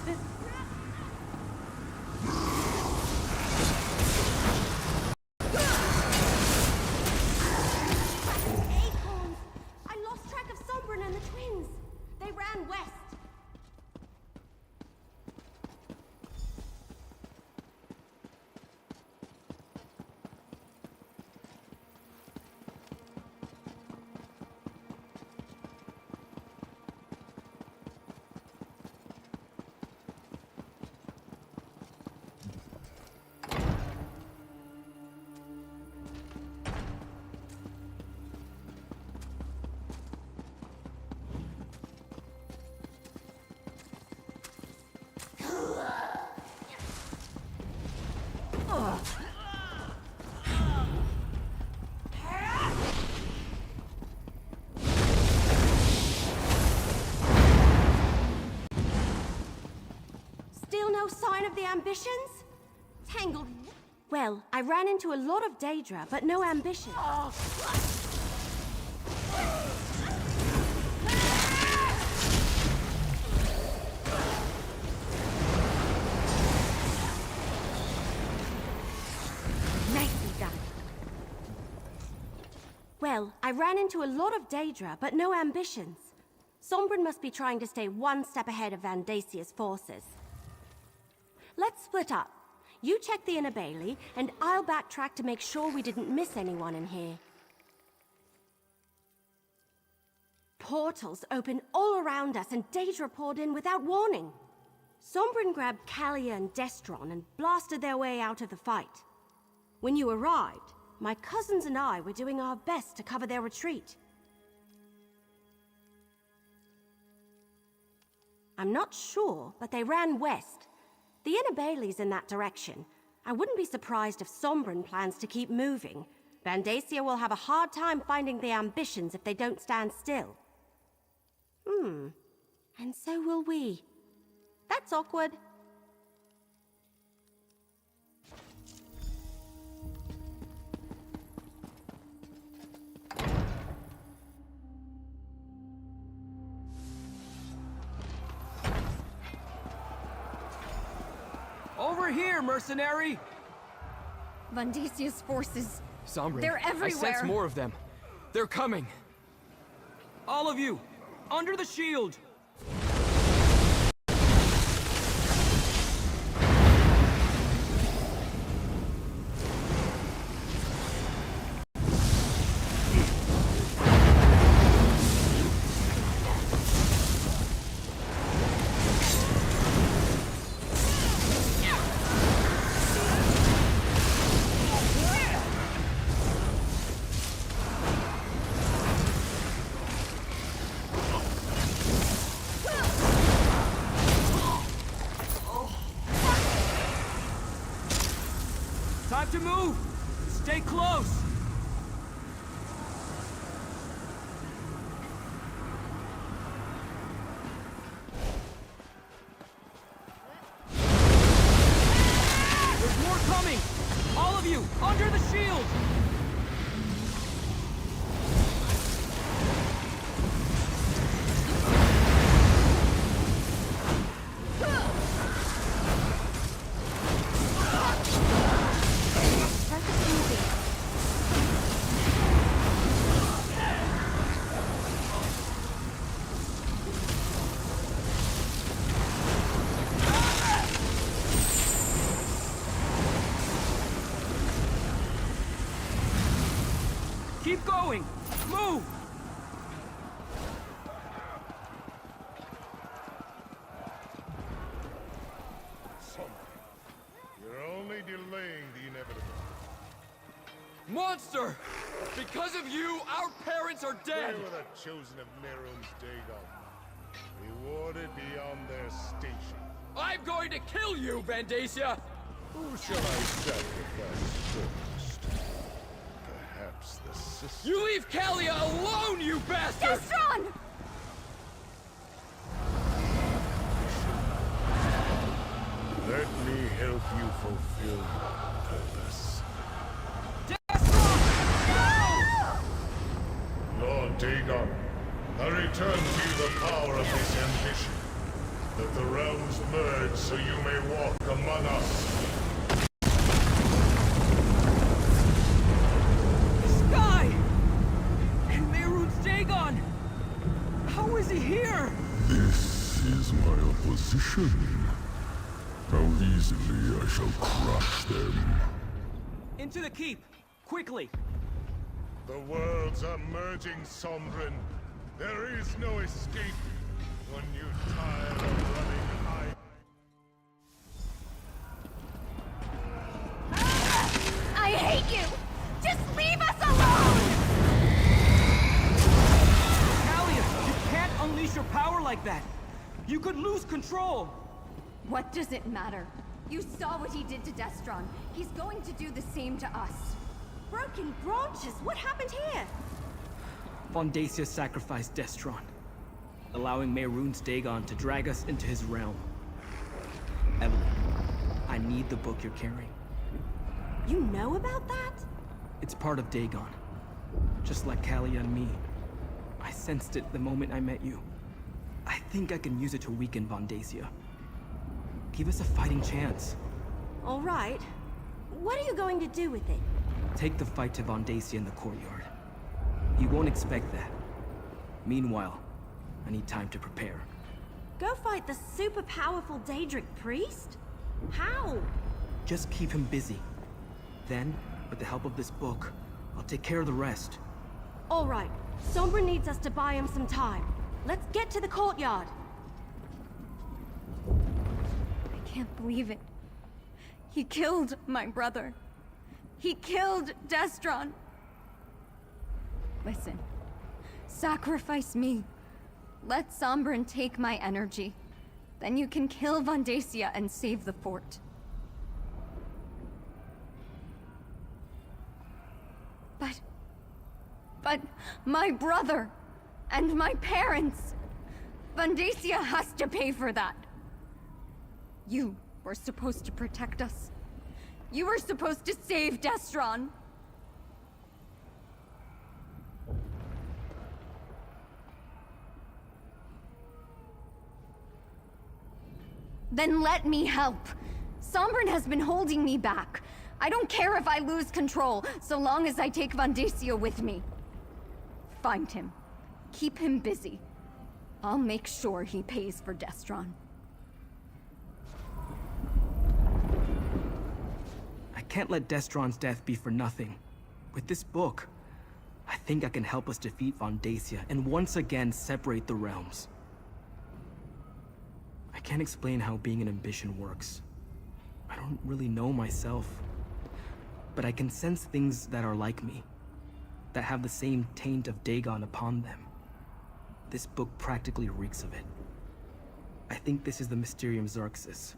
Acorns! I lost track of Sombrin and the twins. They ran west. Still no sign of the Ambitions? Tangled. Well, I ran into a lot of Daedra, but no Ambition. Nicely done. Well, I ran into a lot of Daedra, but no Ambitions. Sombrin must be trying to stay one step ahead of Vandasia's forces. Let's split up. You check the inner bailey, and I'll backtrack to make sure we didn't miss anyone in here. Portals open all around us, and Daedra poured in without warning. Sombrin grabbed Kalia and Destron and blasted their way out of the fight. When you arrived, my cousins and I were doing our best to cover their retreat. I'm not sure, but they ran west. The inner bailey's in that direction. I wouldn't be surprised if Sombren plans to keep moving. Vandacia will have a hard time finding the ambitions if they don't stand still. And so will we. That's awkward. Over here, mercenary! Vandasia's forces. Sombren, They're everywhere. I sense more of them. They're coming. All of you, under the shield! Time to move! Stay close! There's more coming! All of you, under the shield! Keep going! Move! You're only delaying the inevitable. Monster! Because of you, our parents are dead! They were the chosen of Merun's Dagon. Rewarded beyond their station. I'm going to kill you, Vandacia! Who shall I sacrifice first? Perhaps the sister. You leave Kalia alone, you bastard! Destron! Let me help you fulfill your purpose. Lord Dagon, I return to you the power of this ambition. Let the realms merge so you may walk among us. Sky! And Merun's Dagon! How is he here? This is my opposition. How easily I shall crush them. Into the keep! Quickly! The worlds are merging, Sombren. There is no escape when you tire of running high. I hate you! Just leave us alone! Kalia, you can't unleash your power like that! You could lose control! What does it matter? You saw what he did to Destron. He's going to do the same to us. Broken branches? What happened here? Vandacia sacrificed Destron, allowing Merun's Dagon to drag us into his realm. Evelyn, I need the book you're carrying. You know about that? It's part of Dagon. Just like Kalia and me. I sensed it the moment I met you. I think I can use it to weaken Vandacia. Give us a fighting chance. All right. What are you going to do with it? Take the fight to Vandacia in the courtyard. He won't expect that. Meanwhile, I need time to prepare. Go fight the super powerful Daedric priest? How? Just keep him busy. Then, with the help of this book, I'll take care of the rest. All right. Sombra needs us to buy him some time. Let's get to the courtyard. I can't believe it. He killed my brother. He killed Destron. Listen, sacrifice me. Let Sombrin take my energy. Then you can kill Vondacia and save the fort. But my brother and my parents. Vondacia has to pay for that. You were supposed to protect us. You were supposed to save Destron. Then let me help. Sombrin has been holding me back. I don't care if I lose control, so long as I take Vondacia with me. Find him. Keep him busy. I'll make sure he pays for Destron. I can't let Destron's death be for nothing. With this book, I think I can help us defeat Vondacia and once again separate the realms. I can't explain how being an ambition works. I don't really know myself. But I can sense things that are like me, that have the same taint of Dagon upon them. This book practically reeks of it. I think this is the Mysterium Xerxes.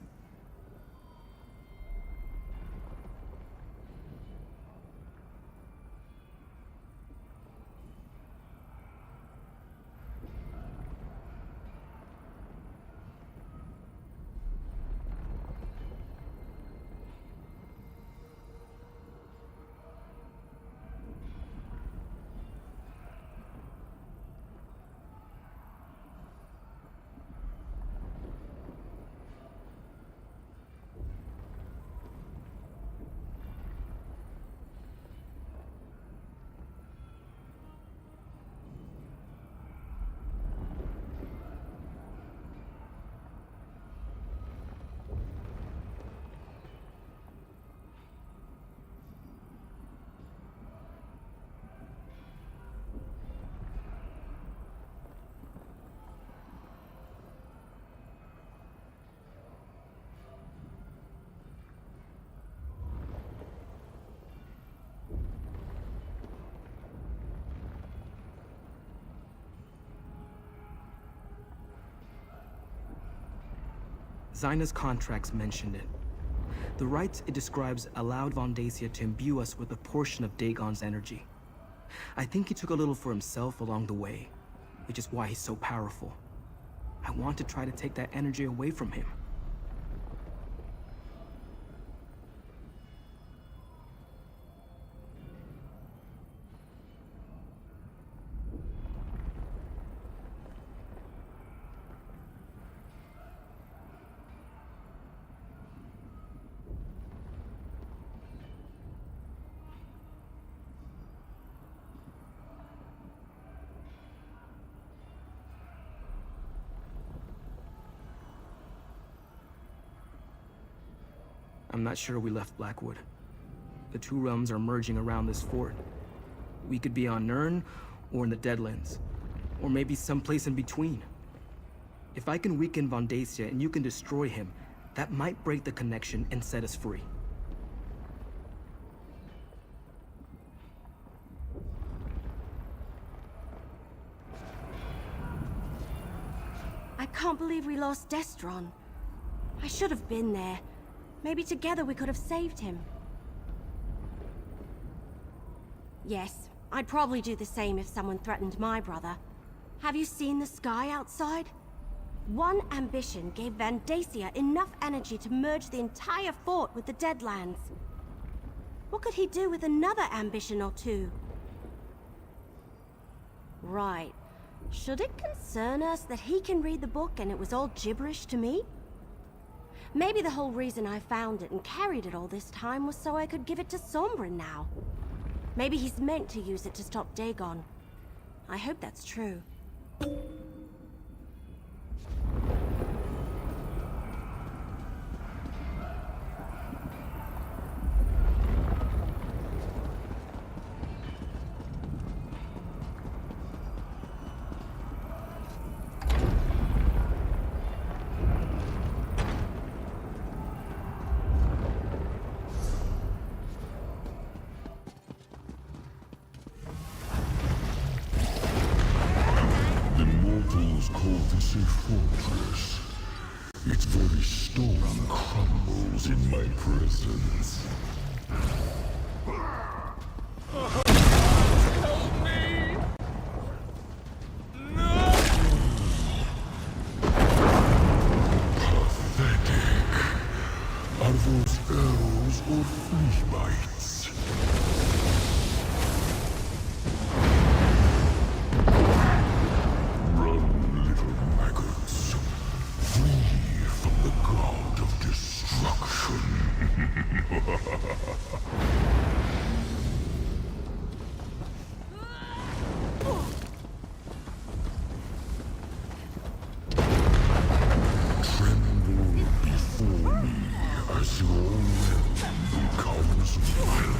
Zaina's contracts mentioned it. The rites it describes allowed Vondacia to imbue us with a portion of Dagon's energy. I think he took a little for himself along the way, which is why he's so powerful. I want to try to take that energy away from him. I'm not sure we left Blackwood. The two realms are merging around this fort. We could be on Nirn, or in the Deadlands. Or maybe someplace in between. If I can weaken Vondacia and you can destroy him, that might break the connection and set us free. I can't believe we lost Destron. I should have been there. Maybe together we could have saved him. Yes, I'd probably do the same if someone threatened my brother. Have you seen the sky outside? One ambition gave Vondacia enough energy to merge the entire fort with the Deadlands. What could he do with another ambition or two? Right. Should it concern us that he can read the book and it was all gibberish to me? Maybe the whole reason I found it and carried it all this time was so I could give it to Sombrin now. Maybe he's meant to use it to stop Dagon. I hope that's true. Dagon's called this a fortress. Its very stone crumbles in my presence. Help me! No! Pathetic. Are those arrows or flea bites? Run, little maggots. Flee from the god of destruction. Tremble before me as your realm becomes mine.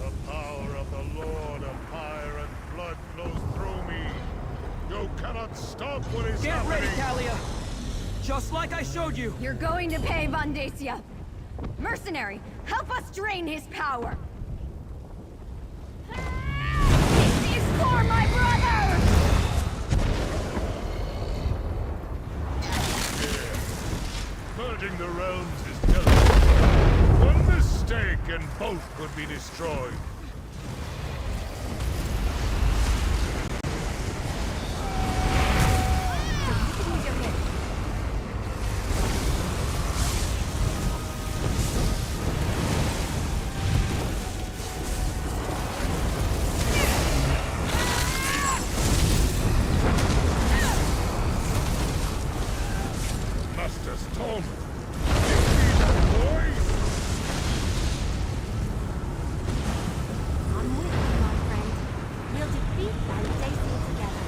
The power of the Lord of Fire and Blood flows through me. You cannot stop what is Get happening. ready, Kalia! Just like I showed you! You're going to pay, Vandacia. Mercenary, help us drain his power. This is for my brother! Merging the realms is delicate. One mistake and both could be destroyed. Master Storm! I'm with you, my friend. We'll defeat Vandacia together.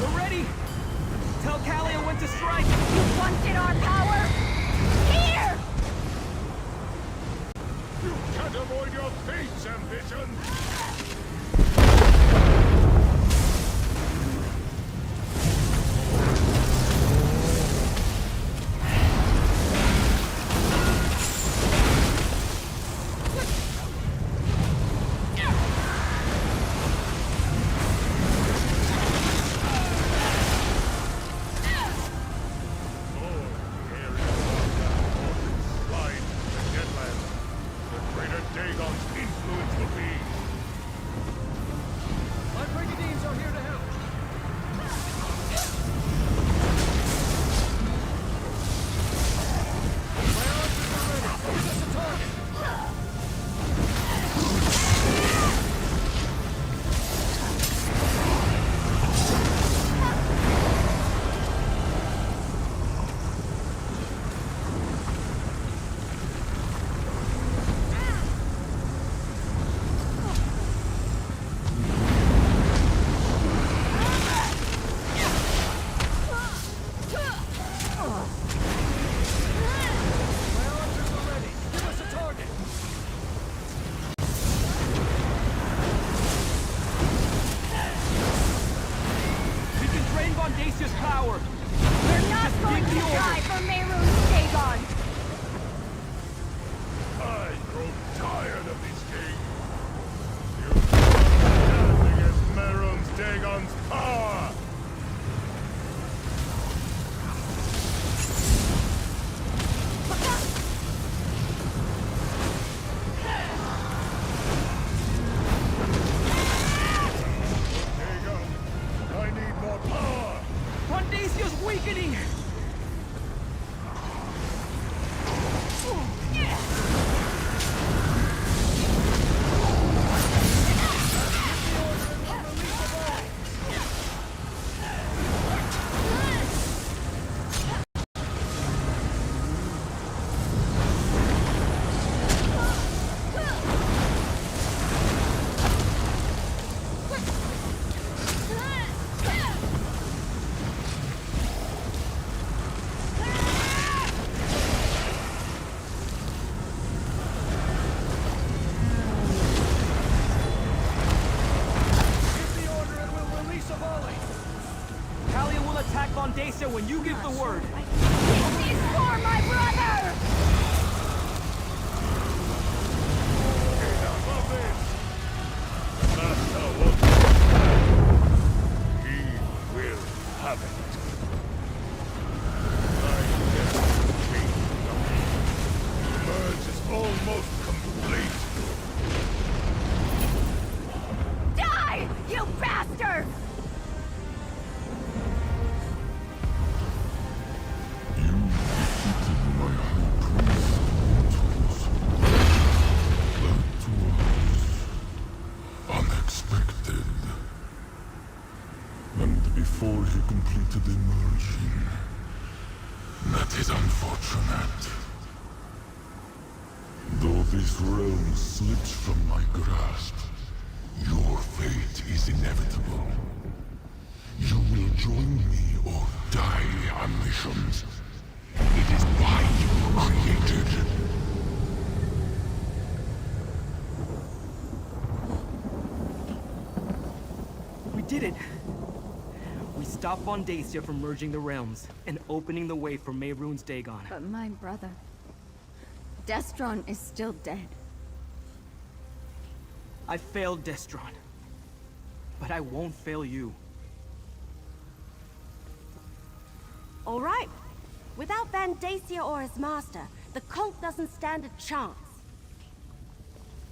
We're ready! Tell Kalia when to strike! You wanted our power? Here! You can't avoid your fate's ambition! Dagon's influence will be. My brigadiers are here to help. My archers are ready. Give us a target. Vandacia's power! We're not going to die for Mehrunes Dagon! I grow tired of this game. You stand against Mehrunes Dagon's power! awakening! When you give the word. This is for my brother! Enough of this! The master wants it. He will have it. My destiny. The merge is almost complete. Die, you bastard! Unexpected. And before he completed the merging, that is unfortunate. Though this realm slips from my grasp, your fate is inevitable. You will join me or die on missions. It is why you were created. We did it! We stopped Vondacia from merging the realms and opening the way for Mehrunes Dagon. But my brother... Destron is still dead. I failed Destron. But I won't fail you. All right. Without Vandacia or his master, the cult doesn't stand a chance.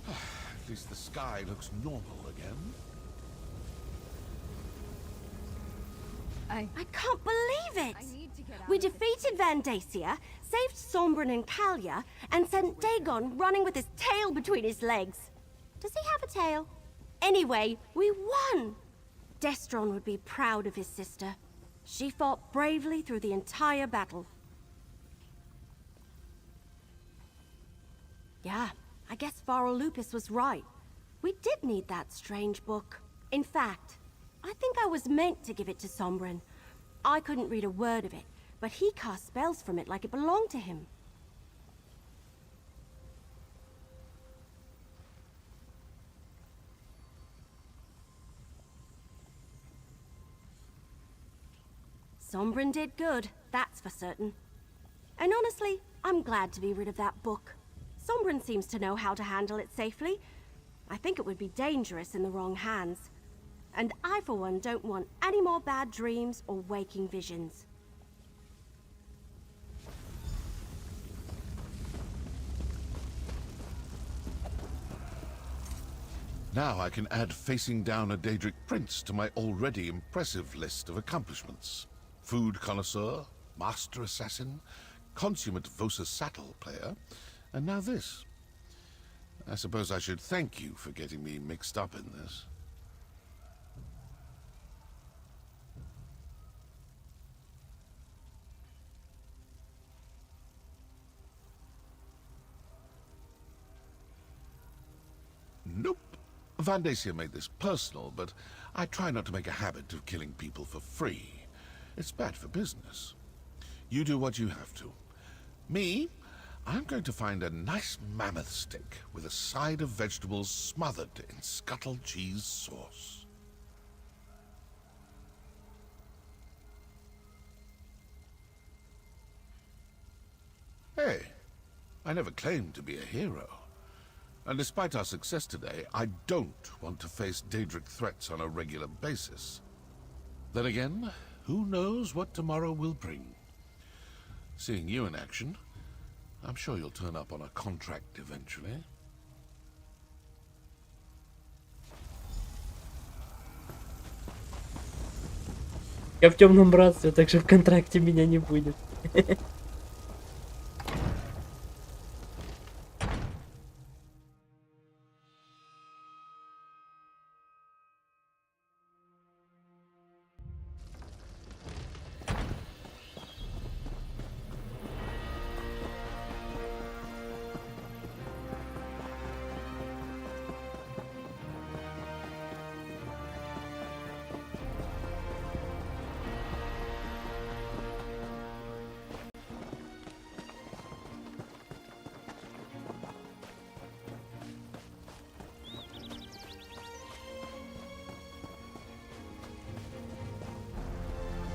At least the sky looks normal again. I can't believe it! We defeated Vandacia, saved Sombrin and Kalia, and sent Dagon running with his tail between his legs. Does he have a tail? Anyway, we won! Destron would be proud of his sister. She fought bravely through the entire battle. Yeah, I guess Varro Lupus was right. We did need that strange book. In fact, I think I was meant to give it to Sombrin. I couldn't read a word of it, but he cast spells from it like it belonged to him. Sombrin did good, that's for certain. And honestly, I'm glad to be rid of that book. Sombrin seems to know how to handle it safely. I think it would be dangerous in the wrong hands. And I, for one, don't want any more bad dreams or waking visions. Now I can add facing down a Daedric prince to my already impressive list of accomplishments. Food connoisseur, master assassin, consummate Vosa Sattel player, and now this. I suppose I should thank you for getting me mixed up in this. Nope. Vandacia made this personal, but I try not to make a habit of killing people for free. It's bad for business. You do what you have to. Me, I'm going to find a nice mammoth steak with a side of vegetables smothered in scuttled cheese sauce. Hey, I never claimed to be a hero. And despite our success today, I don't want to face Daedric threats on a regular basis. Then again, who knows what tomorrow will bring? Seeing you in action, I'm sure you'll turn up on a contract eventually. Я в темном братстве, так что в контракте меня не будет.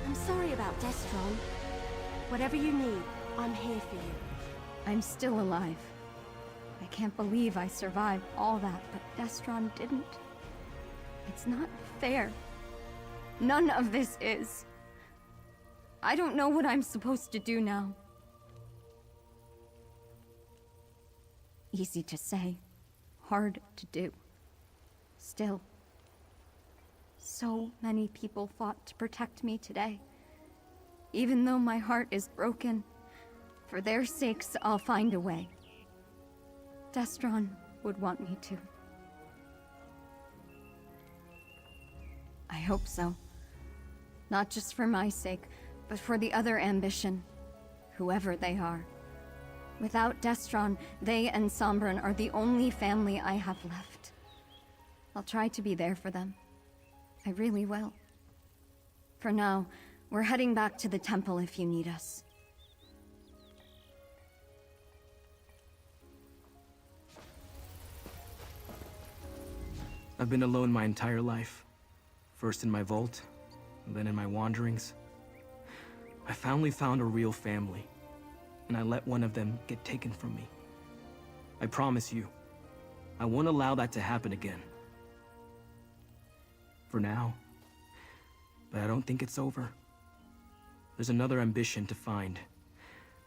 I'm sorry about Destron. Whatever you need, I'm here for you. I'm still alive. I can't believe I survived all that, but Destron didn't. It's not fair. None of this is. I don't know what I'm supposed to do now. Easy to say, hard to do. Still, so many people fought to protect me today. Even though my heart is broken, for their sakes, I'll find a way. Destron would want me to. I hope so. Not just for my sake, but for the other ambition, whoever they are. Without Destron, they and Sombran are the only family I have left. I'll try to be there for them. I really will. For now, we're heading back to the temple if you need us. I've been alone my entire life. First in my vault, then in my wanderings. I finally found a real family, and I let one of them get taken from me. I promise you, I won't allow that to happen again. For now. But I don't think it's over. There's another ambition to find.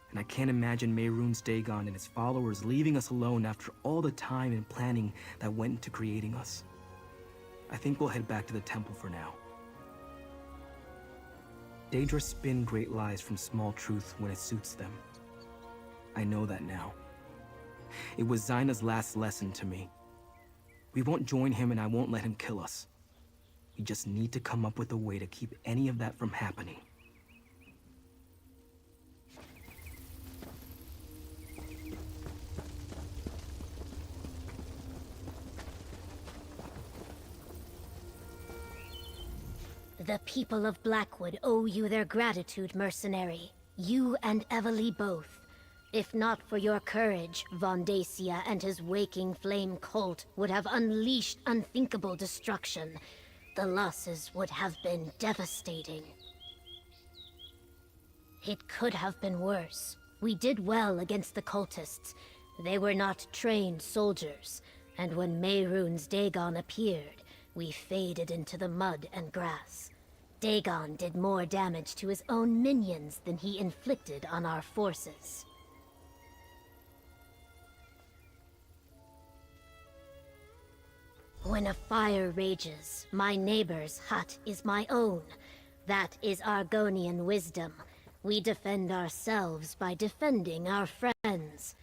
And I can't imagine Mehrunes Dagon and his followers leaving us alone after all the time and planning that went into creating us. I think we'll head back to the temple for now. Daedra spin great lies from small truth when it suits them. I know that now. It was Zaina's last lesson to me. We won't join him and I won't let him kill us. We just need to come up with a way to keep any of that from happening. The people of Blackwood owe you their gratitude, mercenary. You and Evely both. If not for your courage, Von Dacia and his waking flame cult would have unleashed unthinkable destruction. The losses would have been devastating. It could have been worse. We did well against the cultists. They were not trained soldiers, and when Mehrunes Dagon appeared, we faded into the mud and grass. Dagon did more damage to his own minions than he inflicted on our forces. When a fire rages, my neighbor's hut is my own. That is Argonian wisdom. We defend ourselves by defending our friends.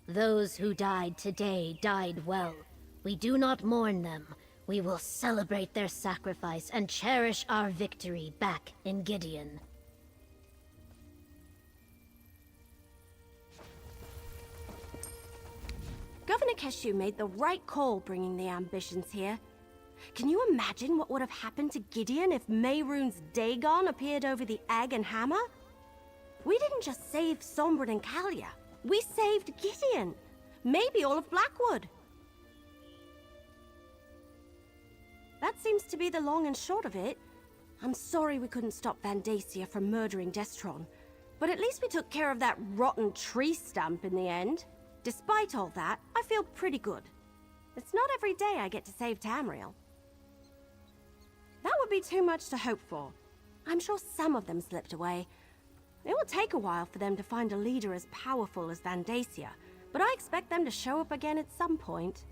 Those who died today died well. We do not mourn them. We will celebrate their sacrifice and cherish our victory back in Gideon. Governor Keshu made the right call bringing the ambitions here. Can you imagine what would have happened to Gideon if Mehrunes Dagon appeared over the egg and hammer? We didn't just save Sombran and Kalia. We saved Gideon. Maybe all of Blackwood. That seems to be the long and short of it. I'm sorry we couldn't stop Van Dacia from murdering Destron, but at least we took care of that rotten tree stump in the end. Despite all that, I feel pretty good. It's not every day I get to save Tamriel. That would be too much to hope for. I'm sure some of them slipped away. It will take a while for them to find a leader as powerful as Van Dacia, but I expect them to show up again at some point.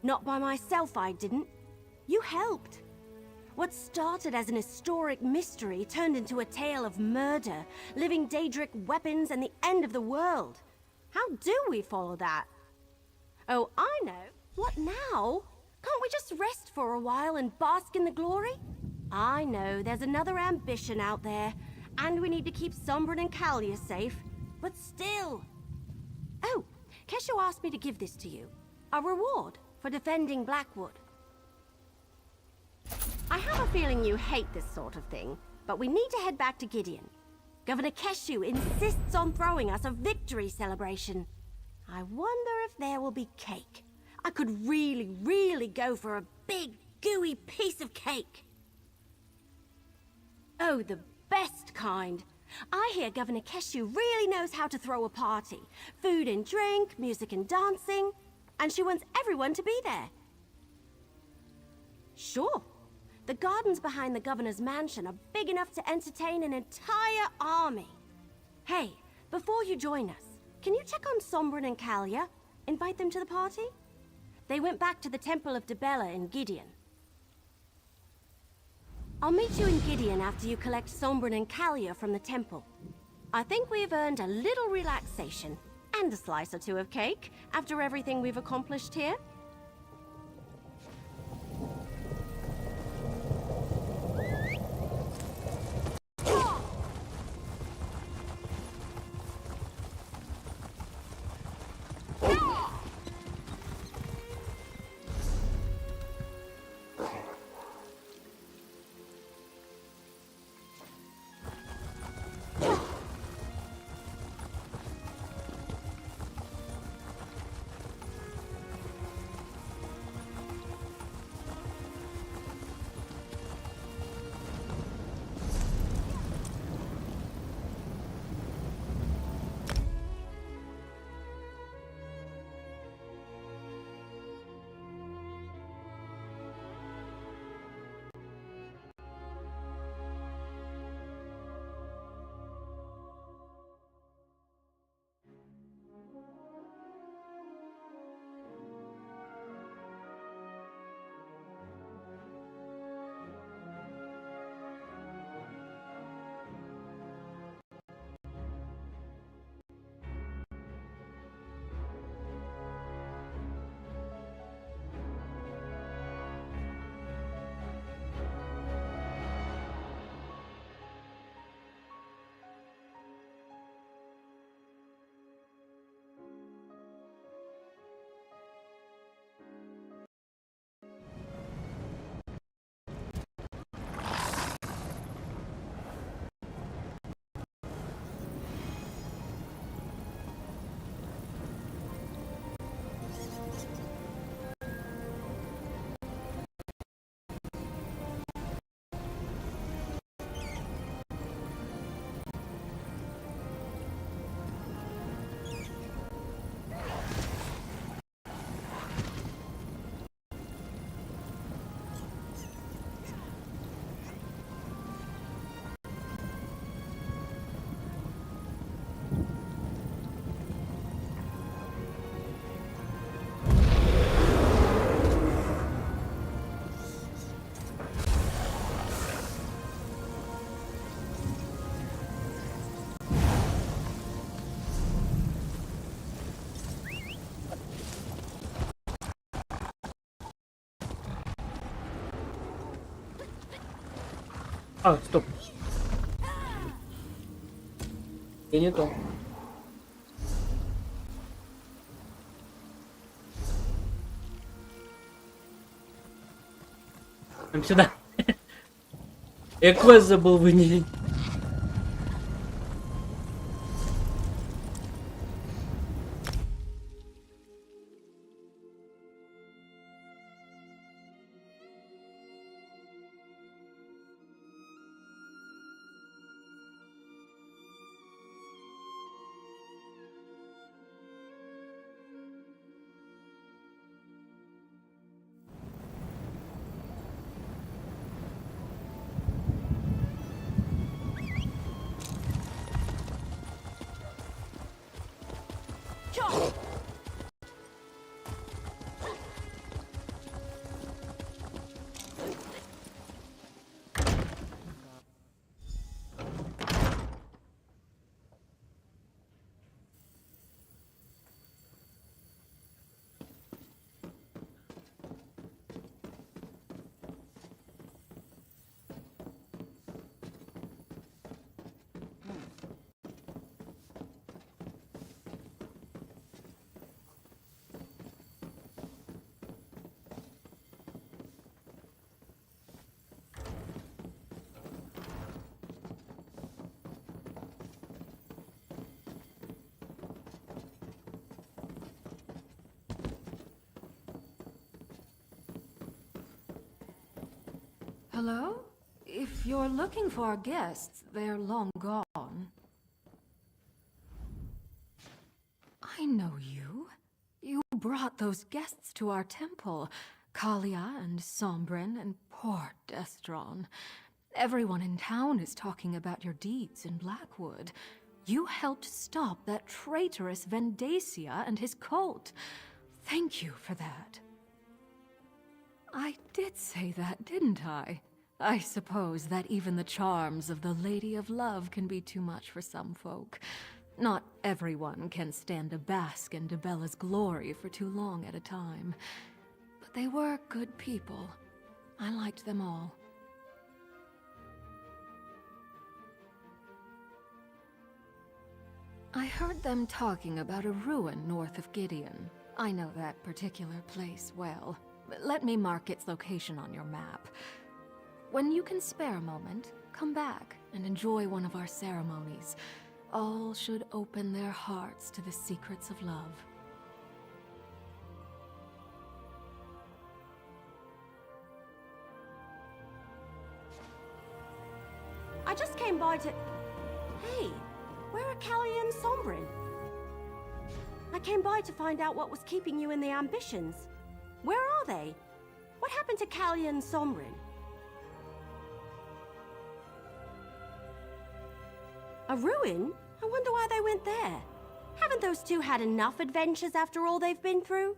Not by myself, I didn't. You helped. What started as an historic mystery turned into a tale of murder, living Daedric weapons, and the end of the world. How do we follow that? Oh, I know. What now? Can't we just rest for a while and bask in the glory? I know there's another ambition out there, and we need to keep Sombrin and Kalia safe, but still. Oh, Kesho asked me to give this to you. A reward for defending Blackwood. I have a feeling you hate this sort of thing, but we need to head back to Gideon. Governor Keshu insists on throwing us a victory celebration. I wonder if there will be cake. I could really go for a big, gooey piece of cake. Oh, the best kind. I hear Governor Keshu really knows how to throw a party. Food and drink, music and dancing. And she wants everyone to be there. Sure. The gardens behind the governor's mansion are big enough to entertain an entire army. Hey, before you join us, can you check on Sombrin and Kalia? Invite them to the party? They went back to the Temple of Debella in Gideon. I'll meet you in Gideon after you collect Sombrin and Kalia from the temple. I think we've earned a little relaxation and a slice or two of cake after everything we've accomplished here. А, стоп. И не то. Нам сюда. Я квест забыл вынести. Hello? If you're looking for guests, they're long gone. I know you. You brought those guests to our temple. Kalia and Sombrin and poor Destron. Everyone in town is talking about your deeds in Blackwood. You helped stop that traitorous Vendacia and his cult. Thank you for that. I did say that, didn't I? I suppose that even the charms of the Lady of Love can be too much for some folk. Not everyone can stand to bask in Debella's glory for too long at a time. But they were good people. I liked them all. I heard them talking about a ruin north of Gideon. I know that particular place well. Let me mark its location on your map. When you can spare a moment, come back and enjoy one of our ceremonies. All should open their hearts to the secrets of love. I just came by to... Hey, where are Kalia and Sombrin? I came by to find out what was keeping you in the ambitions. Where are they? What happened to Kalia and Sombrin? A ruin? I wonder why they went there. Haven't those two had enough adventures after all they've been through?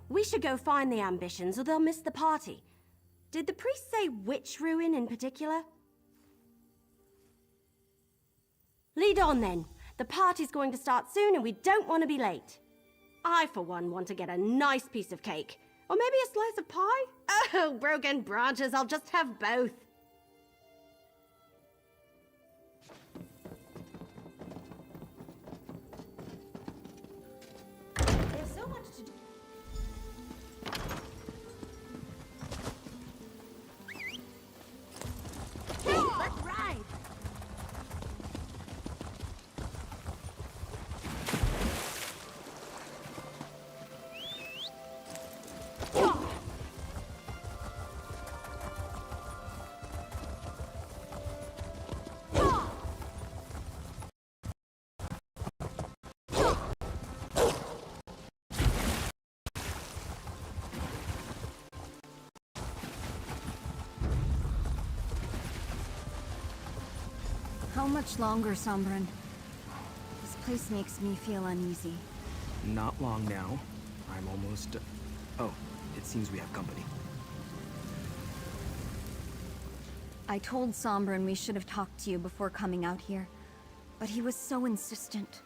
We should go find the ambitions or they'll miss the party. Did the priest say which ruin in particular? Lead on then. The party's going to start soon and we don't want to be late. I, for one, want to get a nice piece of cake. Or maybe a slice of pie? Oh, broken branches, I'll just have both. There's so much to do. Hey, let's ride! How much longer, Sombrin? This place makes me feel uneasy. Not long now. I'm almost... Oh, it seems we have company. I told Sombrin we should have talked to you before coming out here, but he was so insistent.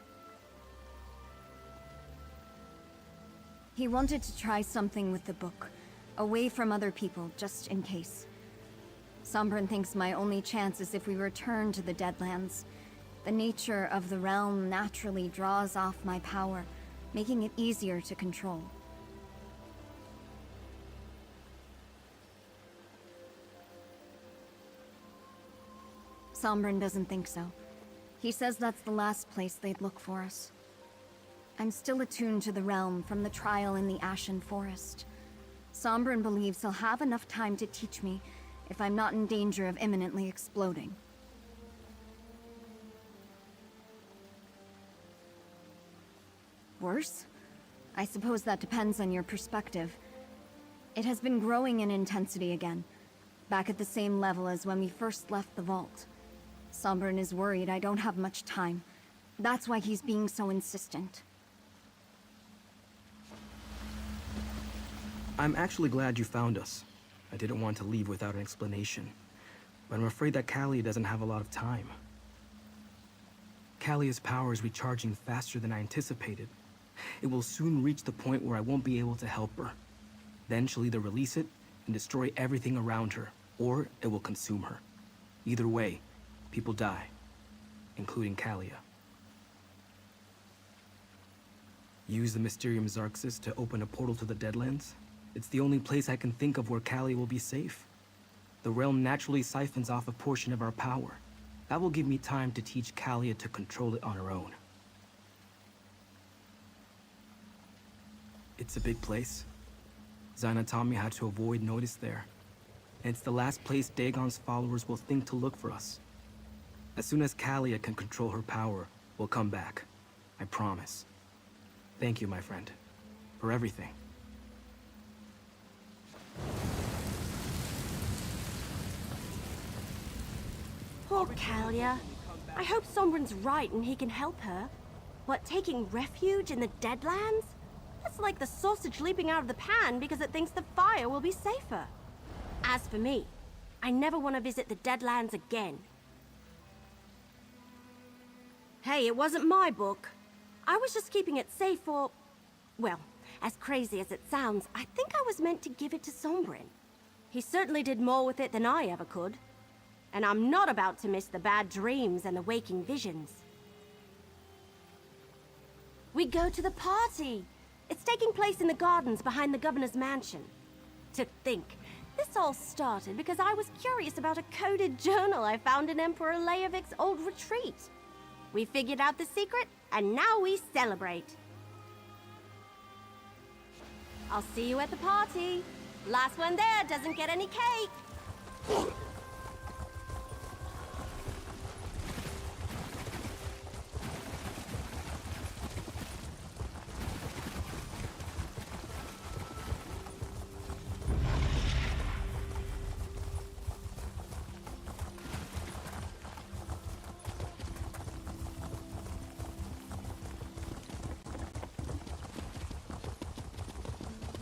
He wanted to try something with the book, away from other people, just in case. Sombrin thinks my only chance is if we return to the Deadlands. The nature of the realm naturally draws off my power, making it easier to control. Sombrin doesn't think so. He says that's the last place they'd look for us. I'm still attuned to the realm from the trial in the Ashen Forest. Sombrin believes he'll have enough time to teach me if I'm not in danger of imminently exploding. Worse? I suppose that depends on your perspective. It has been growing in intensity again, back at the same level as when we first left the vault. Sombrin is worried I don't have much time. That's why he's being so insistent. I'm actually glad you found us. I didn't want to leave without an explanation, but I'm afraid that Kalia doesn't have a lot of time. Kalia's power is recharging faster than I anticipated. It will soon reach the point where I won't be able to help her. Then she'll either release it and destroy everything around her, or it will consume her. Either way, people die, including Kalia. Use the Mysterium Xarxis to open a portal to the Deadlands? It's the only place I can think of where Kalia will be safe. The realm naturally siphons off a portion of our power. That will give me time to teach Kalia to control it on her own. It's a big place. Zaina taught me how to avoid notice there. and it's the last place Dagon's followers will think to look for us. As soon as Kalia can control her power, we'll come back. I promise. Thank you, my friend, for everything. Poor Kalia. I hope Sombrin's right and he can help her. What, taking refuge in the Deadlands? That's like the sausage leaping out of the pan because it thinks the fire will be safer. As for me, I never want to visit the Deadlands again. Hey, it wasn't my book. I was just keeping it safe for... Well, as crazy as it sounds, I think I was meant to give it to Sombrin. He certainly did more with it than I ever could. And I'm not about to miss the bad dreams and the waking visions. We go to the party! It's taking place in the gardens behind the governor's mansion. To think, this all started because I was curious about a coded journal I found in Emperor Leovik's old retreat. We figured out the secret, and now we celebrate. I'll see you at the party. Last one there doesn't get any cake.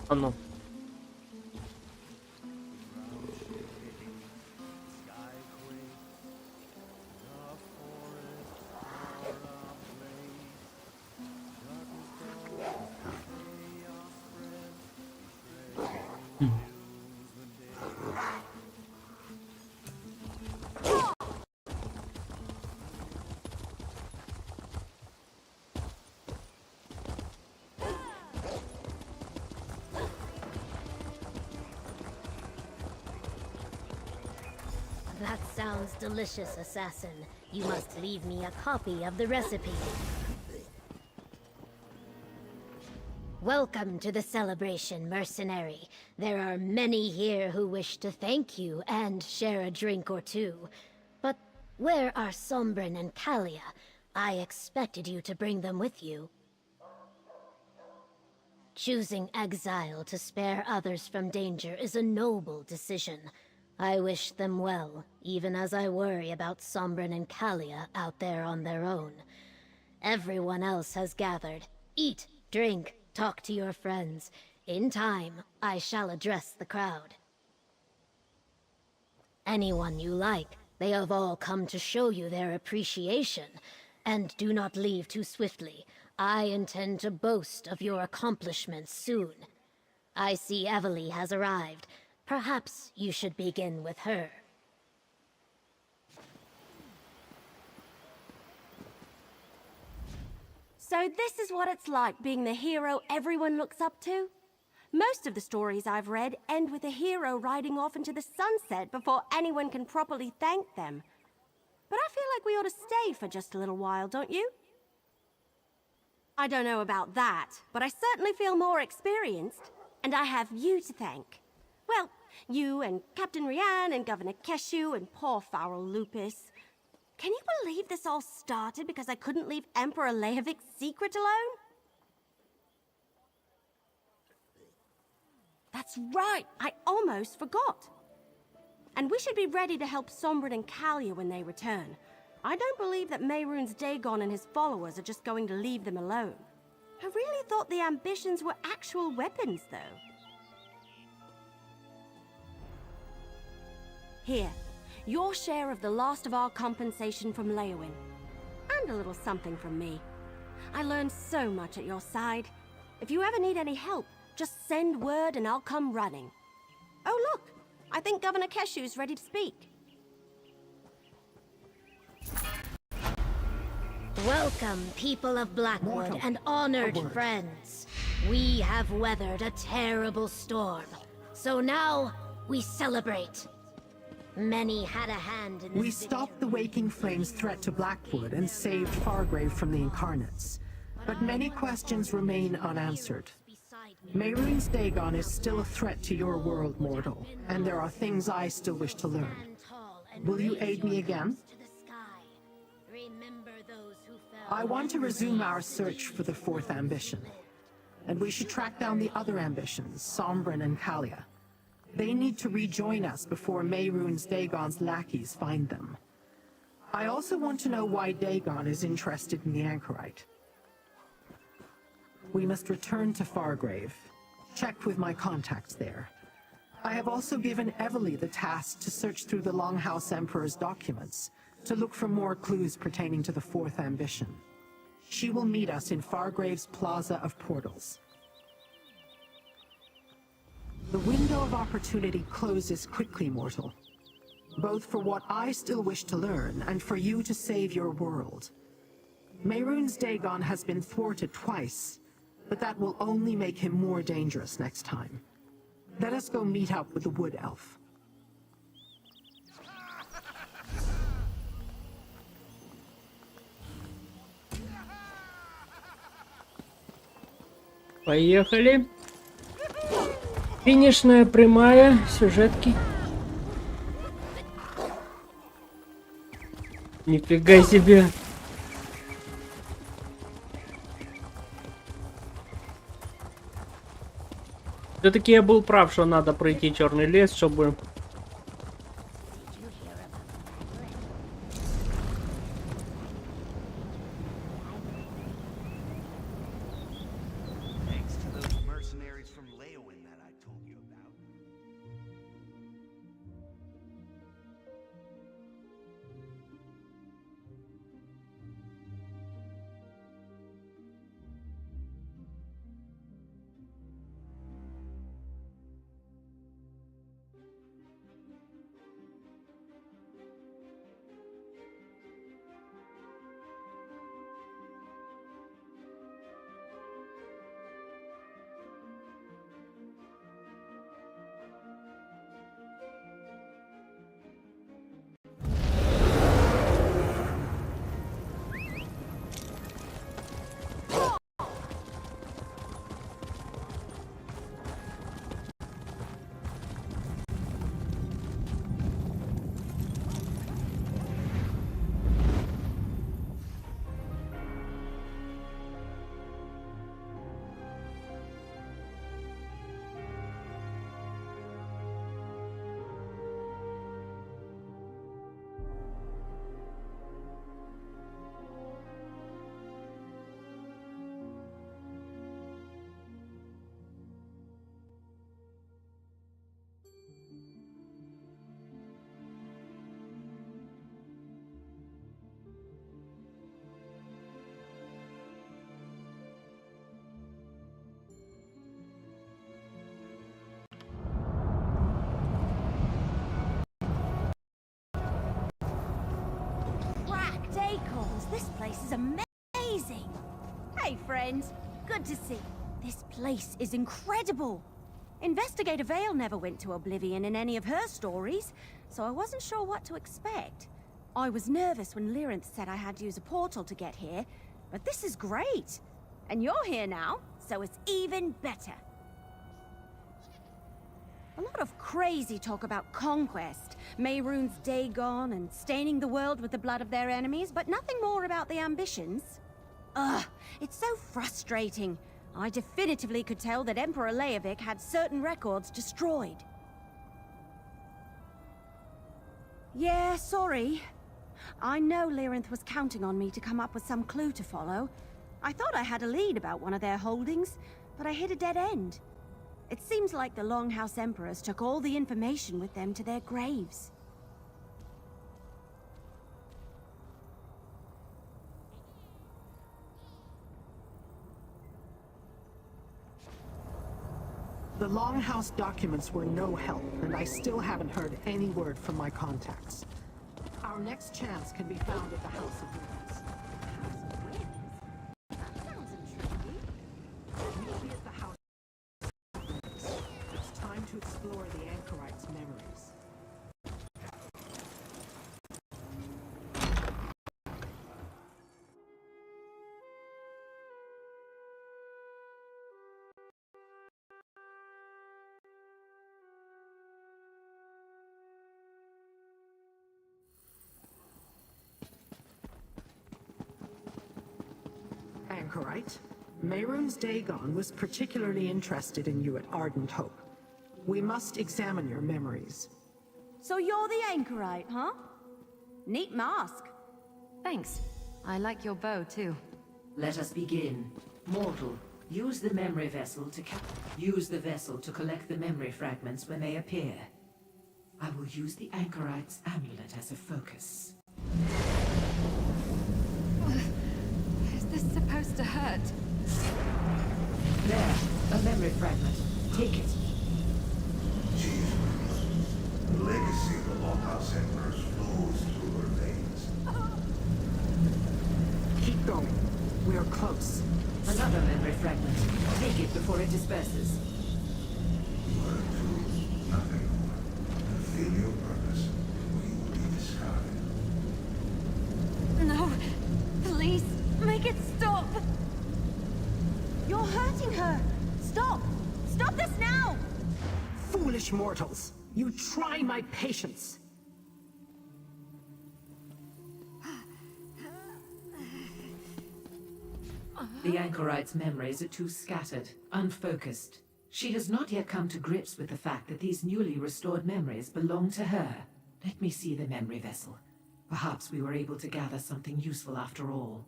Oh no. That sounds delicious, assassin. You must leave me a copy of the recipe. Welcome to the celebration, mercenary. There are many here who wish to thank you and share a drink or two. But where are Sombrin and Kalia? I expected you to bring them with you. Choosing exile to spare others from danger is a noble decision. I wish them well, even as I worry about Sombrin and Kalia out there on their own. Everyone else has gathered. Eat, drink, talk to your friends. In time, I shall address the crowd. Anyone you like, they have all come to show you their appreciation. And do not leave too swiftly. I intend to boast of your accomplishments soon. I see Evely has arrived. Perhaps you should begin with her. So this is what it's like being the hero everyone looks up to? Most of the stories I've read end with a hero riding off into the sunset before anyone can properly thank them. But I feel like we ought to stay for just a little while, don't you? I don't know about that, but I certainly feel more experienced. And I have you to thank. Well, you and Captain Rian and Governor Keshu and poor Farrell Lupus. Can you believe this all started because I couldn't leave Emperor Leovik's secret alone? That's right, I almost forgot. And we should be ready to help Sombrin and Kalia when they return. I don't believe that Mehrunes Dagon and his followers are just going to leave them alone. I really thought the ambitions were actual weapons, though. Here, your share of the last of our compensation from Leowin. And a little something from me. I learned so much at your side. If you ever need any help, just send word and I'll come running. Oh look, I think Governor Keshu's ready to speak. Welcome, people of Blackwood and honored friends. We have weathered a terrible storm. So now, we celebrate. Many had a hand in this. We stopped the Waking Flame's threat to Blackwood and saved Fargrave from the Incarnates. But many questions remain unanswered. Mehrunes Dagon is still a threat to your world, mortal, and there are things I still wish to learn. Will you aid me again? I want to resume our search for the fourth ambition, and we should track down the other ambitions, Sombren and Kalia. They need to rejoin us before Mehrunes Dagon's lackeys find them. I also want to know why Dagon is interested in the anchorite. We must return to Fargrave. Check with my contacts there. I have also given Evely the task to search through the Longhouse Emperor's documents to look for more clues pertaining to the fourth ambition. She will meet us in Fargrave's Plaza of Portals. The window of opportunity closes quickly, mortal. Both for what I still wish to learn and for you to save your world. Mehrunes Dagon has been thwarted twice, but that will only make him more dangerous next time. Let us go meet up with the Wood Elf. Поехали. Финишная прямая, сюжетки. Нифига себе. Все-таки я был прав, что надо пройти черный лес, чтобы... This place is amazing! Hey friends, good to see you. This place is incredible! Investigator Vale never went to Oblivion in any of her stories, so I wasn't sure what to expect. I was nervous when Lyrinth said I had to use a portal to get here, but this is great! And you're here now, so it's even better. A lot of crazy talk about conquest, Mehrunes Dagon, and staining the world with the blood of their enemies, but nothing more about the ambitions. Ugh, it's so frustrating. I definitively could tell that Emperor Leovic had certain records destroyed. Yeah, sorry. I know Lyrinth was counting on me to come up with some clue to follow. I thought I had a lead about one of their holdings, but I hit a dead end. It seems like the Longhouse Emperors took all the information with them to their graves. The Longhouse documents were no help, and I still haven't heard any word from my contacts. Our next chance can be found at the House of Winds. Meet me at the House of Winds. It's time to explore the Anchorite's memories. anchorite. Mehrunes Dagon was particularly interested in you at Ardent Hope. We must examine your memories. So you're the anchorite, huh? Neat mask. Thanks. I like your bow, too. Let us begin. Mortal, use the memory vessel to use the vessel to collect the memory fragments when they appear. I will use the anchorite's amulet as a focus. Is this supposed to hurt? There, a memory fragment. Take it. Jesus. The legacy of the Longhouse Emperors flows through her veins. Keep going. We are close. Another memory fragment. Take it before it disperses. You are to nothing more. Fulfill your purpose, or you will be discarded. No, please, make it stop. You're hurting her. Stop. Stop this now. Foolish mortals! You try my patience! The anchorite's memories are too scattered, unfocused. She has not yet come to grips with the fact that these newly restored memories belong to her. Let me see the memory vessel. Perhaps we were able to gather something useful after all.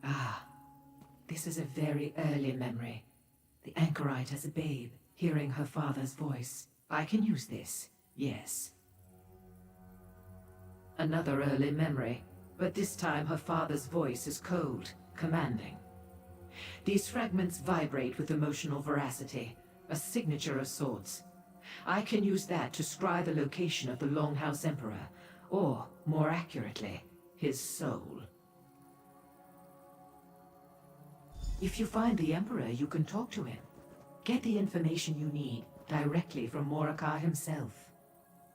Ah, this is a very early memory. The anchorite as a babe, hearing her father's voice. I can use this, yes. Another early memory, but this time her father's voice is cold, commanding. These fragments vibrate with emotional veracity, a signature of sorts. I can use that to scry the location of the Longhouse Emperor, or, more accurately, his soul. If you find the Emperor, you can talk to him. Get the information you need, directly from Morakar himself.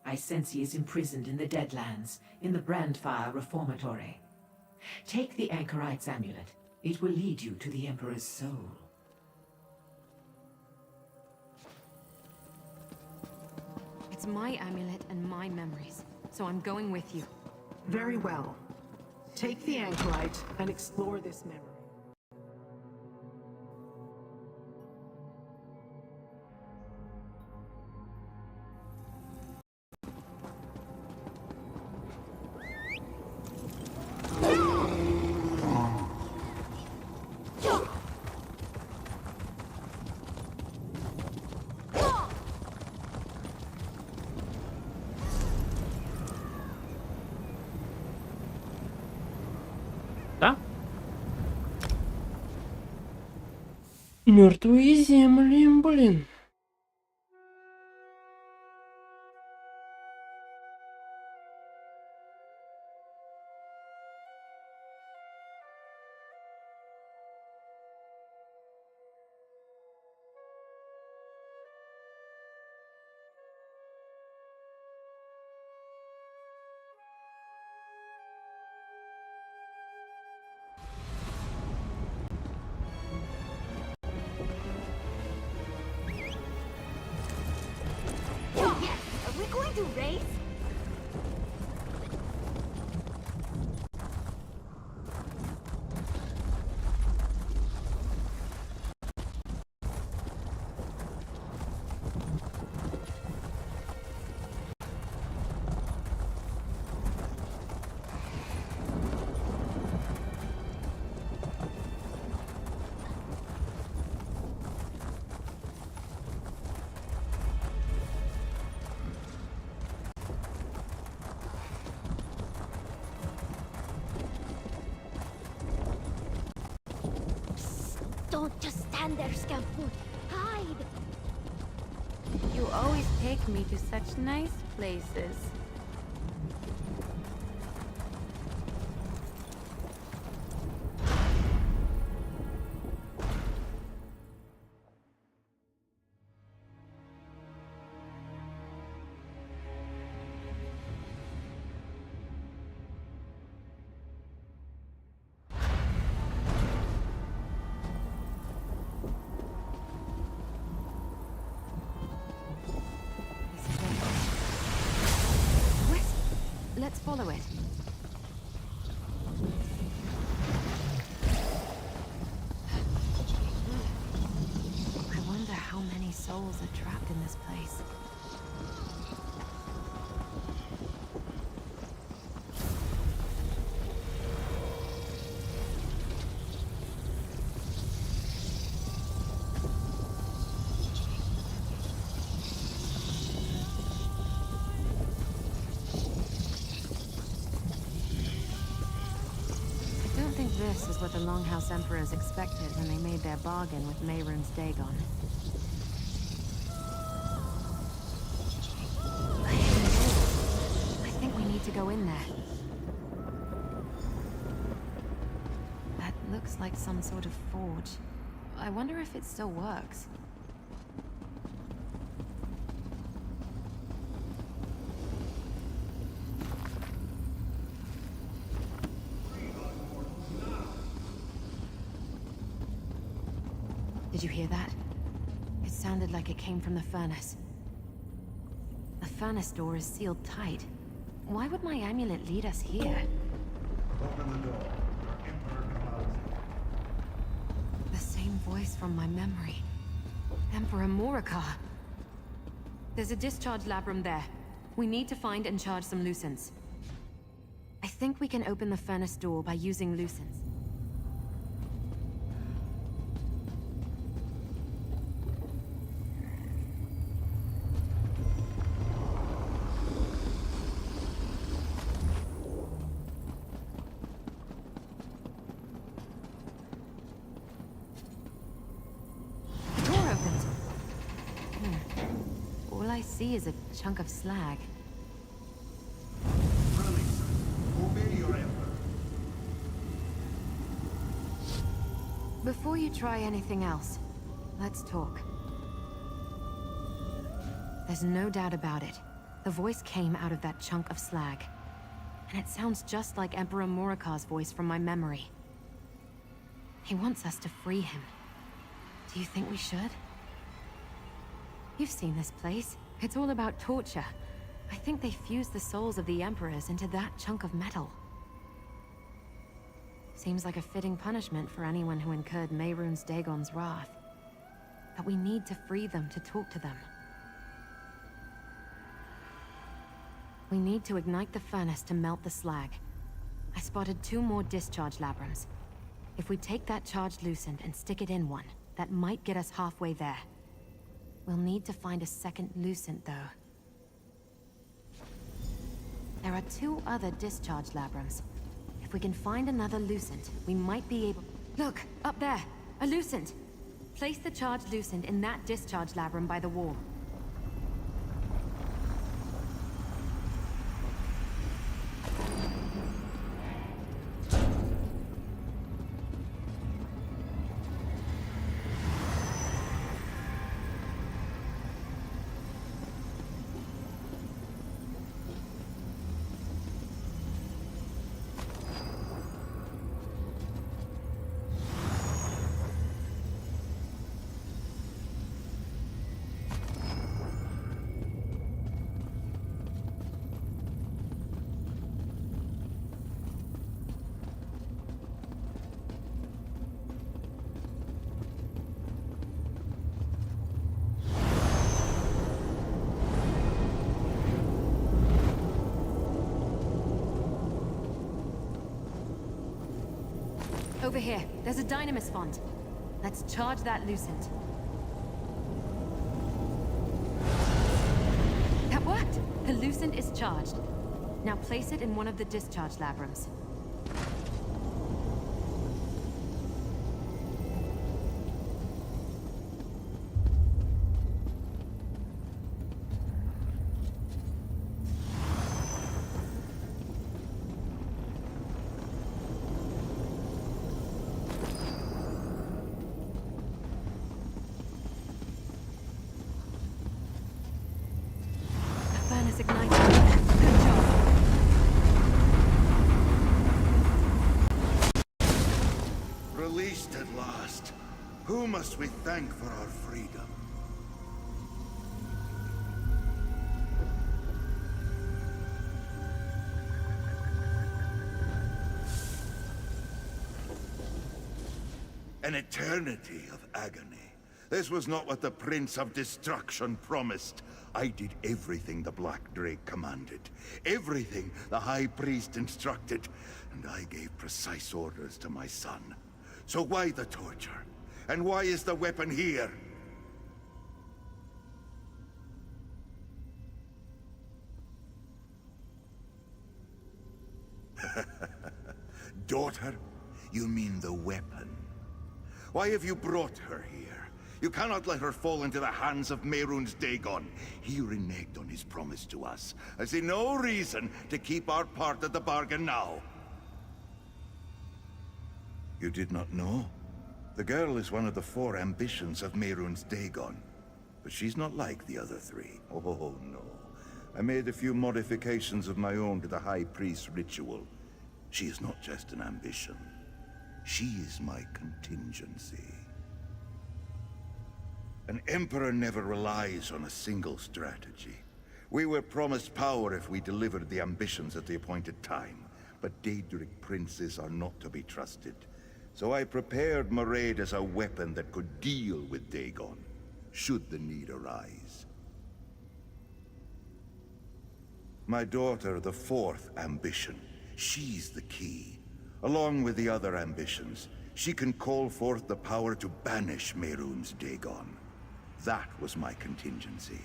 I sense he is imprisoned in the Deadlands, in the Brandfire Reformatory. Take the Anchorite's amulet. It will lead you to the Emperor's soul. It's my amulet and my memories, so I'm going with you. Very well. Take the anchorite and explore this memory. Мертвые земли, блин. Are we going to race? Don't just stand there, Scampfoot. Hide! You always take me to such nice places. Let's follow it. I wonder how many souls are trapped in this place. This is what the Longhouse Emperors expected when they made their bargain with Mehrunes Dagon. I think we need to go in there. That looks like some sort of forge. I wonder if it still works. Did you hear that? It sounded like it came from the furnace. The furnace door is sealed tight. Why would my amulet lead us here? Open the door. Our Emperor commands it. The same voice from my memory. Emperor Morikar. There's a discharge labrum there. We need to find and charge some lucents. I think we can open the furnace door by using lucents. Is a chunk of slag. Release. Obey your Emperor. Before you try anything else, let's talk. There's no doubt about it. The voice came out of that chunk of slag. And it sounds just like Emperor Morikar's voice from my memory. He wants us to free him. Do you think we should? You've seen this place. It's all about torture. I think they fused the souls of the Emperors into that chunk of metal. Seems like a fitting punishment for anyone who incurred Mehrunes Dagon's wrath. But we need to free them to talk to them. We need to ignite the furnace to melt the slag. I spotted 2 more discharge labrums. If we take that charged lucent and stick it in one, that might get us halfway there. We'll need to find a second lucent, though. There are 2 other discharge labrums. If we can find another lucent, we might be able... Look! Up there! A lucent! Place the charged lucent in that discharge labrum by the wall. Over here, there's a dynamis font. Let's charge that lucent. That worked! The lucent is charged. Now place it in one of the discharge labrums. Released at last. Who must we thank for our freedom? An eternity of agony. This was not what the Prince of Destruction promised. I did everything the Black Drake commanded. Everything the High Priest instructed. And I gave precise orders to my son. So why the torture? And why is the weapon here? Daughter? You mean the weapon? Why have you brought her here? You cannot let her fall into the hands of Mehrunes Dagon. He reneged on his promise to us. I see no reason to keep our part of the bargain now. You did not know? The girl is one of the 4 ambitions of Mehrunes Dagon. But she's not like the other 3. Oh, no. I made a few modifications of my own to the High Priest's ritual. She is not just an ambition. She is my contingency. An emperor never relies on a single strategy. We were promised power if we delivered the ambitions at the appointed time, but Daedric princes are not to be trusted. So I prepared Mairead as a weapon that could deal with Dagon, should the need arise. My daughter, the 4th ambition, she's the key. Along with the other ambitions, she can call forth the power to banish Mehrunes Dagon. That was my contingency,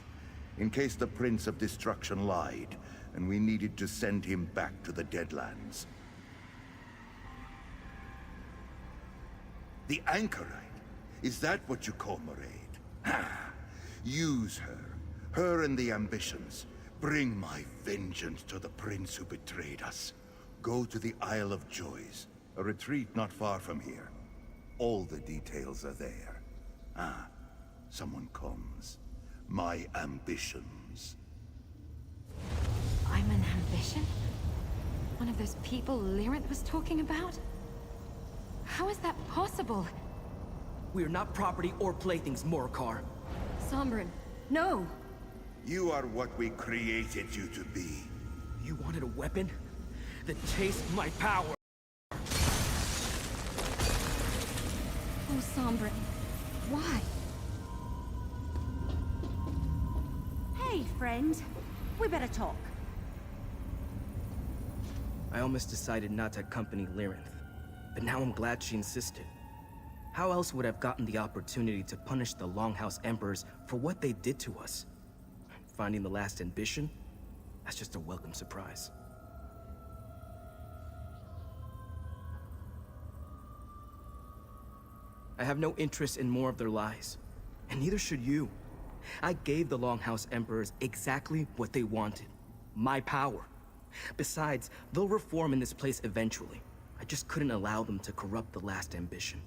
in case the Prince of Destruction lied, and we needed to send him back to the Deadlands. The Anchorite? Is that what you call Mairead? Ha! Use her. Her and the ambitions. Bring my vengeance to the Prince who betrayed us. Go to the Isle of Joys, a retreat not far from here. All the details are there. Ah, someone comes. My ambitions. I'm an ambition? One of those people Lyranth was talking about? How is that possible? We are not property or playthings, Morcar. Sombren, no! You are what we created you to be. You wanted a weapon? Then taste my power! Oh, Sombren. Why? Hey, friend. We better talk. I almost decided not to accompany Lyranth, but now I'm glad she insisted. How else would I have gotten the opportunity to punish the Longhouse Emperors for what they did to us? Finding the last ambition? That's just a welcome surprise. I have no interest in more of their lies, and neither should you. I gave the Longhouse Emperors exactly what they wanted. My power. Besides, they'll reform in this place eventually. I just couldn't allow them to corrupt the last ambition.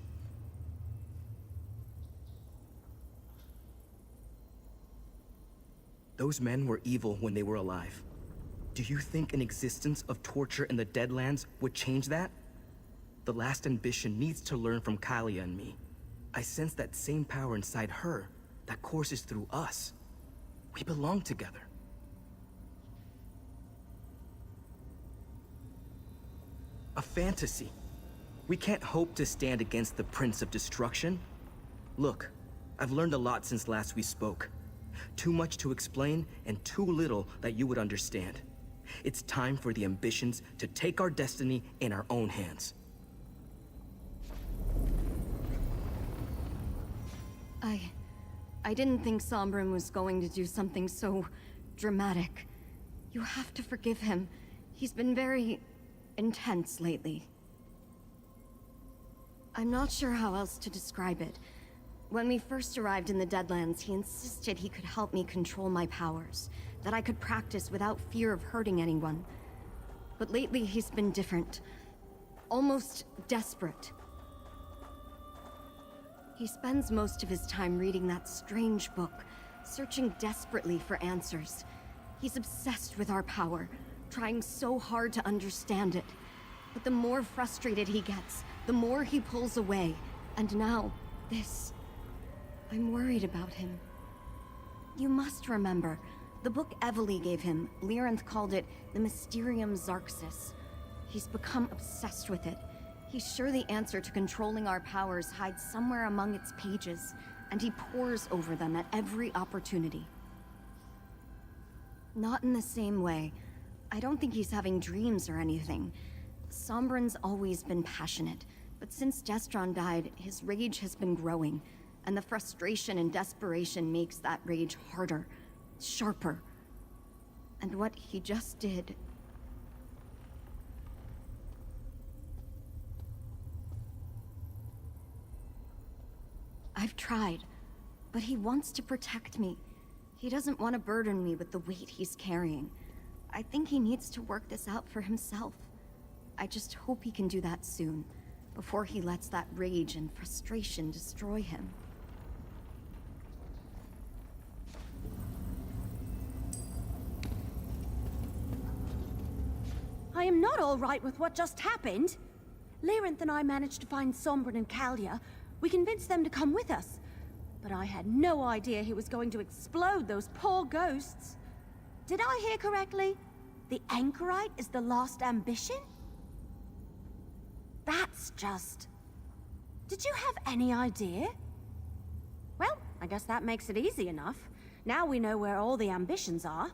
Those men were evil when they were alive. Do you think an existence of torture in the Deadlands would change that? The last ambition needs to learn from Kalia and me. I sense that same power inside her that courses through us. We belong together. A fantasy. We can't hope to stand against the Prince of Destruction. Look, I've learned a lot since last we spoke. Too much to explain and too little that you would understand. It's time for the ambitions to take our destiny in our own hands. I didn't think Sombren was going to do something so dramatic. You have to forgive him. He's been very intense lately. I'm not sure how else to describe it. When we first arrived in the Deadlands, he insisted he could help me control my powers, that I could practice without fear of hurting anyone. But lately he's been different. Almost desperate. He spends most of his time reading that strange book, searching desperately for answers. He's obsessed with our power, trying so hard to understand it. But the more frustrated he gets, the more he pulls away. And now, this. I'm worried about him. You must remember, the book Evely gave him, Lyranth called it the Mysterium Zarxus. He's become obsessed with it. He's sure the answer to controlling our powers hides somewhere among its pages, and he pores over them at every opportunity. Not in the same way. I don't think he's having dreams or anything. Sombren's always been passionate, but since Destron died, his rage has been growing, and the frustration and desperation makes that rage harder, sharper. And what he just did... I've tried, but he wants to protect me. He doesn't want to burden me with the weight he's carrying. I think he needs to work this out for himself. I just hope he can do that soon, before he lets that rage and frustration destroy him. I am not all right with what just happened. Lyrinth and I managed to find Sombren and Kalia. We convinced them to come with us. But I had no idea he was going to explode those poor ghosts. Did I hear correctly? The Anchorite is the lost ambition? That's just... Did you have any idea? Well, I guess that makes it easy enough. Now we know where all the ambitions are.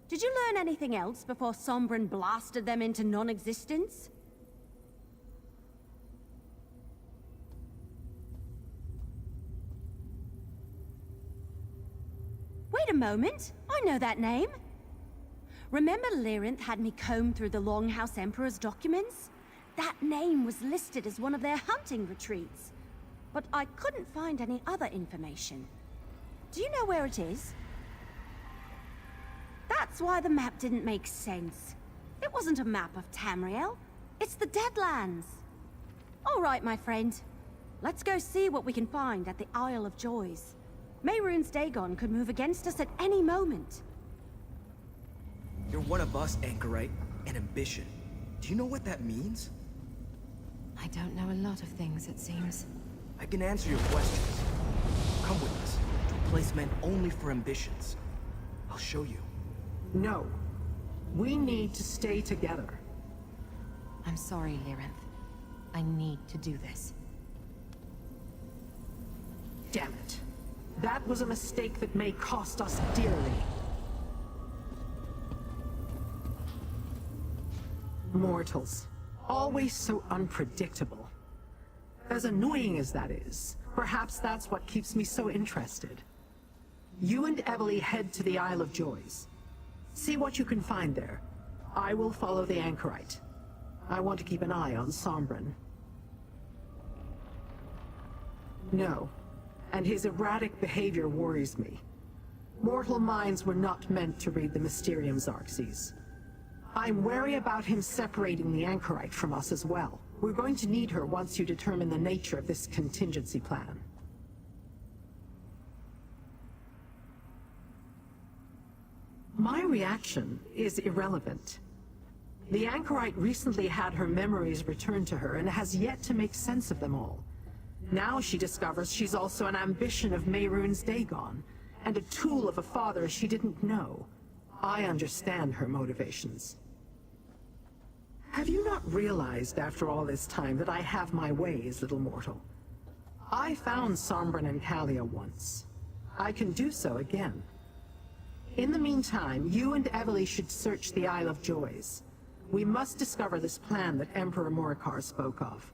Did you learn anything else before Sombren blasted them into non-existence? Wait a moment, I know that name. Remember Lyrinth had me comb through the Longhouse Emperor's documents? That name was listed as one of their hunting retreats. But I couldn't find any other information. Do you know where it is? That's why the map didn't make sense. It wasn't a map of Tamriel. It's the Deadlands. All right, my friend. Let's go see what we can find at the Isle of Joys. Mehrunes Dagon could move against us at any moment. You're one of us, Anchorite. An ambition. Do you know what that means? I don't know a lot of things, it seems. I can answer your questions. Come with us to a place meant only for ambitions. I'll show you. No. We need to stay together. I'm sorry, Lyrinth. I need to do this. Damn it. That was a mistake that may cost us dearly. Mortals. Always so unpredictable. As annoying as that is, perhaps that's what keeps me so interested. You and Evely head to the Isle of Joys. See what you can find there. I will follow the Anchorite. I want to keep an eye on Sombren. No. And his erratic behavior worries me. Mortal minds were not meant to read the Mysterium Xarxes. I'm wary about him separating the Anchorite from us as well. We're going to need her once you determine the nature of this contingency plan. My reaction is irrelevant. The Anchorite recently had her memories returned to her and has yet to make sense of them all. Now she discovers she's also an ambition of Mehrunes Dagon, and a tool of a father she didn't know. I understand her motivations. Have you not realized after all this time that I have my ways, little mortal? I found Sombren and Kalia once. I can do so again. In the meantime, you and Evely should search the Isle of Joys. We must discover this plan that Emperor Morikar spoke of.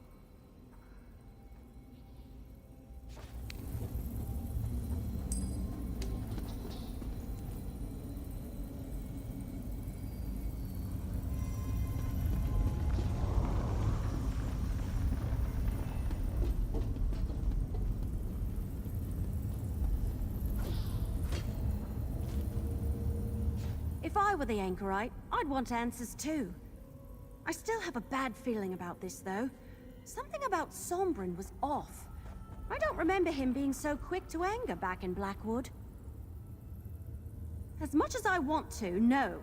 If I were the Anchorite, I'd want answers too. I still have a bad feeling about this, though. Something about Sombren was off. I don't remember him being so quick to anger back in Blackwood. As much as I want to, no.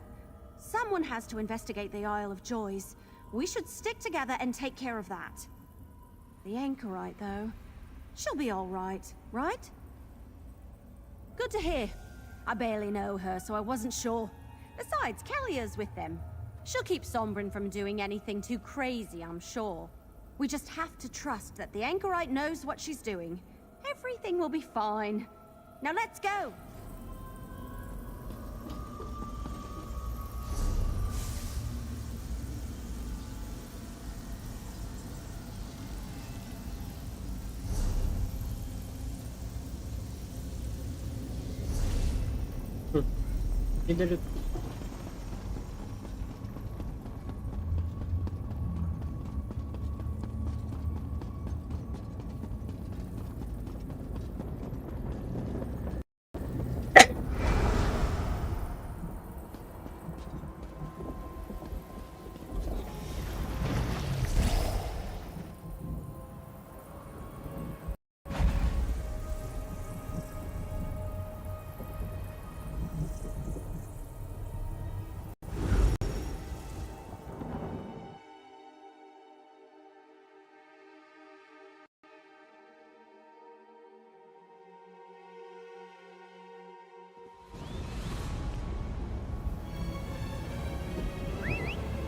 Someone has to investigate the Isle of Joys. We should stick together and take care of that. The Anchorite, though, she'll be all right, right? Good to hear. I barely know her, so I wasn't sure. Besides, Kalia's with them. She'll keep Sombrin from doing anything too crazy, I'm sure. We just have to trust that the anchorite knows what she's doing. Everything will be fine. Now let's go! Gidelim.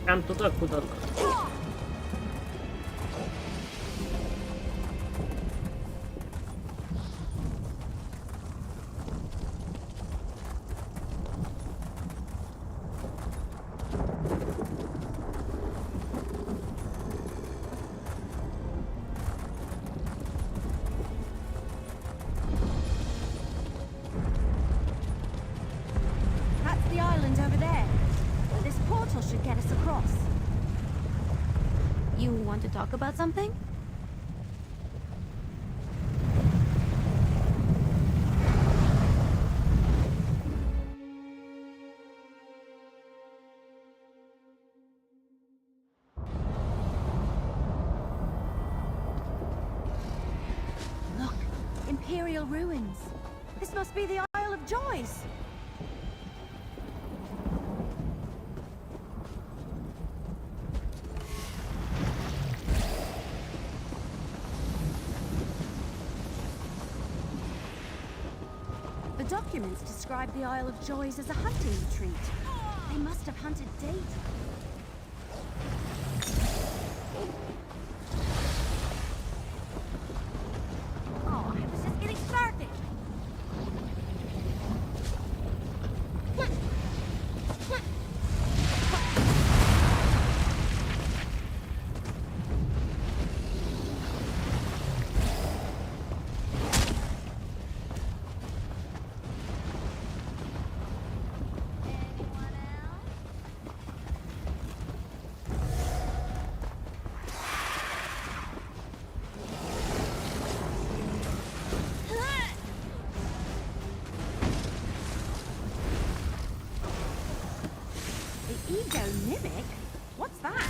Прям туда куда-то. That's the island over there. This portal should get us across. You want to talk about something? Look, Imperial ruins. This must be the Isle of Joys. The documents describe the Isle of Joys as a hunting retreat. They must have hunted data. Oh, I was just getting started. Mimic? What's that?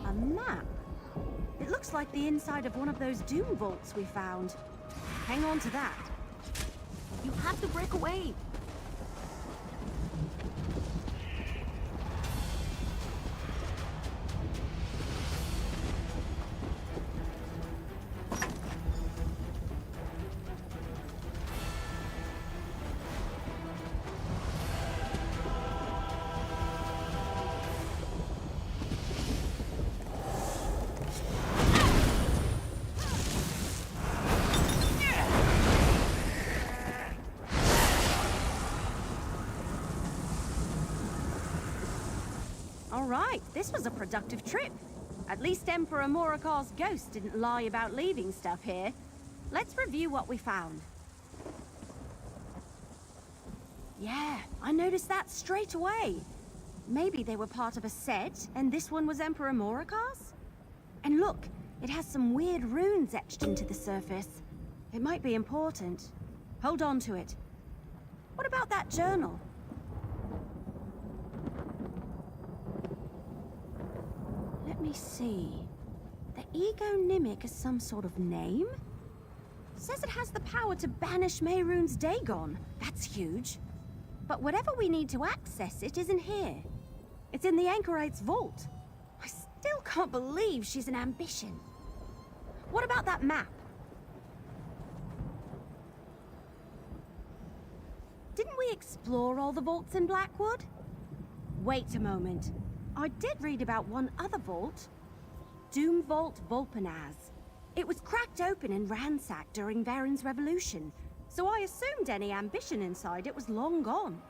A map. It looks like the inside of one of those doom vaults we found. Hang on to that. You have to break away. All right, this was a productive trip. At least Emperor Morikar's ghost didn't lie about leaving stuff here. Let's review what we found. Yeah, I noticed that straight away. Maybe they were part of a set, and this one was Emperor Morikar's? And look, it has some weird runes etched into the surface. It might be important. Hold on to it. What about that journal? me see. The ego-nimic is some sort of name? Says it has the power to banish Mehrunes Dagon. That's huge. But whatever we need to access it isn't here. It's in the Anchorite's vault. I still can't believe she's an ambition. What about that map? Didn't we explore all the vaults in Blackwood? Wait a moment. I did read about one other vault. Doom Vault Volpanaz. It was cracked open and ransacked during Varen's revolution, so I assumed any ambition inside it was long gone.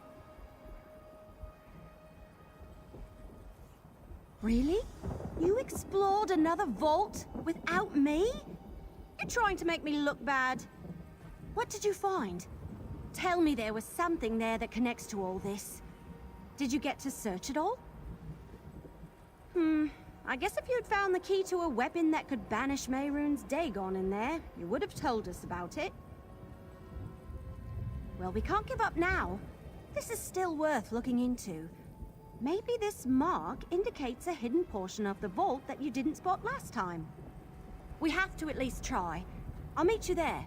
Really? You explored another vault without me? You're trying to make me look bad. What did you find? Tell me there was something there that connects to all this. Did you get to search it all? I guess if you'd found the key to a weapon that could banish Mehrunes Dagon in there, you would have told us about it. Well, we can't give up now. This is still worth looking into. Maybe this mark indicates a hidden portion of the vault that you didn't spot last time. We have to at least try. I'll meet you there.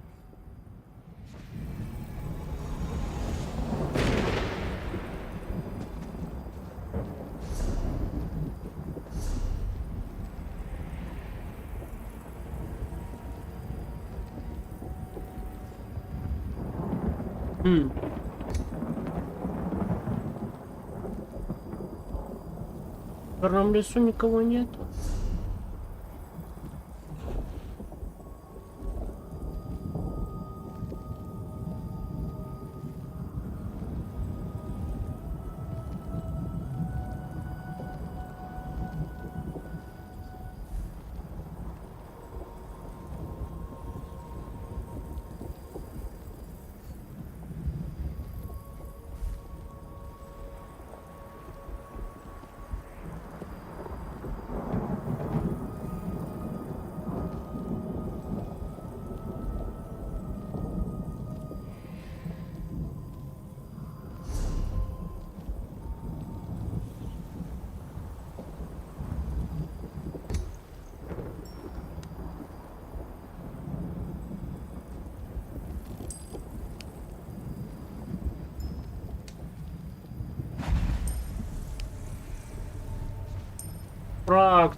В черном лесу никого нет.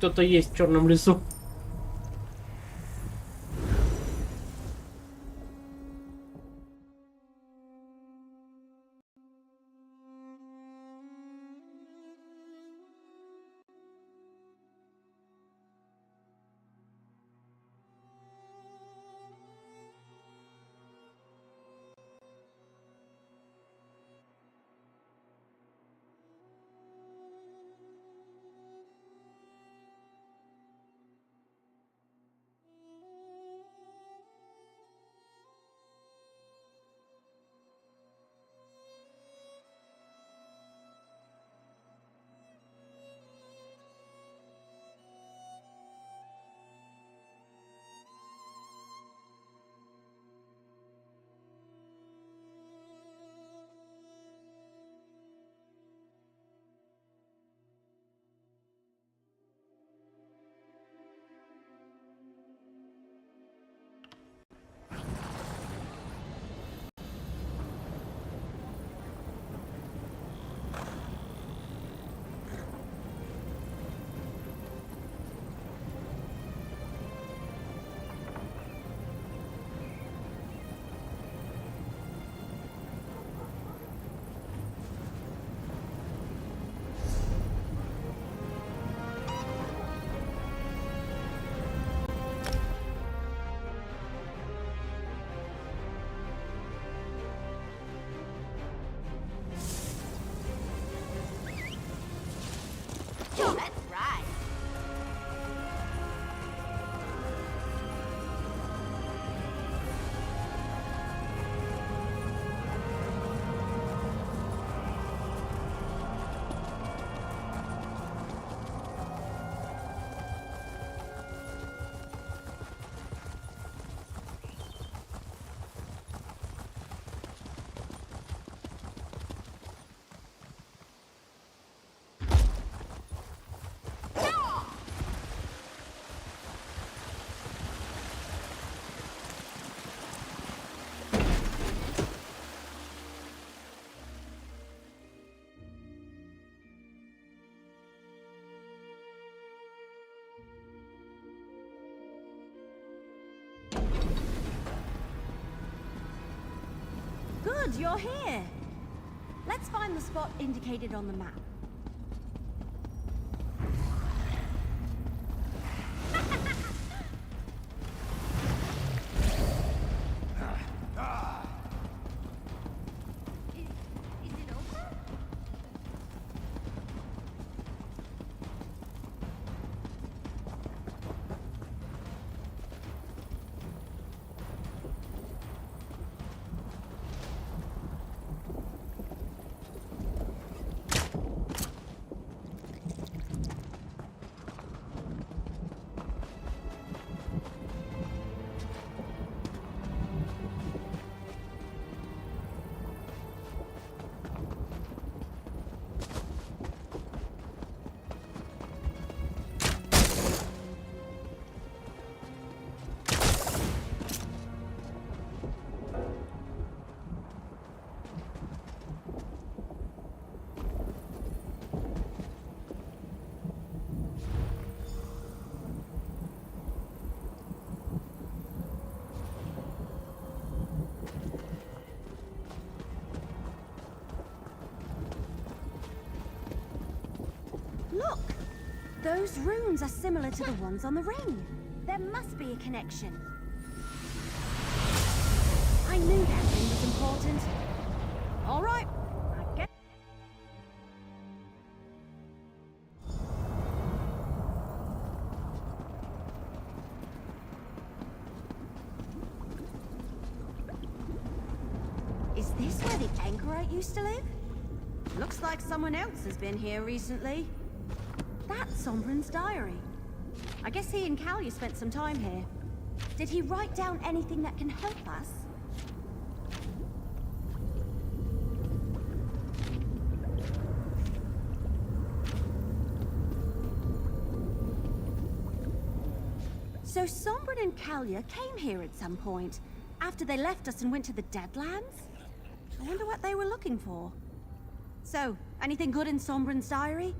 Кто-то есть в черном лесу. Good, you're here. Let's find the spot indicated on the map. Look! Those runes are similar to the ones on the ring. There must be a connection. I knew that ring was important. All right, I guess... Is this where the anchorite used to live? Looks like someone else has been here recently. That's Sombren's diary. I guess he and Kalia spent some time here. Did he write down anything that can help us? So Sombren and Kalia came here at some point, after they left us and went to the Deadlands? I wonder what they were looking for. So, anything good in Sombren's diary?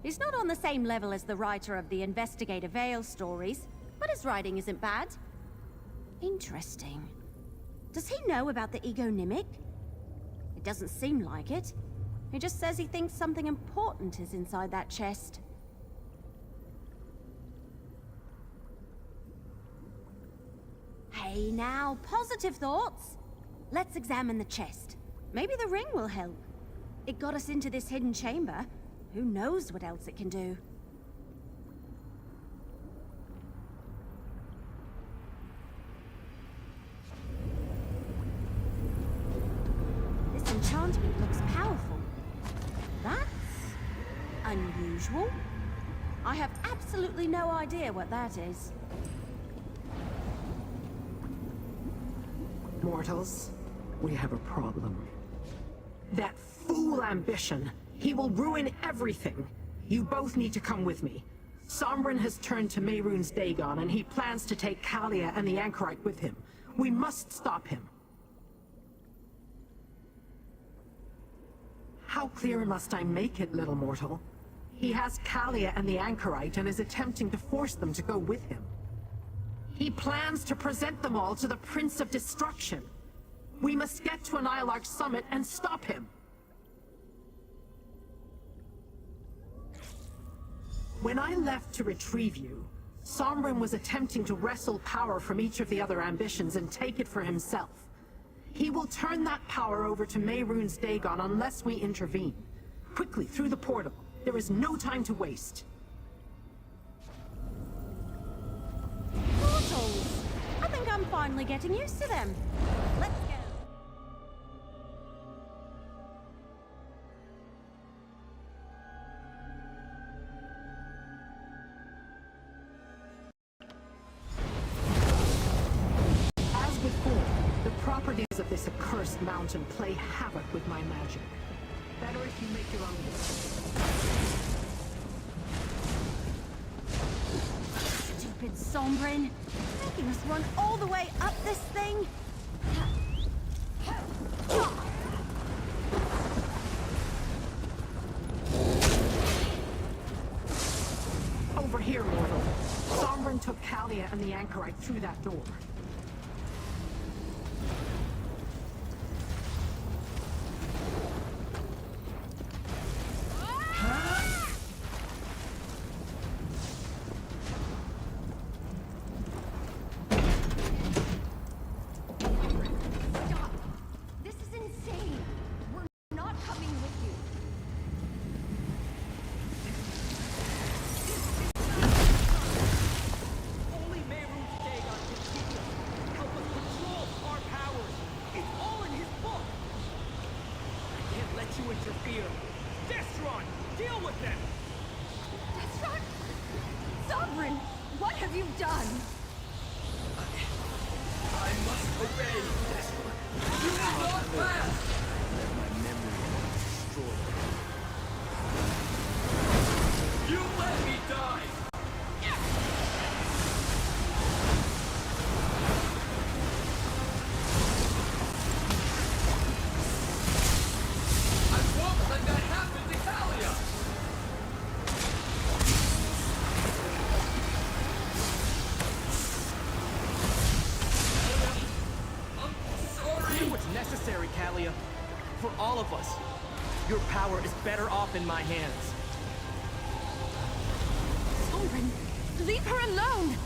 He's not on the same level as the writer of the Investigator Vale stories, but his writing isn't bad. Interesting. Does he know about the egonymic? It doesn't seem like it. He just says he thinks something important is inside that chest. Hey now, positive thoughts. Let's examine the chest. Maybe the ring will help. It got us into this hidden chamber. Who knows what else it can do? This enchantment looks powerful. That's unusual. I have absolutely no idea what that is. Mortals, we have a problem. That fool ambition. He will ruin everything. You both need to come with me. Sombren has turned to Mehrunes Dagon, and he plans to take Kalia and the anchorite with him. We must stop him. How clear must I make it, little mortal? He has Kalia and the anchorite and is attempting to force them to go with him. He plans to present them all to the Prince of Destruction. We must get to an Ilarch summit and stop him. When I left to retrieve you, Sombren was attempting to wrestle power from each of the other ambitions and take it for himself. He will turn that power over to Mehrunes Dagon unless we intervene. Quickly, through the portal. There is no time to waste. Portals! I think I'm finally getting used to them. Let's go. As before, the properties of this accursed mountain play havoc with my magic. Better if you make your own decision. Stupid Sombren! Making us run all the way up this thing! Over here, mortal. took Kalia and the anchorite through that door. Stop! This is insane! We're not coming with you. Only Mehrunes Dagon can teach us, help us control our powers. It's all in his book. I can't let you interfere. Destron, deal with them. Destron? Sovereign, what have you done? I must obey, Destron. You will not last. Let my memory destroy you. You let me die. I won't let that happen to Kalia! I'm sorry! Do what's necessary, Kalia. For all of us. Your power is better off in my hands. Sovereign, leave her alone!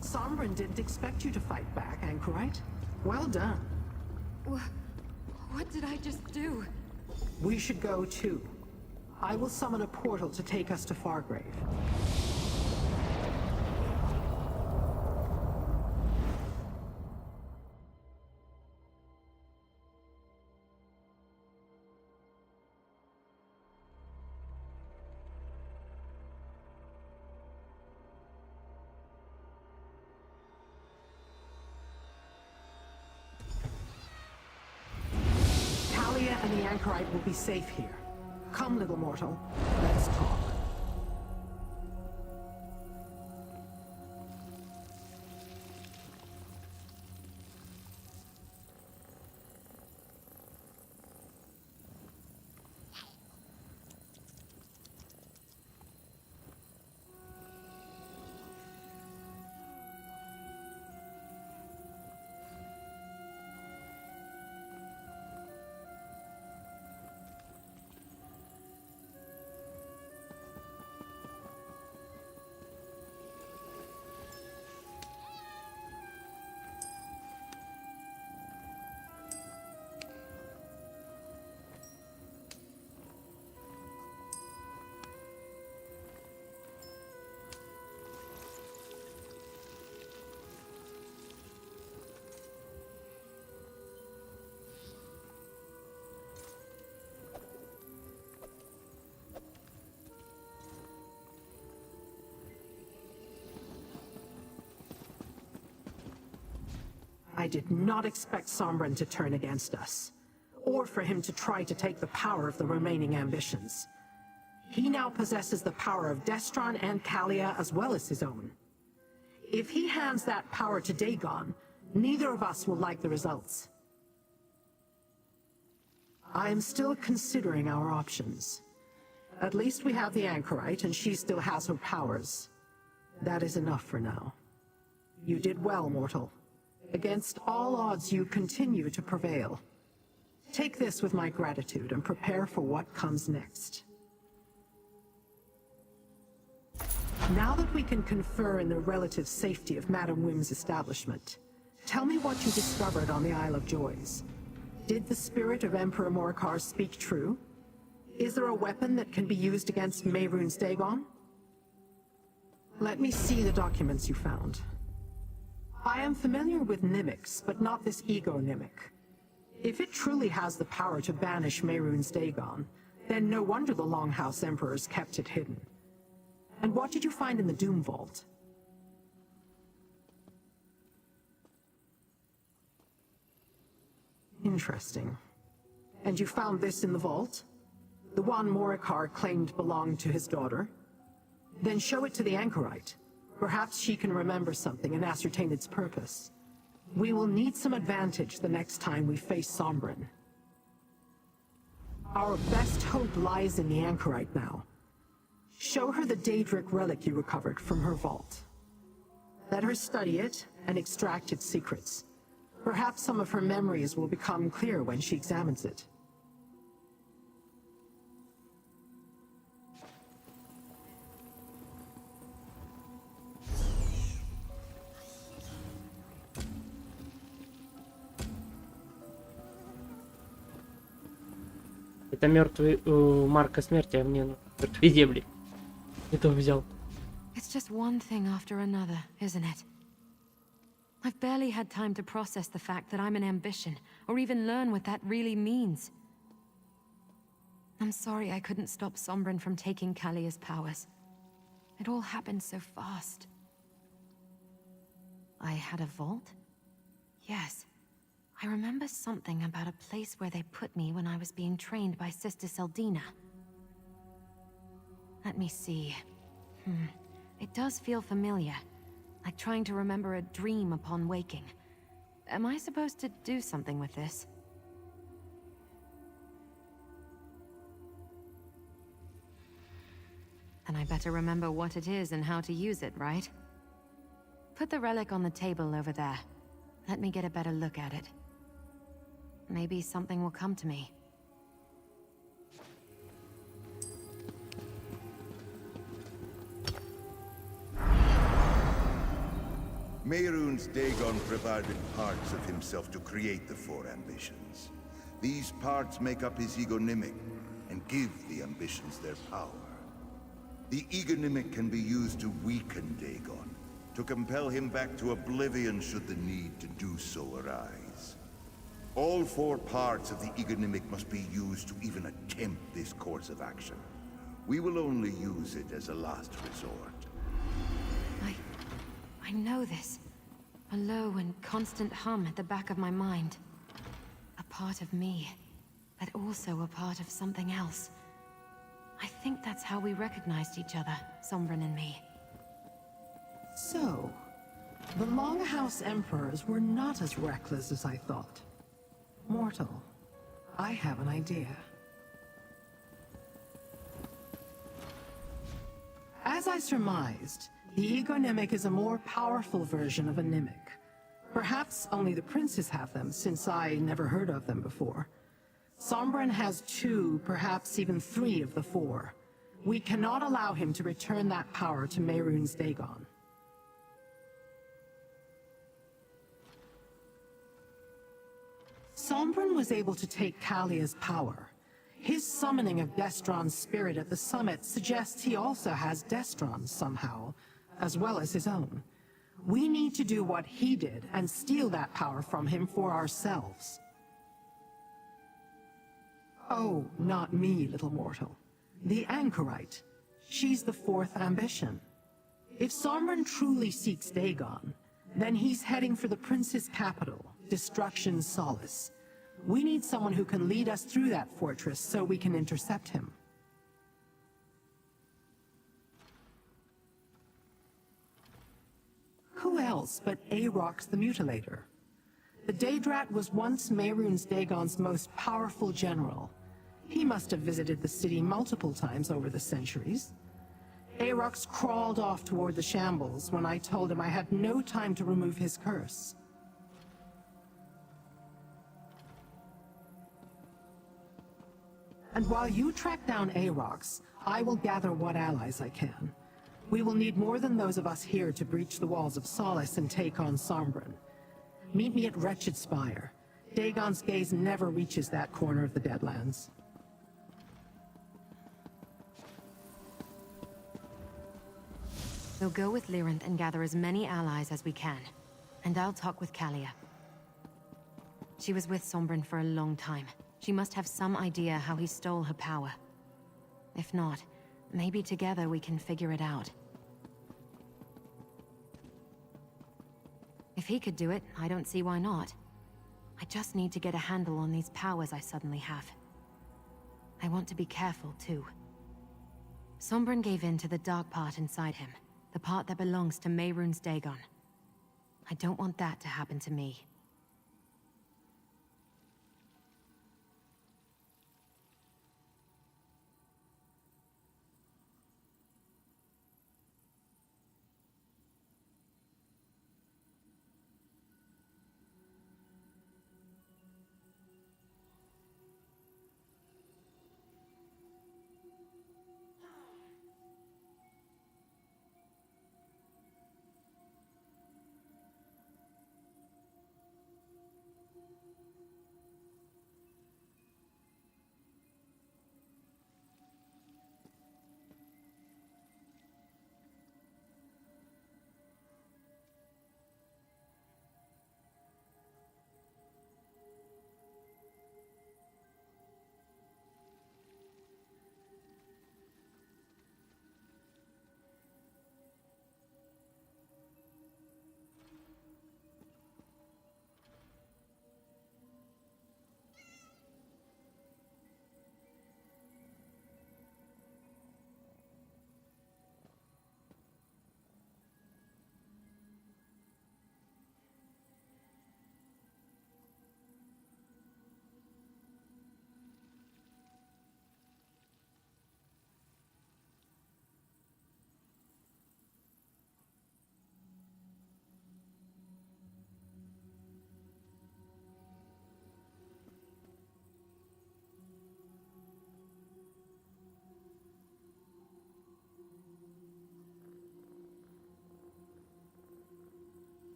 Sombrin didn't expect you to fight back, Anchorite. Well done. What did I just do? We should go too. I will summon a portal to take us to Fargrave. Kalia and the Anchorite will be safe here. Come, little mortal. Let's talk. I did not expect Sombrin to turn against us, or for him to try to take the power of the remaining ambitions. He now possesses the power of Destron and Kalia as well as his own. If he hands that power to Dagon, neither of us will like the results. I am still considering our options. At least we have the Anchorite, and she still has her powers. That is enough for now. You did well, mortal. Against all odds, you continue to prevail. Take this with my gratitude and prepare for what comes next. Now that we can confer in the relative safety of Madame Wim's establishment, tell me what you discovered on the Isle of Joys. Did the spirit of Emperor Morcar speak true? Is there a weapon that can be used against Mehrunes Dagon? Let me see the documents you found. I am familiar with Nimics, but not this ego-Nimic. If it truly has the power to banish Mehrunes Dagon, then no wonder the Longhouse Emperors kept it hidden. And what did you find in the Doom Vault? Interesting. And you found this in the vault? The one Morcar claimed belonged to his daughter? Then show it to the Anchorite. Perhaps she can remember something and ascertain its purpose. We will need some advantage the next time we face Sombrin. Our best hope lies in the anchorite now. Show her the Daedric relic you recovered from her vault. Let her study it and extract its secrets. Perhaps some of her memories will become clear when she examines it. Это мертвый марка смерти, а мне мертвые земли. Это взял. It's just one thing after another, isn't it? I've barely had time to process the fact that I'm an ambition, or even learn what that really means. I'm sorry I couldn't stop Sombrin from taking Kalia's powers. It all happened so fast. I had a vault? Yes. I remember something about a place where they put me when I was being trained by Sister Seldina. Let me see. It does feel familiar. Like trying to remember a dream upon waking. Am I supposed to do something with this? Then I better remember what it is and how to use it, right? Put the relic on the table over there. Let me get a better look at it. Maybe something will come to me. Mehrunes Dagon provided parts of himself to create the four ambitions. These parts make up his egonymic and give the ambitions their power. The egonymic can be used to weaken Dagon, to compel him back to oblivion should the need to do so arise. All four parts of the egonymic must be used to even attempt this course of action. We will only use it as a last resort. I know this. A low and constant hum at the back of my mind. A part of me, but also a part of something else. I think that's how we recognized each other, Sombrin and me. So, the Longhouse Emperors were not as reckless as I thought. Mortal, I have an idea. As I surmised, the egonymic is a more powerful version of a nymic. Perhaps only the princes have them, since I never heard of them before. Sombrin has 2, perhaps even 3 of the 4. We cannot allow him to return that power to Mehrunes Dagon. Sombrin was able to take Kalia's power. His summoning of Destron's spirit at the summit suggests he also has Destron somehow, as well as his own. We need to do what he did and steal that power from him for ourselves. Oh, not me, little mortal. The anchorite. She's the 4th ambition. If Sombrin truly seeks Dagon, then he's heading for the prince's capital, Destruction's Solace. We need someone who can lead us through that fortress so we can intercept him. Who else but Aarox the Mutilator? The Daedrat was once Mehrunes Dagon's most powerful general. He must have visited the city multiple times over the centuries. Aarox crawled off toward the shambles when I told him I had no time to remove his curse. And while you track down Aarox, I will gather what allies I can. We will need more than those of us here to breach the walls of Solace and take on Sombrin. Meet me at Wretched Spire. Dagon's gaze never reaches that corner of the Deadlands. We'll go with Lyrinth and gather as many allies as we can. And I'll talk with Kalia. She was with Sombrin for a long time. She must have some idea how he stole her power. If not, maybe together we can figure it out. If he could do it, I don't see why not. I just need to get a handle on these powers I suddenly have. I want to be careful, too. Sombrin gave in to the dark part inside him, the part that belongs to Mehrunes Dagon. I don't want that to happen to me.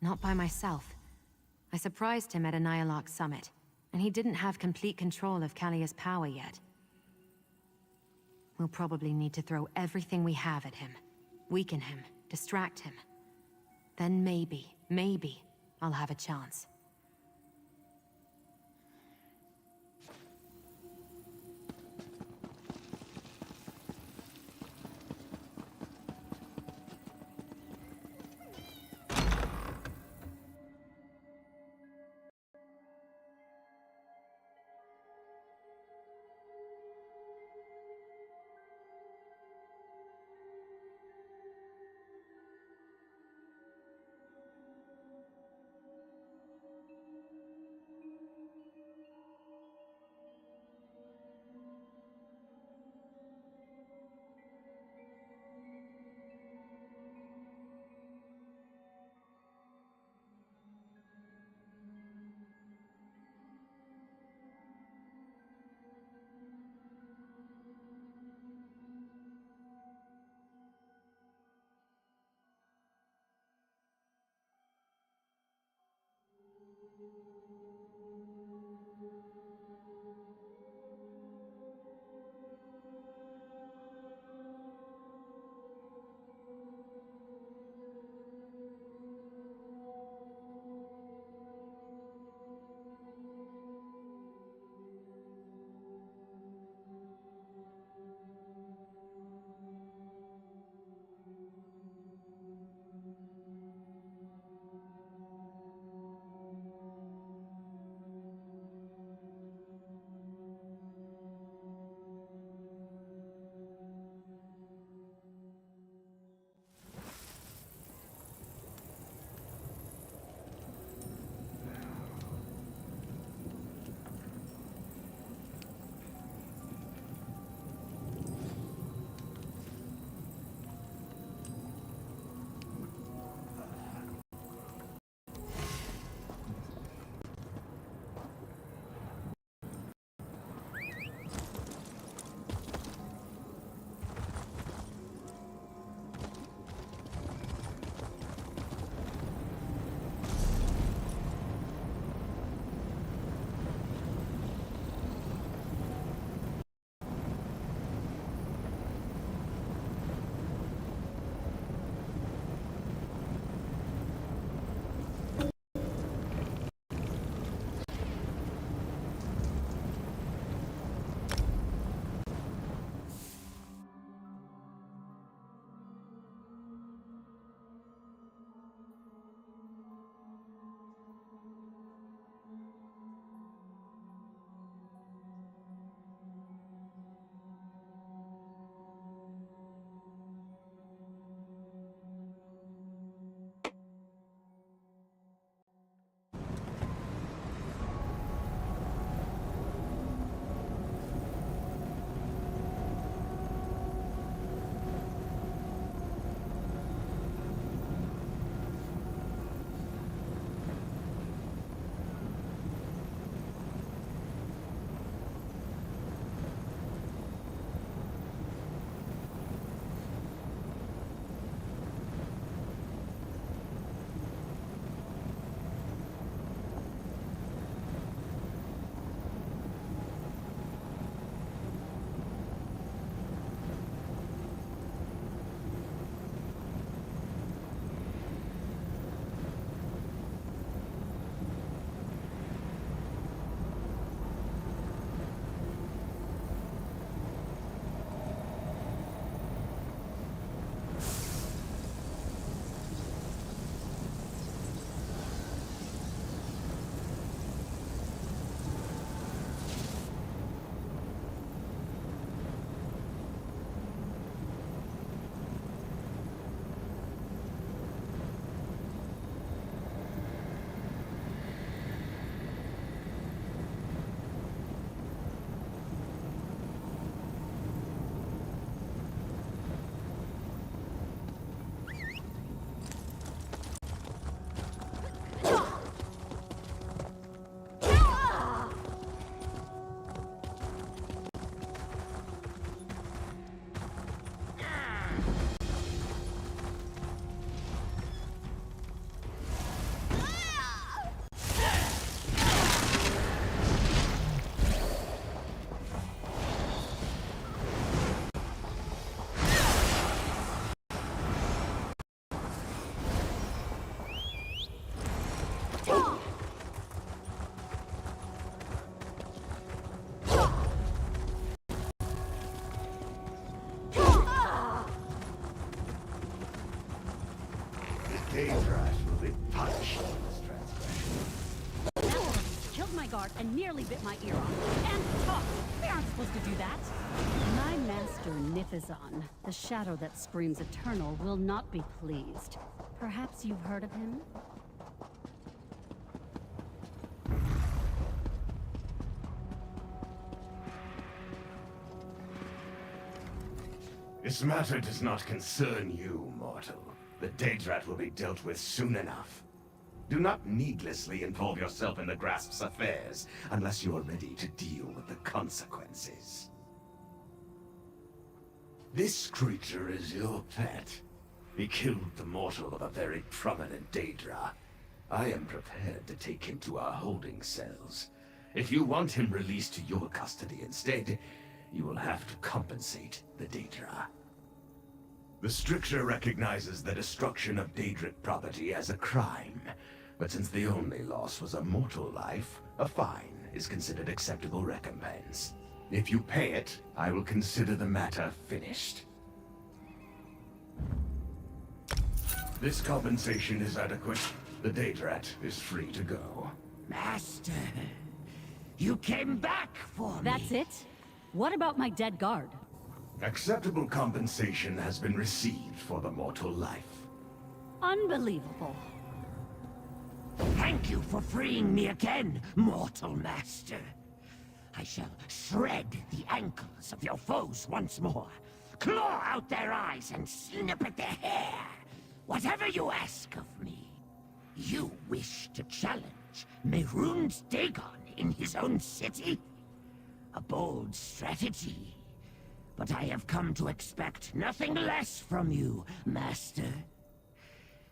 Not by myself. I surprised him at a Nyalak summit, and he didn't have complete control of Kalia's power yet. We'll probably need to throw everything we have at him. Weaken him, distract him. Then maybe, I'll have a chance. Daedra will be punished for this transgression. That one killed my guard and nearly bit my ear off. And talked. We aren't supposed to do that. My master, Nifizon, the shadow that screams eternal, will not be pleased. Perhaps you've heard of him? This matter does not concern you, mortal. The Daedrat will be dealt with soon enough. Do not needlessly involve yourself in the Grasp's affairs unless you are ready to deal with the consequences. This creature is your pet. He killed the mortal of a very prominent Daedra. I am prepared to take him to our holding cells. If you want him released to your custody instead, you will have to compensate the Daedra. The stricture recognizes the destruction of Daedric property as a crime, but since the only loss was a mortal life, a fine is considered acceptable recompense. If you pay it, I will consider the matter finished. This compensation is adequate. The Daedrat is free to go. Master, you came back for me. That's it? What about my dead guard? Acceptable compensation has been received for the mortal life. Unbelievable. Thank you for freeing me again, mortal master. I shall shred the ankles of your foes once more, claw out their eyes and snip at their hair. Whatever you ask of me. You wish to challenge Mehrunes Dagon in his own city? A bold strategy. But I have come to expect nothing less from you, master.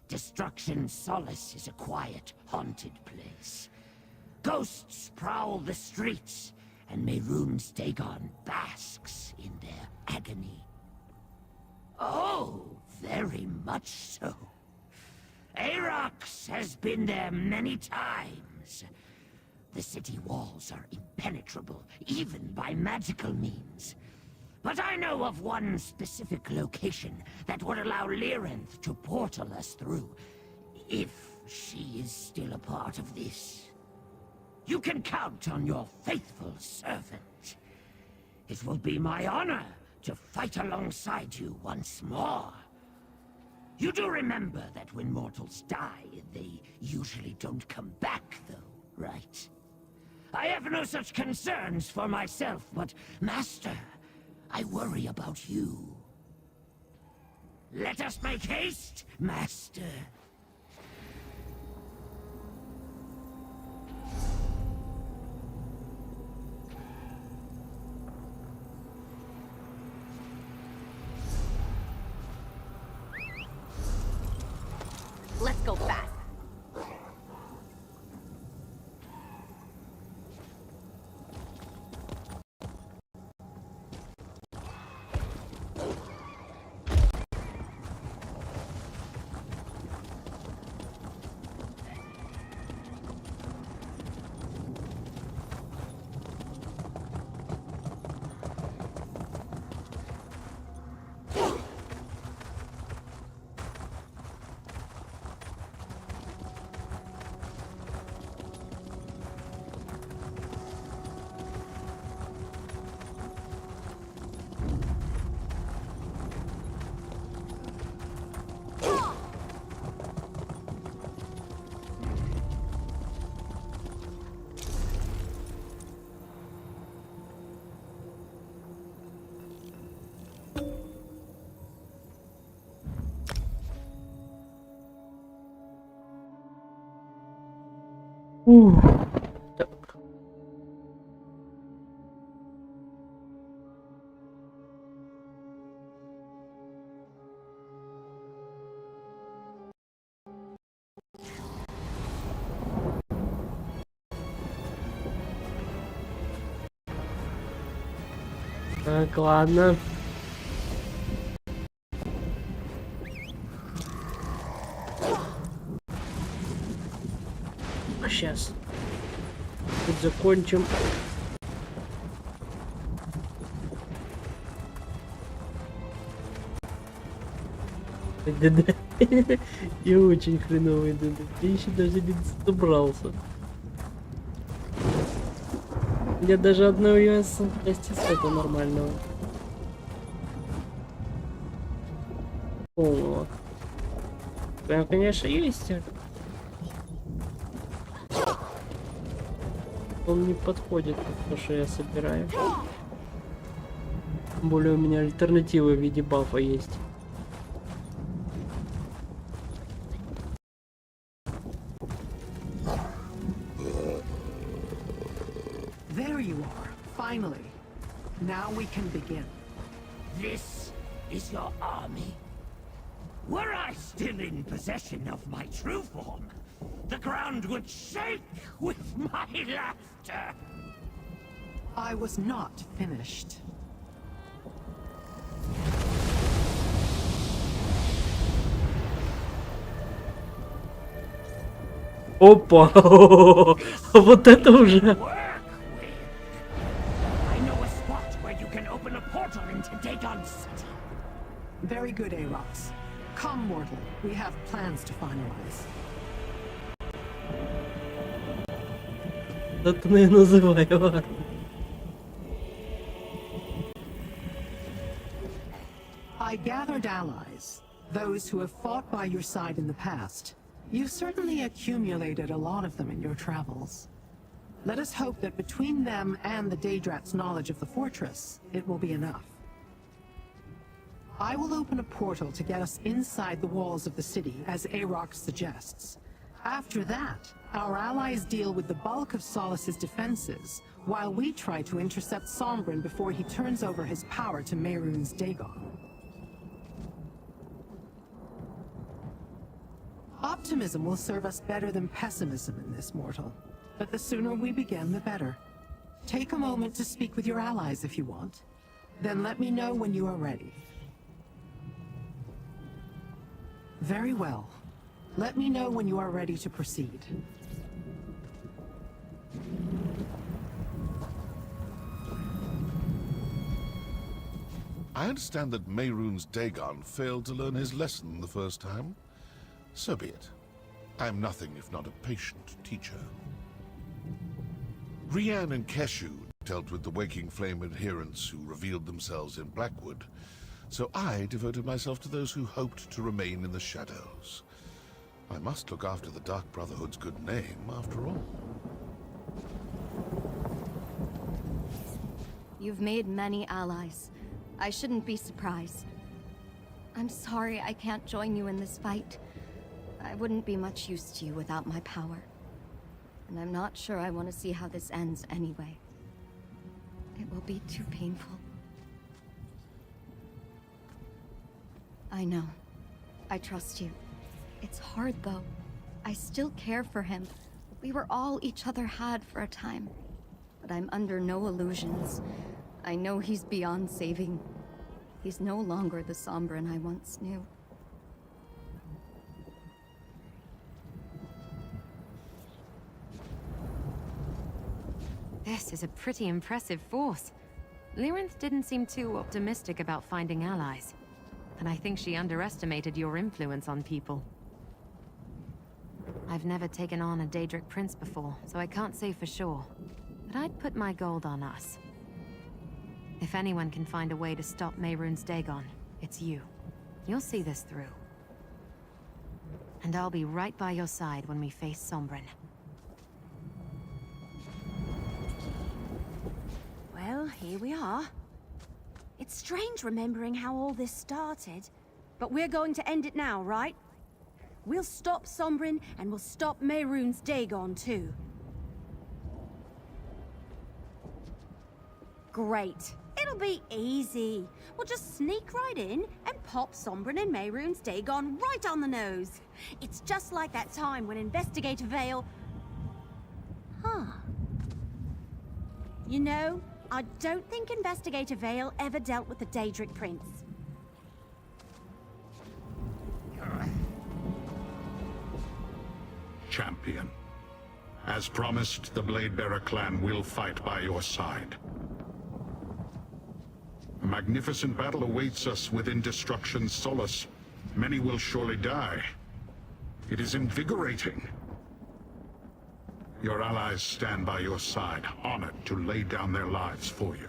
Destruction Solace is a quiet, haunted place. Ghosts prowl the streets, and Mehrunes Dagon basks in their agony. Oh, very much so. Arox has been there many times. The city walls are impenetrable, even by magical means. But I know of one specific location that would allow Lyranth to portal us through, if she is still a part of this. You can count on your faithful servant. It will be my honor to fight alongside you once more. You do remember that when mortals die, they usually don't come back, though, right? I have no such concerns for myself, but, Master, I worry about you. Let us make haste, Master. Let's go fast. Так, ладно. Сейчас. Тут закончим. ДД. Я очень хреново иду. Я еще даже не добрался. Я даже одного яйца достиг нормального. Полного. Прям, конечно, есть. Он не подходит под то, что я собираю. Тем более у меня альтернатива в виде бафа есть. There you are, finally. Now we can begin. This is your army? Were I still in possession of my true form, the ground would shake with my laughter. I was not finished. Опа! Вот это уже! I know a spot where you can open a portal into Dagon City. Very good, Arox. Come, mortal. We have plans to finalize. Это я называю. I gathered allies, those who have fought by your side in the past. You've certainly accumulated a lot of them in your travels. Let us hope that between them and the Daedrat's knowledge of the fortress, it will be enough. I will open a portal to get us inside the walls of the city, as Arox suggests. After that, our allies deal with the bulk of Solus's defenses, while we try to intercept Sombrin before he turns over his power to Mehrunes Dagon. Optimism will serve us better than pessimism in this, mortal. But the sooner we begin, the better. Take a moment to speak with your allies if you want. Then let me know when you are ready. Very well. Let me know when you are ready to proceed. I understand that Mehrunes Dagon failed to learn his lesson the first time. So be it. I am nothing if not a patient teacher. Rian and Keshu dealt with the Waking Flame adherents who revealed themselves in Blackwood, so I devoted myself to those who hoped to remain in the shadows. I must look after the Dark Brotherhood's good name, after all. You've made many allies. I shouldn't be surprised. I'm sorry I can't join you in this fight. I wouldn't be much use to you without my power. And I'm not sure I want to see how this ends anyway. It will be too painful. I know. I trust you. It's hard, though. I still care for him. We were all each other had for a time. But I'm under no illusions. I know he's beyond saving. He's no longer the Sombrin I once knew. This is a pretty impressive force. Lyrinth didn't seem too optimistic about finding allies. And I think she underestimated your influence on people. I've never taken on a Daedric prince before, so I can't say for sure. But I'd put my gold on us. If anyone can find a way to stop Mehrunes Dagon, it's you. You'll see this through. And I'll be right by your side when we face Sombrin. Well, here we are. It's strange remembering how all this started. But we're going to end it now, right? We'll stop Sombrin, and we'll stop Mehrunes Dagon, too. Great. It'll be easy. We'll just sneak right in and pop Sombrin and Mehrunes Dagon right on the nose. It's just like that time when Investigator Vale... Huh. You know, I don't think Investigator Vale ever dealt with the Daedric Prince. Champion. As promised, the Bladebearer clan will fight by your side. A magnificent battle awaits us within Destruction's solace, Many will surely die. It is invigorating. Your allies stand by your side, honored to lay down their lives for you.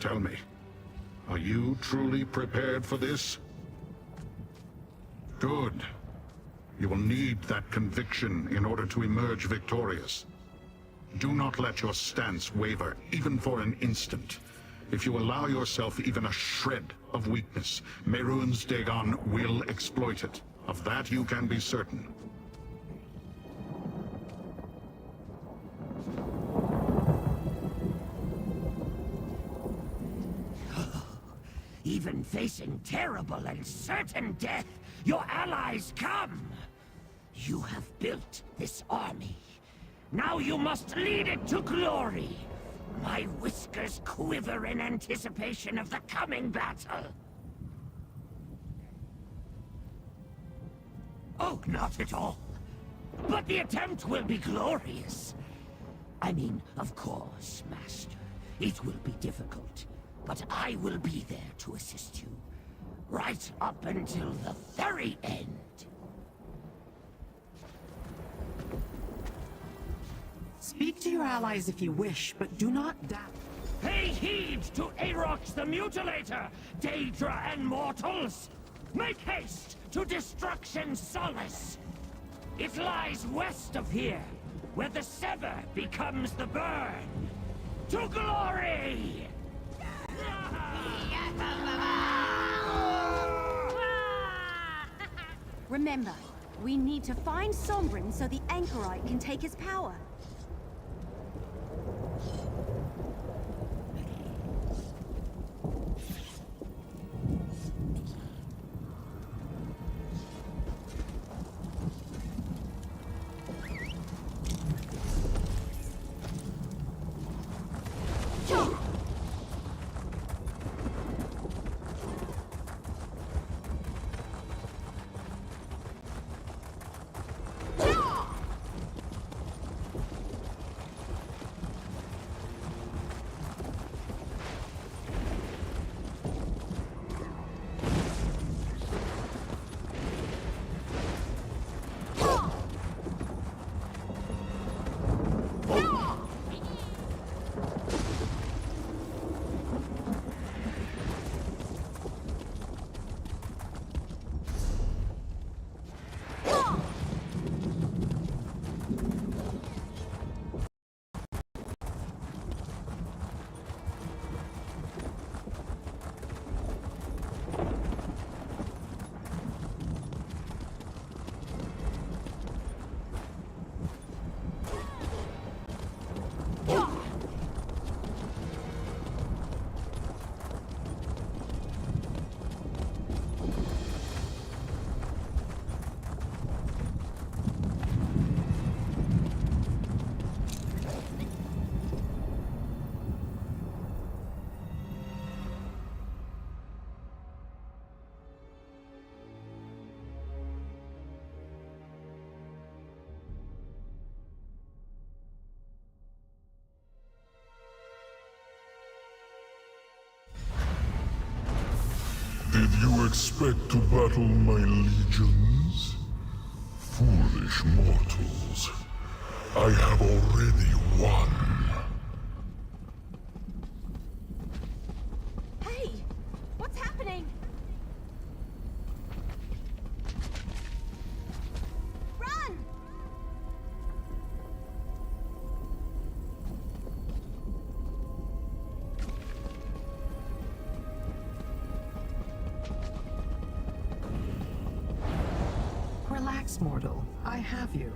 Tell me, are you truly prepared for this? Good. You will need that conviction in order to emerge victorious. Do not let your stance waver, even for an instant. If you allow yourself even a shred of weakness, Mehrunes Dagon will exploit it. Of that you can be certain. Even facing terrible and certain death, your allies come. You have built this army. Now you must lead it to glory. My whiskers quiver in anticipation of the coming battle. Oh, not at all. But the attempt will be glorious. I mean, of course, Master. It will be difficult, but I will be there to assist you. Right up until the very end. Speak to your allies if you wish, but do not doubt. Pay heed to Arox the Mutilator, Daedra and mortals! Make haste to Destruction's Solace! It lies west of here, where the Sever becomes the Burn! To glory! Remember, we need to find Sombrin so the Anchorite can take his power. Did you expect to battle my legions? Foolish mortals. I have already won. Hey! What's happening? Run! Relax, mortal. I have you.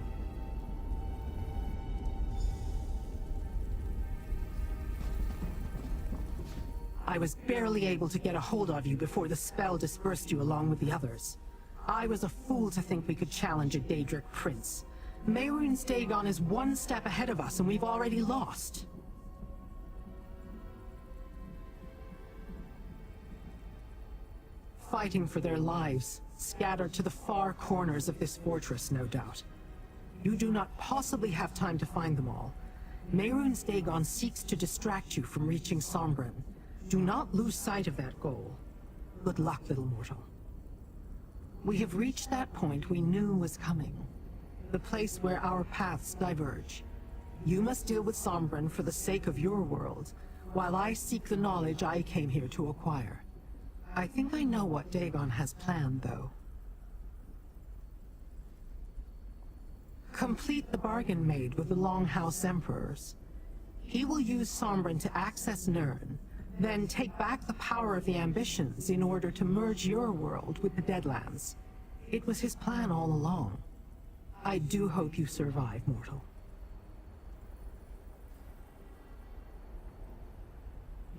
I was barely able to get a hold of you before the spell dispersed you along with the others. I was a fool to think we could challenge a Daedric prince. Mehrunes Dagon is one step ahead of us and we've already lost. Fighting for their lives, scattered to the far corners of this fortress, no doubt. You do not possibly have time to find them all. Mehrunes Dagon seeks to distract you from reaching Sombrin. Do not lose sight of that goal. Good luck, little mortal. We have reached that point we knew was coming. The place where our paths diverge. You must deal with Sombren for the sake of your world, while I seek the knowledge I came here to acquire. I think I know what Dagon has planned, though. Complete the bargain made with the Longhouse Emperors. He will use Sombren to access Nirn, then take back the power of the Ambitions in order to merge your world with the Deadlands. It was his plan all along. I do hope you survive, mortal.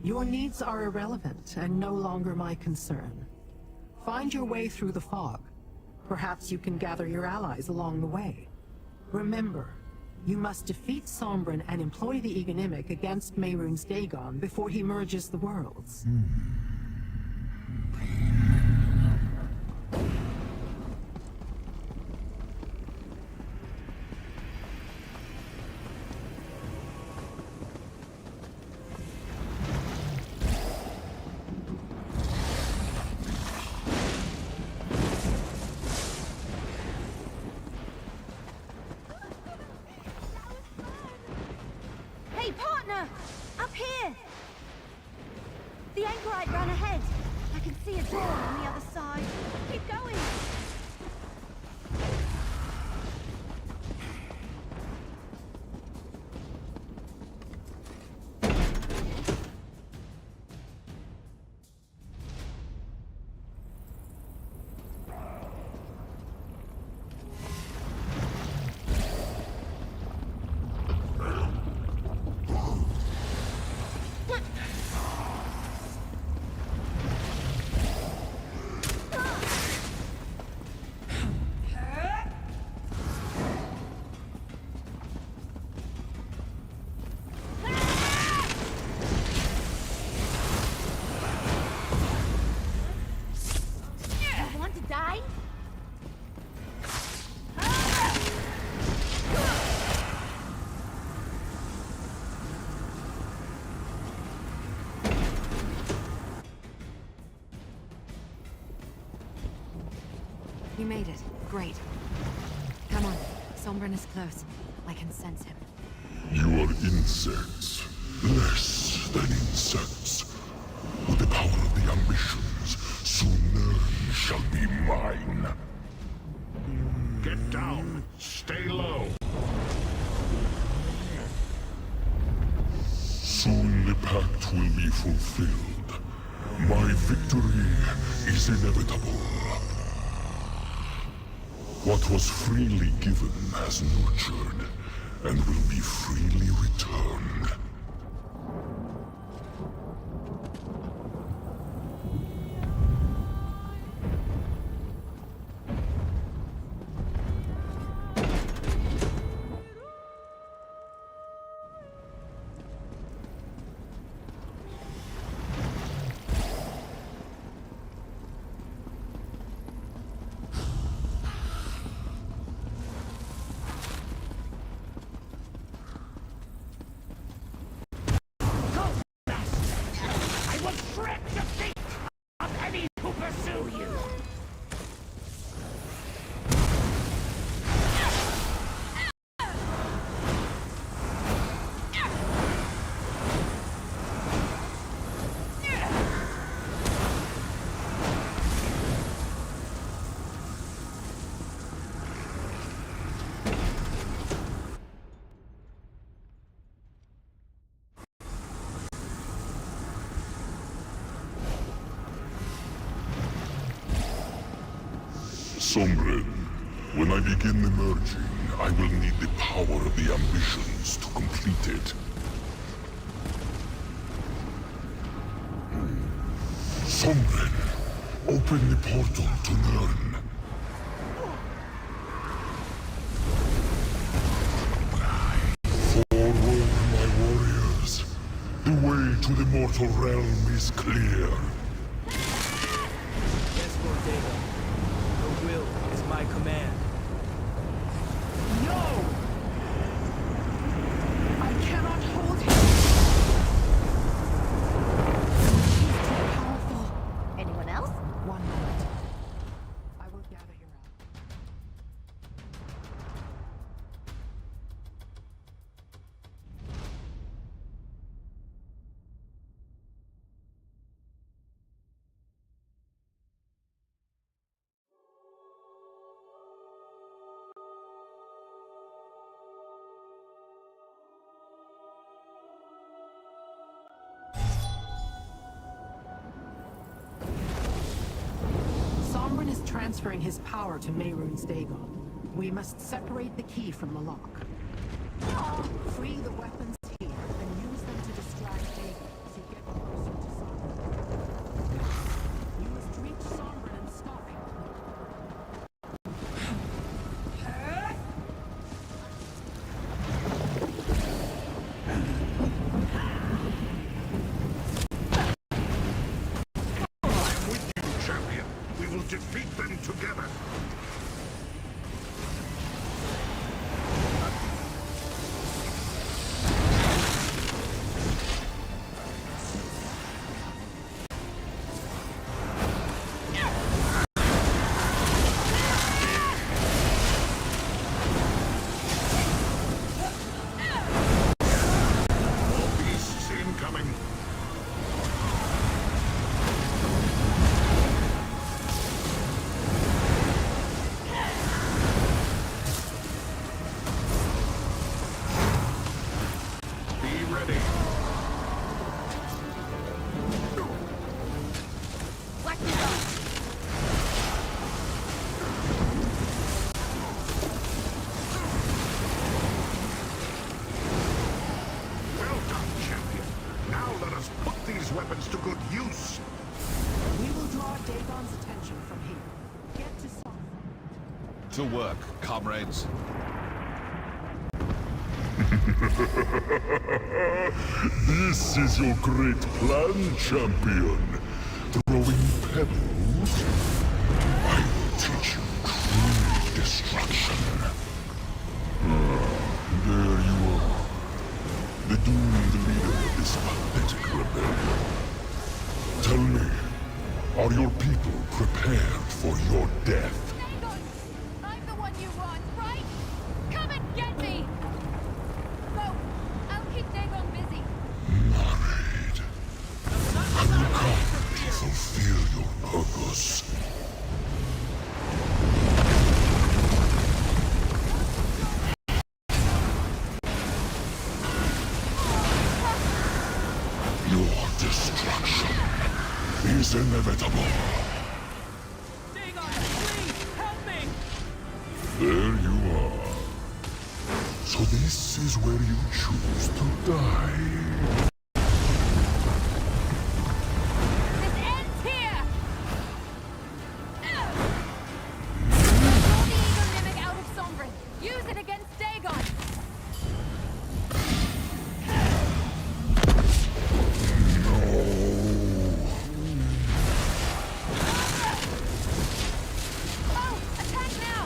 Your needs are irrelevant and no longer my concern. Find your way through the fog. Perhaps you can gather your allies along the way. Remember, you must defeat Sombren and employ the Egonimic against Mehrunes Dagon before he merges the worlds. Hey, partner! Up here! The anchorite ran ahead. I can see a door on the other side. Keep going! You made it. Great. Come on. Sombren is close. I can sense him. You are insects. Less than insects. With the power of the Ambitions, sooner you shall be mine. Get down. Stay low. Soon the pact will be fulfilled. My victory is inevitable. What was freely given has nurtured, and will be freely returned. Sombren, when I begin the merging, I will need the power of the Ambitions to complete it. Sombren, open the portal to Nirn. Forward, my warriors. The way to the mortal realm is clear. Yes, Lord Dagon. Your will is my command. No! I cannot hold him! He's too powerful. Anyone else? One moment. I will get... transferring his power to Mehrunes Dagon. We must separate the key from the lock. Free the weapons here and use them to distract Dagon as you get closer to Sombren. You must reach Sombren and stop him. I'm with you, champion. We will defeat them together. Weapons to good use. We will draw Dagon's attention from here. Get to Sombren. To work, comrades. This is your great plan, champion. Throwing pebbles? I will teach you true destruction. There you are. The doomed leader of this pathetic rebellion. Tell me, are your people prepared for your death? I'm the one you want, right? Come and get me! Go! I'll keep Dagon busy. Married. Have you come to fulfill your purpose? Your destruction is inevitable. Dagon, please, help me! There you are. So this is where you choose to die. This ends here! Pull the Eagle Mimic out of Sombren. Use it against Dagon. Oh, attack now!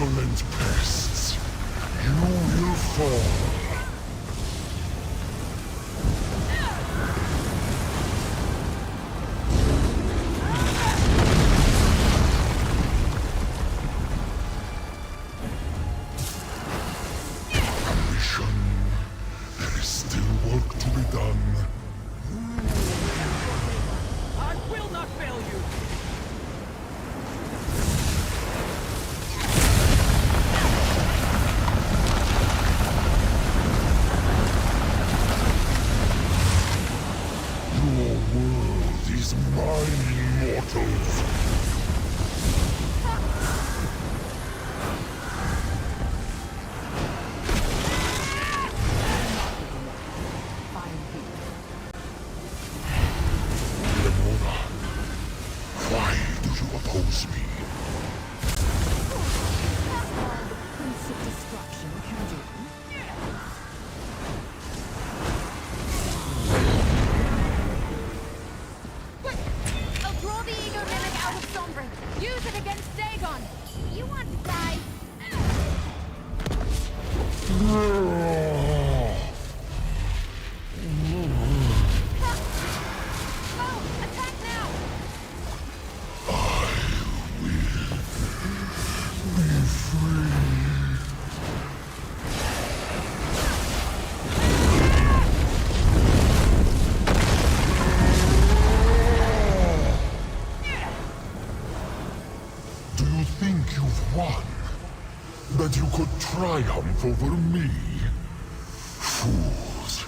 insolent pests. You will fall. There is still work to be done. I will not fail you! Your world is mine, mortals. Why do you oppose me? Prince of Destruction can do. I'll draw the ego mimic out of Sombrin. Use it against Dagon. You want to die? Attack now! Be free. Do you think you've won? That you could triumph over me? Fools.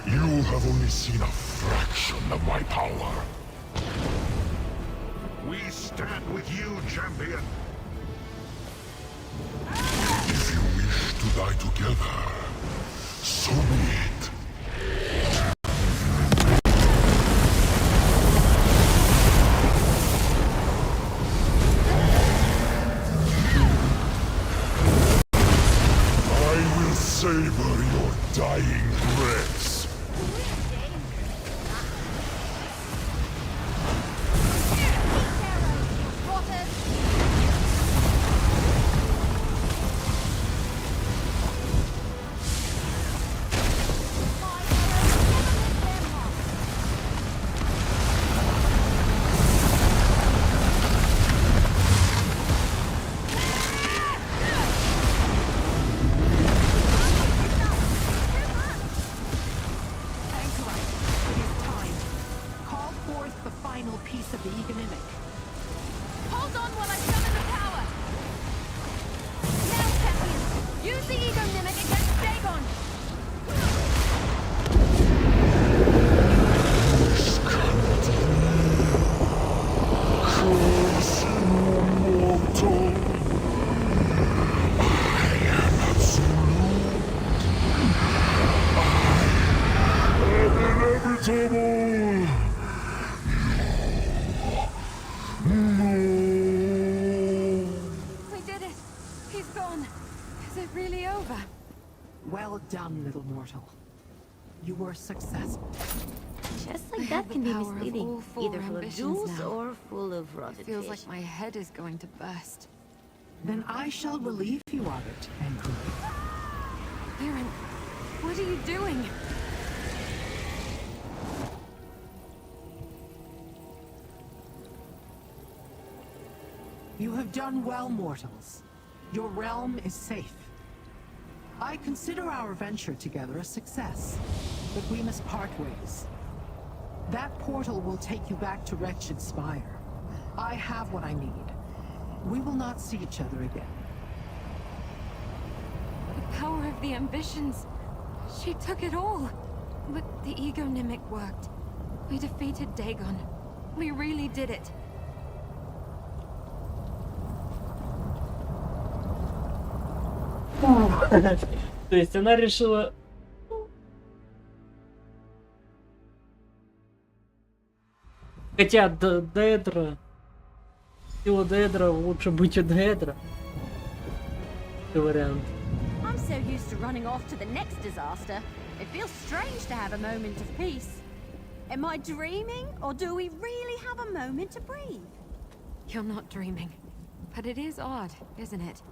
You have only seen a fraction of my power. We stand with you, champion. If you wish to die together, so be it. I will savor your dying breaths. Hold on while I summon the power! Now, champion! Use the ego mimic against Dagon! Curse you, mortal! I am absolute. I am inevitable. We did it! He's gone! Is it really over? Well done, little mortal. You were successful. Just I like have that the can be power of misleading. all four Either full of ambitions jewels now. or full of rotted It feels fish. like my head is going to burst. Then I shall relieve you of it, Angry. Aaron, what are you doing? You have done well, mortals. Your realm is safe. I consider our venture together a success, but we must part ways. That portal will take you back to Wretched Spire. I have what I need. We will not see each other again. The power of the ambitions. She took it all. But the ego mimic worked. We defeated Dagon. We really did it. То есть она решила... Хотя до Эдра... Всего до Эдра лучше быть у Эдра. Вариант. I'm so used to running off to the next disaster, it feels strange to have a moment of peace. Am I dreaming, or do we really have a moment to breathe? You're not dreaming. But it is odd, isn't it?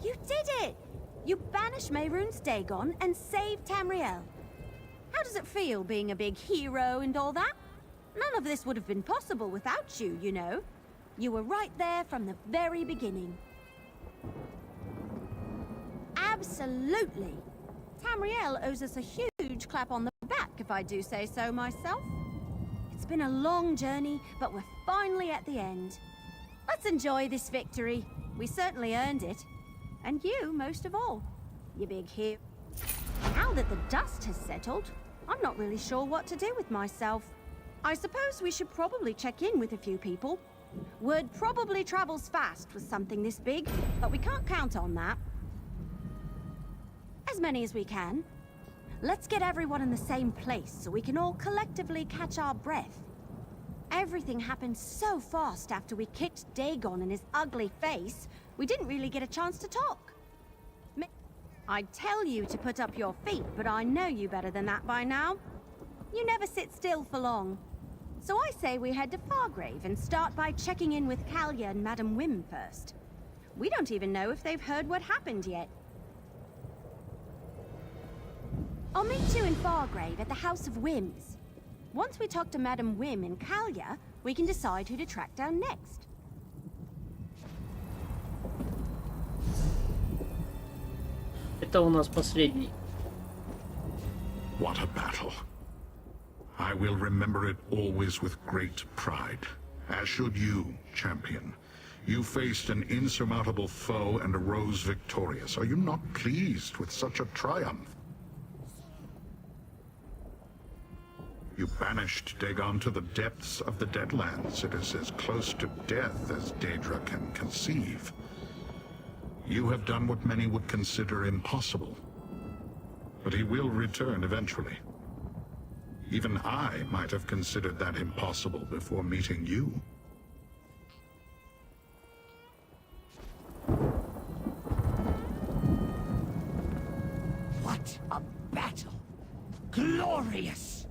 You did it! You banished Mehrunes Dagon and saved Tamriel. How does it feel being a big hero and all that? None of this would have been possible without you, you know. You were right there from the very beginning. Absolutely. Tamriel owes us a huge clap on the back, if I do say so myself. It's been a long journey, but we're finally at the end. Let's enjoy this victory. We certainly earned it. And you, most of all. You big hero. Now that the dust has settled, I'm not really sure what to do with myself. I suppose we should probably check in with a few people. Word probably travels fast with something this big, but we can't count on that. As many as we can. Let's get everyone in the same place so we can all collectively catch our breath. Everything happened so fast after we kicked Dagon in his ugly face, we didn't really get a chance to talk. I'd tell you to put up your feet, but I know you better than that by now. You never sit still for long. So I say we head to Fargrave and start by checking in with Kalia and Madam Wim first. We don't even know if they've heard what happened yet. I'll meet you in Fargrave at the House of Whims. Once we talk to Madam Wim and Kalia, we can decide who to track down next. Это у нас последний. What a battle. I will remember it always with great pride. As should you, champion. You faced an insurmountable foe and arose victorious. Are you not pleased with such a triumph? You banished Dagon to the depths of the Deadlands. It is as close to death as Daedra can conceive. You have done what many would consider impossible. But he will return eventually. Even I might have considered that impossible before meeting you. What a battle! Glorious!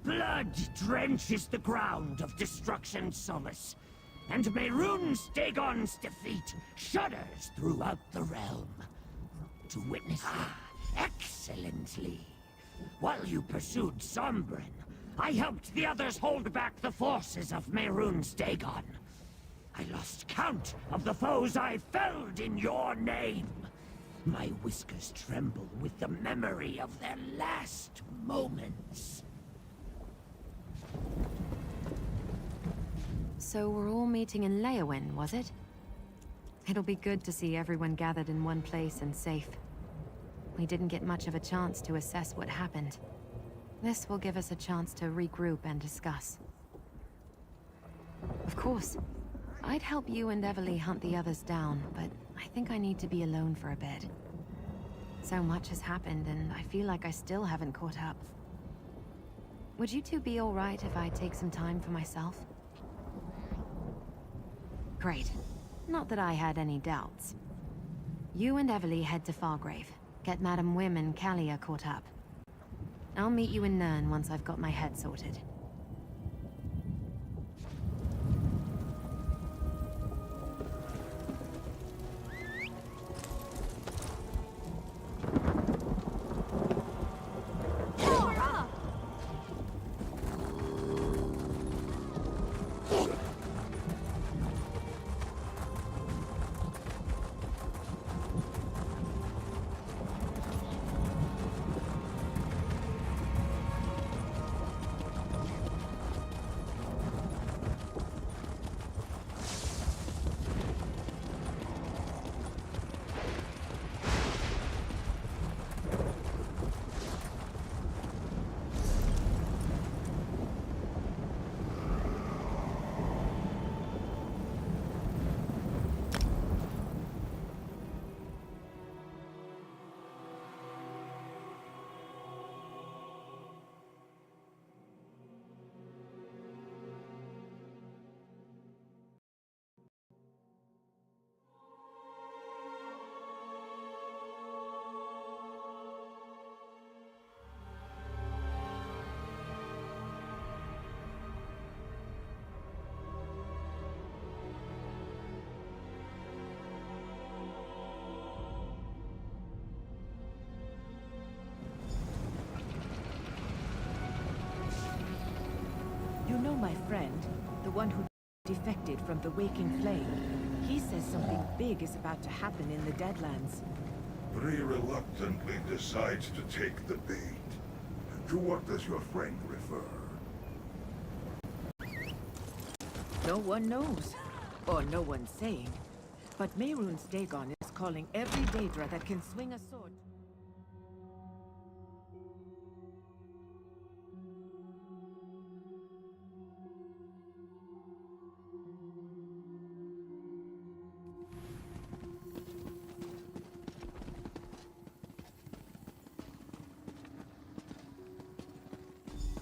Blood drenches the ground of Destruction's solace, and Mehrunes Dagon's defeat shudders throughout the realm. To witness it excellently. While you pursued Sombren, I helped the others hold back the forces of Mehrunes Dagon. I lost count of the foes I felled in your name. My whiskers tremble with the memory of their last moments. So we're all meeting in Leowyn, was it? It'll be good to see everyone gathered in one place and safe. We didn't get much of a chance to assess what happened. This will give us a chance to regroup and discuss. Of course, I'd help you and Everly hunt the others down, but I think I need to be alone for a bit. So much has happened, and I feel like I still haven't caught up. Would you two be all right if I take some time for myself? Great. Not that I had any doubts. You and Everly head to Fargrave. Get Madam Wim and Kalia caught up. I'll meet you in Nirn once I've got my head sorted. my friend, the one who defected from the Waking Flame. He says something big is about to happen in the Deadlands. Bree reluctantly decides to take the bait. To what does your friend refer? No one knows. Or no one's saying. But Mehrunes Dagon is calling every Daedra that can swing a sword.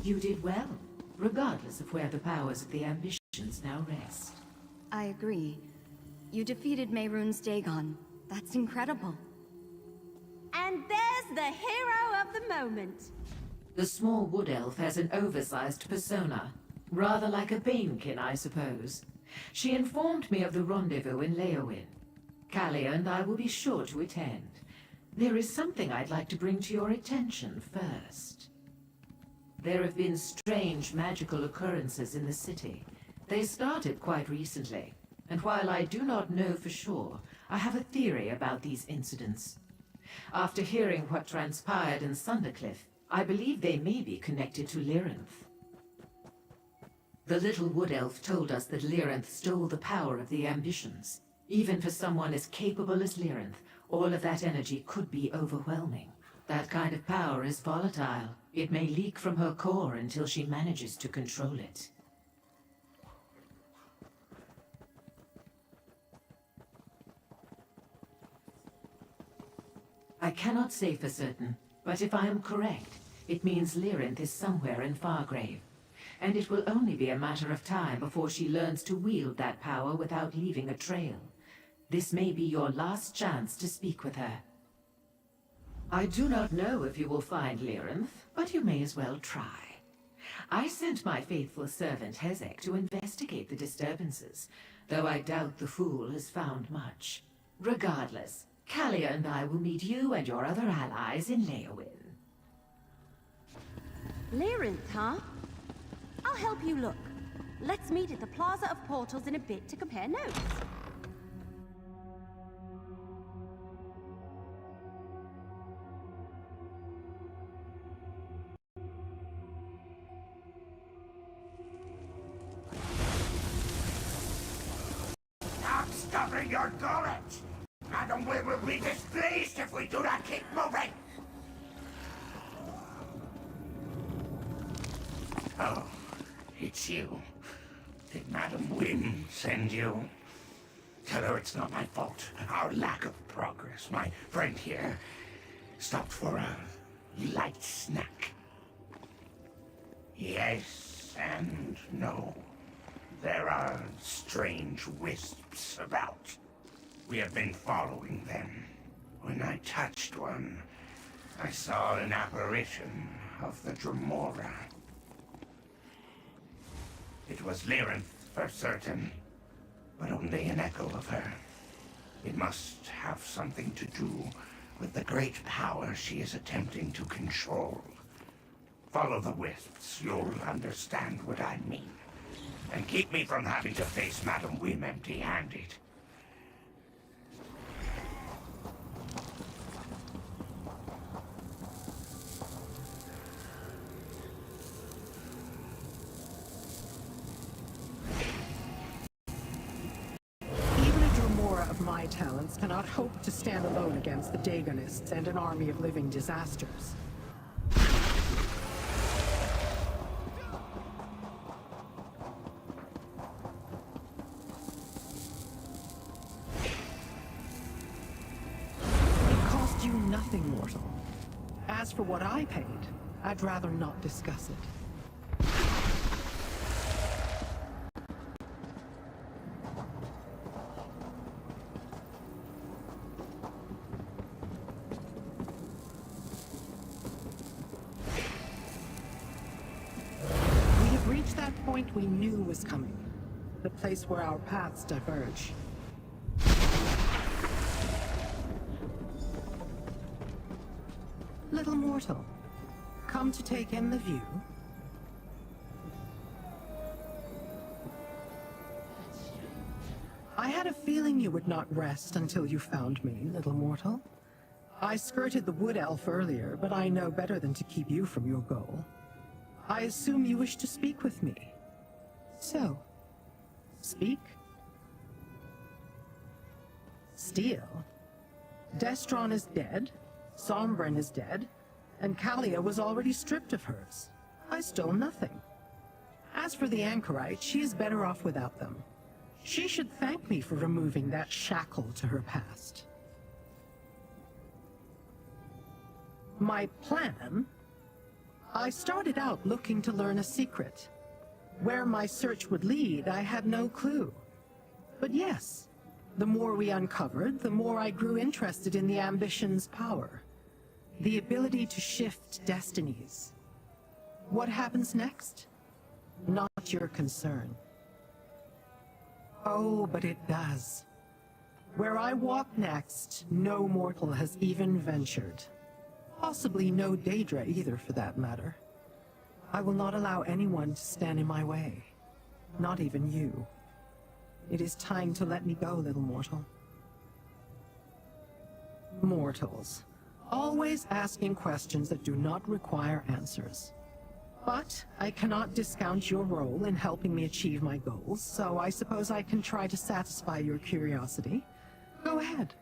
You did well, regardless of where the powers of the ambitions now rest. I agree. You defeated Mehrunes Dagon. That's incredible. And there's the hero of the moment. The small wood elf has an oversized persona, rather like a Banekin, I suppose. She informed me of the rendezvous in Leowin. Kalia and I will be sure to attend. There is something I'd like to bring to your attention first. There have been strange magical occurrences in the city. They started quite recently, and while I do not know for sure, I have a theory about these incidents. After hearing what transpired in Sundercliff, I believe they may be connected to Lyrinth. The little wood elf told us that Lyrinth stole the power of the ambitions. Even for someone as capable as Lyrinth, all of that energy could be overwhelming. That kind of power is volatile. It may leak from her core until she manages to control it. I cannot say for certain, but if I am correct, it means Lyrinth is somewhere in Fargrave. And it will only be a matter of time before she learns to wield that power without leaving a trail. This may be your last chance to speak with her. I do not know if you will find Lyrinth, but you may as well try. I sent my faithful servant Hezek to investigate the disturbances, though I doubt the fool has found much. Regardless, Kalia and I will meet you and your other allies in Leowin. Lyrinth, huh? I'll help you look. Let's meet at the Plaza of Portals in a bit to compare notes. Stop stuffing your gullet! Madam Wynn will be displeased if we do not keep moving! Oh, it's you. Did Madam Wynn send you? Tell her it's not my fault. Our lack of progress. My friend here stopped for a light snack. Yes and no. There are strange wisps about. We have been following them. When I touched one, I saw an apparition of the Dremora. It was Lyrinth for certain, but only an echo of her. It must have something to do with the great power she is attempting to control. Follow the wisps, you'll understand what I mean. And keep me from having to face Madam Wynn empty-handed. Even a Dremora of my talents cannot hope to stand alone against the Dagonists and an army of living disasters. Nothing mortal. As for what I paid, I'd rather not discuss it. We have reached that point we knew was coming. The place where our paths diverge. Little mortal, come to take in the view? I had a feeling you would not rest until you found me, little mortal. I skirted the wood elf earlier, but I know better than to keep you from your goal. I assume you wish to speak with me. So, speak. Steal? Destron is dead, Sombren is dead, and Kalia was already stripped of hers. I stole nothing. As for the anchorite, she is better off without them. She should thank me for removing that shackle to her past. My plan? I started out looking to learn a secret. Where my search would lead, I had no clue. But yes, the more we uncovered, the more I grew interested in the ambition's power. The ability to shift destinies. What happens next? Not your concern. Oh, but it does. Where I walk next, no mortal has even ventured. Possibly no Daedra either, for that matter. I will not allow anyone to stand in my way. Not even you. It is time to let me go, little mortal. Mortals. Always asking questions that do not require answers. But I cannot discount your role in helping me achieve my goals, so I suppose I can try to satisfy your curiosity. Go ahead.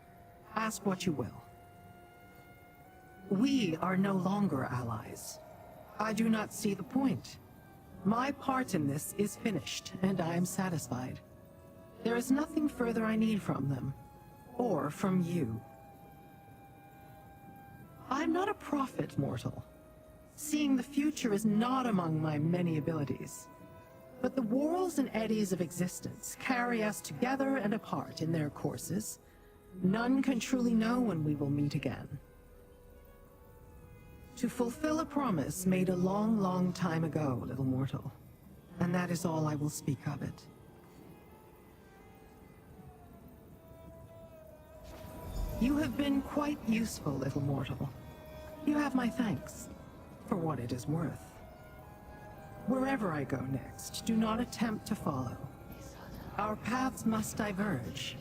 Ask what you will. We are no longer allies. I do not see the point. My part in this is finished, and I am satisfied. There is nothing further I need from them, or from you. I'm not a prophet, mortal. Seeing the future is not among my many abilities. But the whirls and eddies of existence carry us together and apart in their courses. None can truly know when we will meet again. To fulfill a promise made a long, long time ago, little mortal. And that is all I will speak of it. You have been quite useful, little mortal. You have my thanks, for what it is worth. Wherever I go next, do not attempt to follow. Our paths must diverge,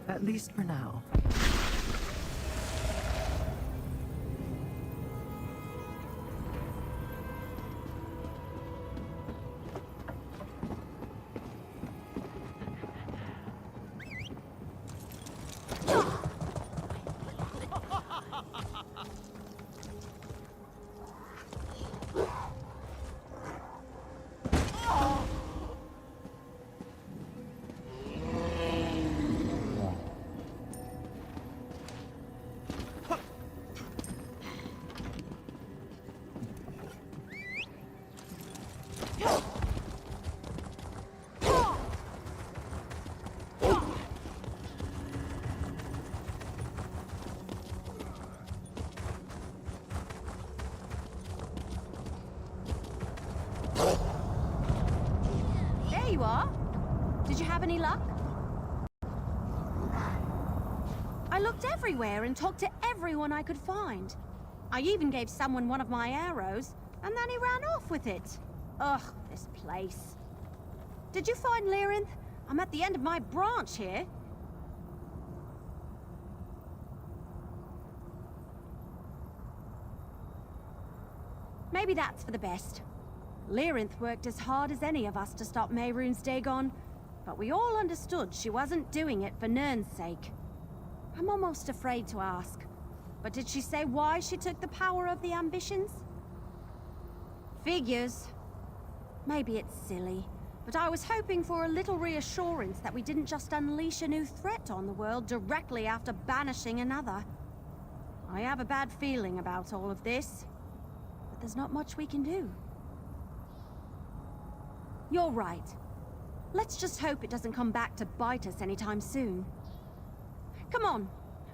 at least for now. There you are. Did you have any luck? I looked everywhere and talked to everyone I could find. I even gave someone one of my arrows, and then he ran off with it. Ugh, this place. Did you find Lyrinth? I'm at the end of my branch here. Maybe that's for the best. Lyrinth worked as hard as any of us to stop Mehrunes Dagon, but we all understood she wasn't doing it for Nirn's sake. I'm almost afraid to ask, but did she say why she took the power of the ambitions? Figures. Maybe it's silly, but I was hoping for a little reassurance that we didn't just unleash a new threat on the world directly after banishing another. I have a bad feeling about all of this, but there's not much we can do. You're right. Let's just hope it doesn't come back to bite us anytime soon. Come on,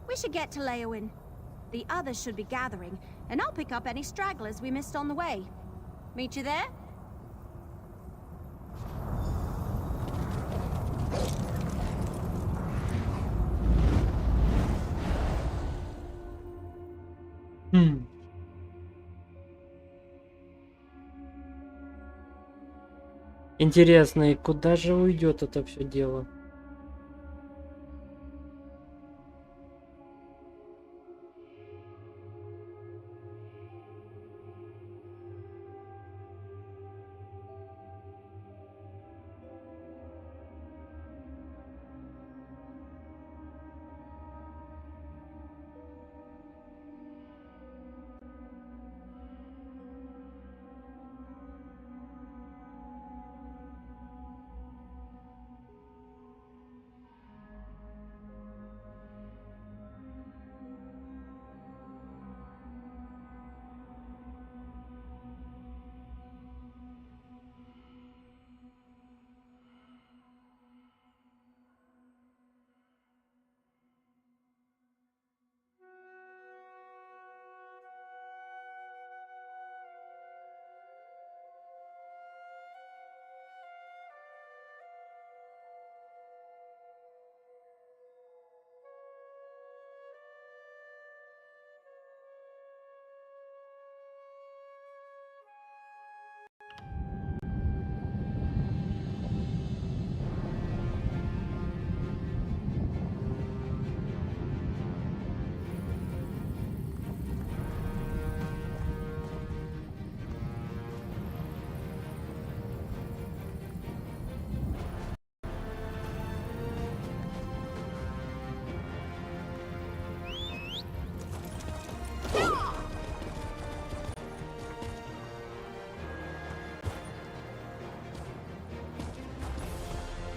we should get to Leowin. The others should be gathering, and I'll pick up any stragglers we missed on the way. Meet you there? Интересно, и куда же уйдет это все дело?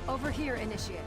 Over here, Initiate.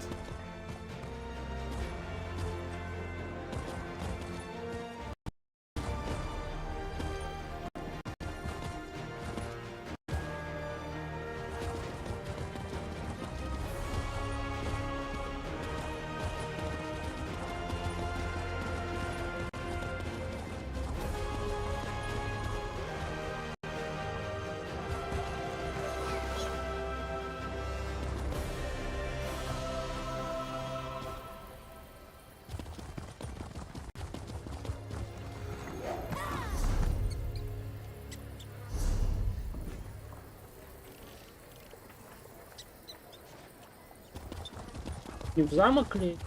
Не в замок ли?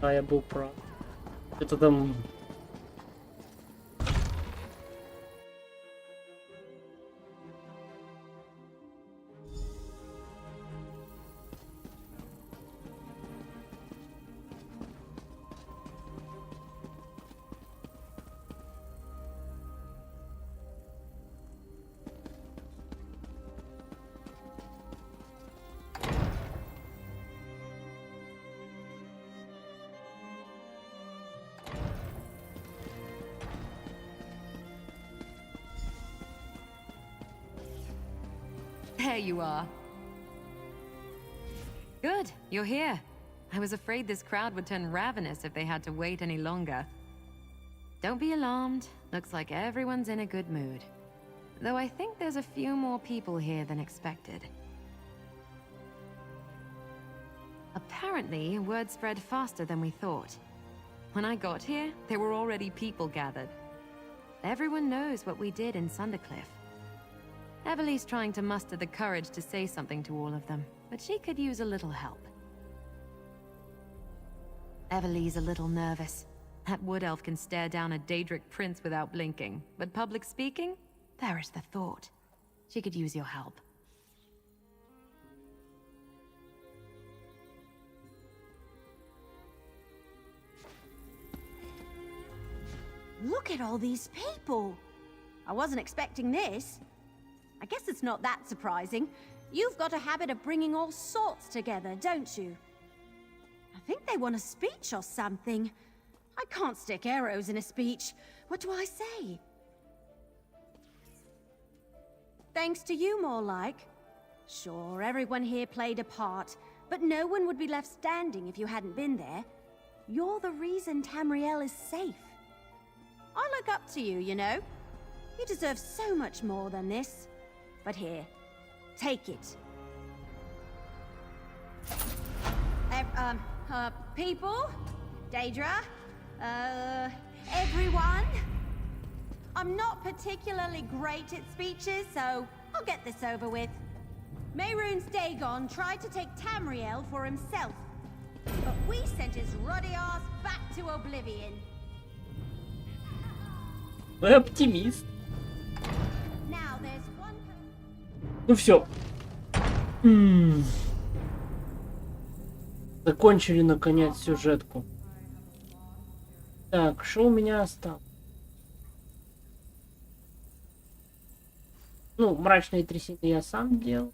А, я был прав. Это там... There you are. Good, you're here. I was afraid this crowd would turn ravenous if they had to wait any longer. Don't be alarmed. Looks like everyone's in a good mood. Though I think there's a few more people here than expected. Apparently, word spread faster than we thought. When I got here, there were already people gathered. Everyone knows what we did in Sundercliff. Everly's trying to muster the courage to say something to all of them, but she could use a little help. Everly's a little nervous. That wood elf can stare down a Daedric prince without blinking, but public speaking? There is the thought. She could use your help. Look at all these people! I wasn't expecting this. I guess it's not that surprising. You've got a habit of bringing all sorts together, don't you? I think they want a speech or something. I can't stick arrows in a speech. What do I say? Thanks to you, more like. Sure, everyone here played a part, but no one would be left standing if you hadn't been there. You're the reason Tamriel is safe. I look up to you, you know. You deserve so much more than this. But here, take it. People? Daedra? Everyone? I'm not particularly great at speeches, so I'll get this over with. Mehrunes Dagon tried to take Tamriel for himself, but we sent his ruddy ass back to oblivion. Вы оптимист. Now there's one... Ну все. Закончили наконец сюжетку. Так, что у меня осталось? Ну, мрачные трясины я сам делал.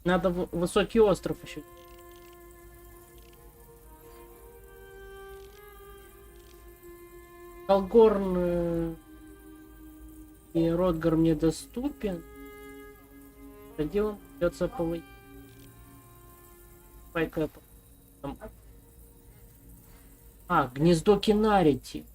Надо высокий остров еще. Алгорн и Ротгар мне доступен. За делом придется повыть. Пайка. А, гнездо Кинарити.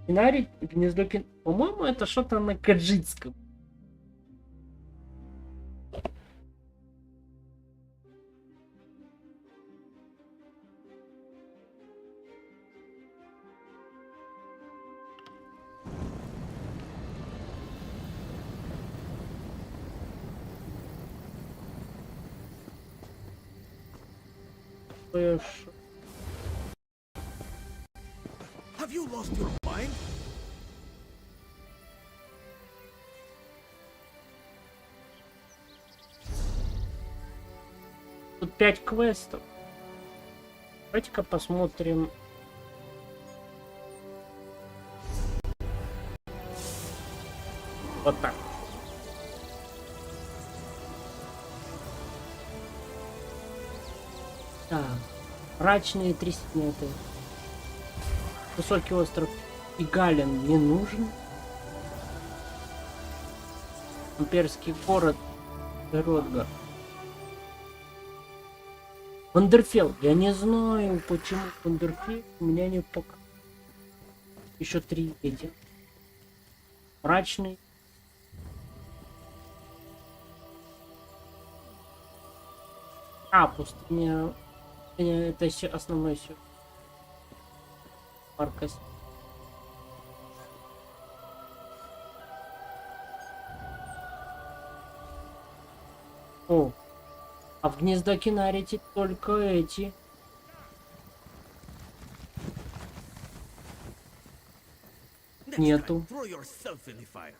Кинарий, гнездо Кин... По-моему, это что-то на каджитском. кое-что. Have you lost your mind? Тут 5 квестов. Давайте-ка посмотрим. Вот так. Так. Мрачные трясины. Высокий остров Игален не нужен. Имперский город Ротгар. Вандерфелл. Я не знаю, почему Вандерфелл у меня не пока. Еще 3 эти. Мрачный. А, пустыня. Это основной сюжет. Маркость. О, а в гнездо кинарите только эти. Нету. Throw yourself in the fire.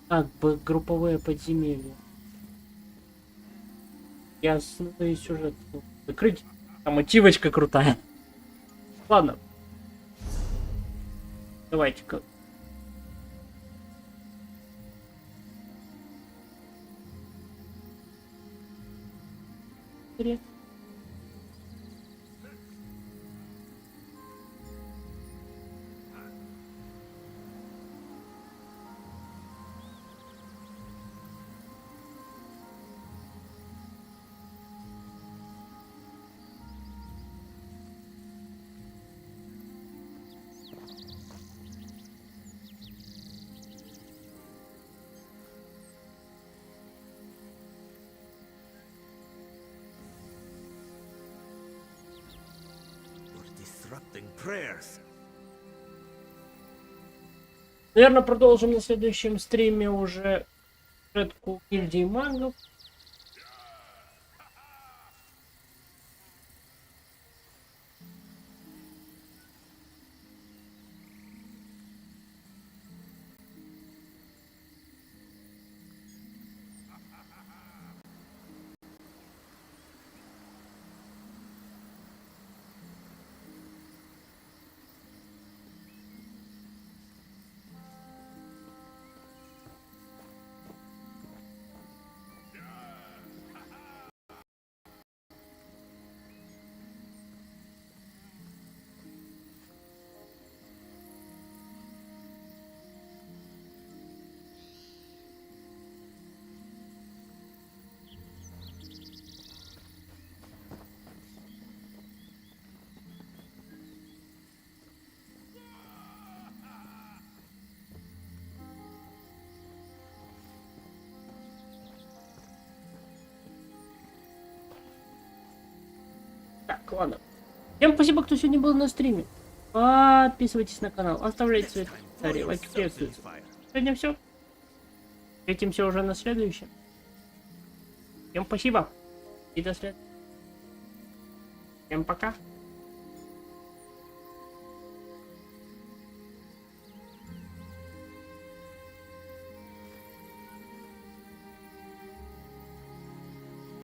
Как бы групповые подземелья. Ясно, и сюжет. Закрыть. Там мотивочка крутая. Ладно. Давайте-ка. Disrupting prayers. Наверное, продолжим на следующем стриме уже сюжетку гильдии магов. Так, ладно. Всем спасибо, кто сегодня был на стриме. Подписывайтесь на канал, оставляйте свои комментарии, лайки, приветствуйте. Сегодня все. Встретимся уже на следующем. Всем спасибо. И до следующего. Всем пока.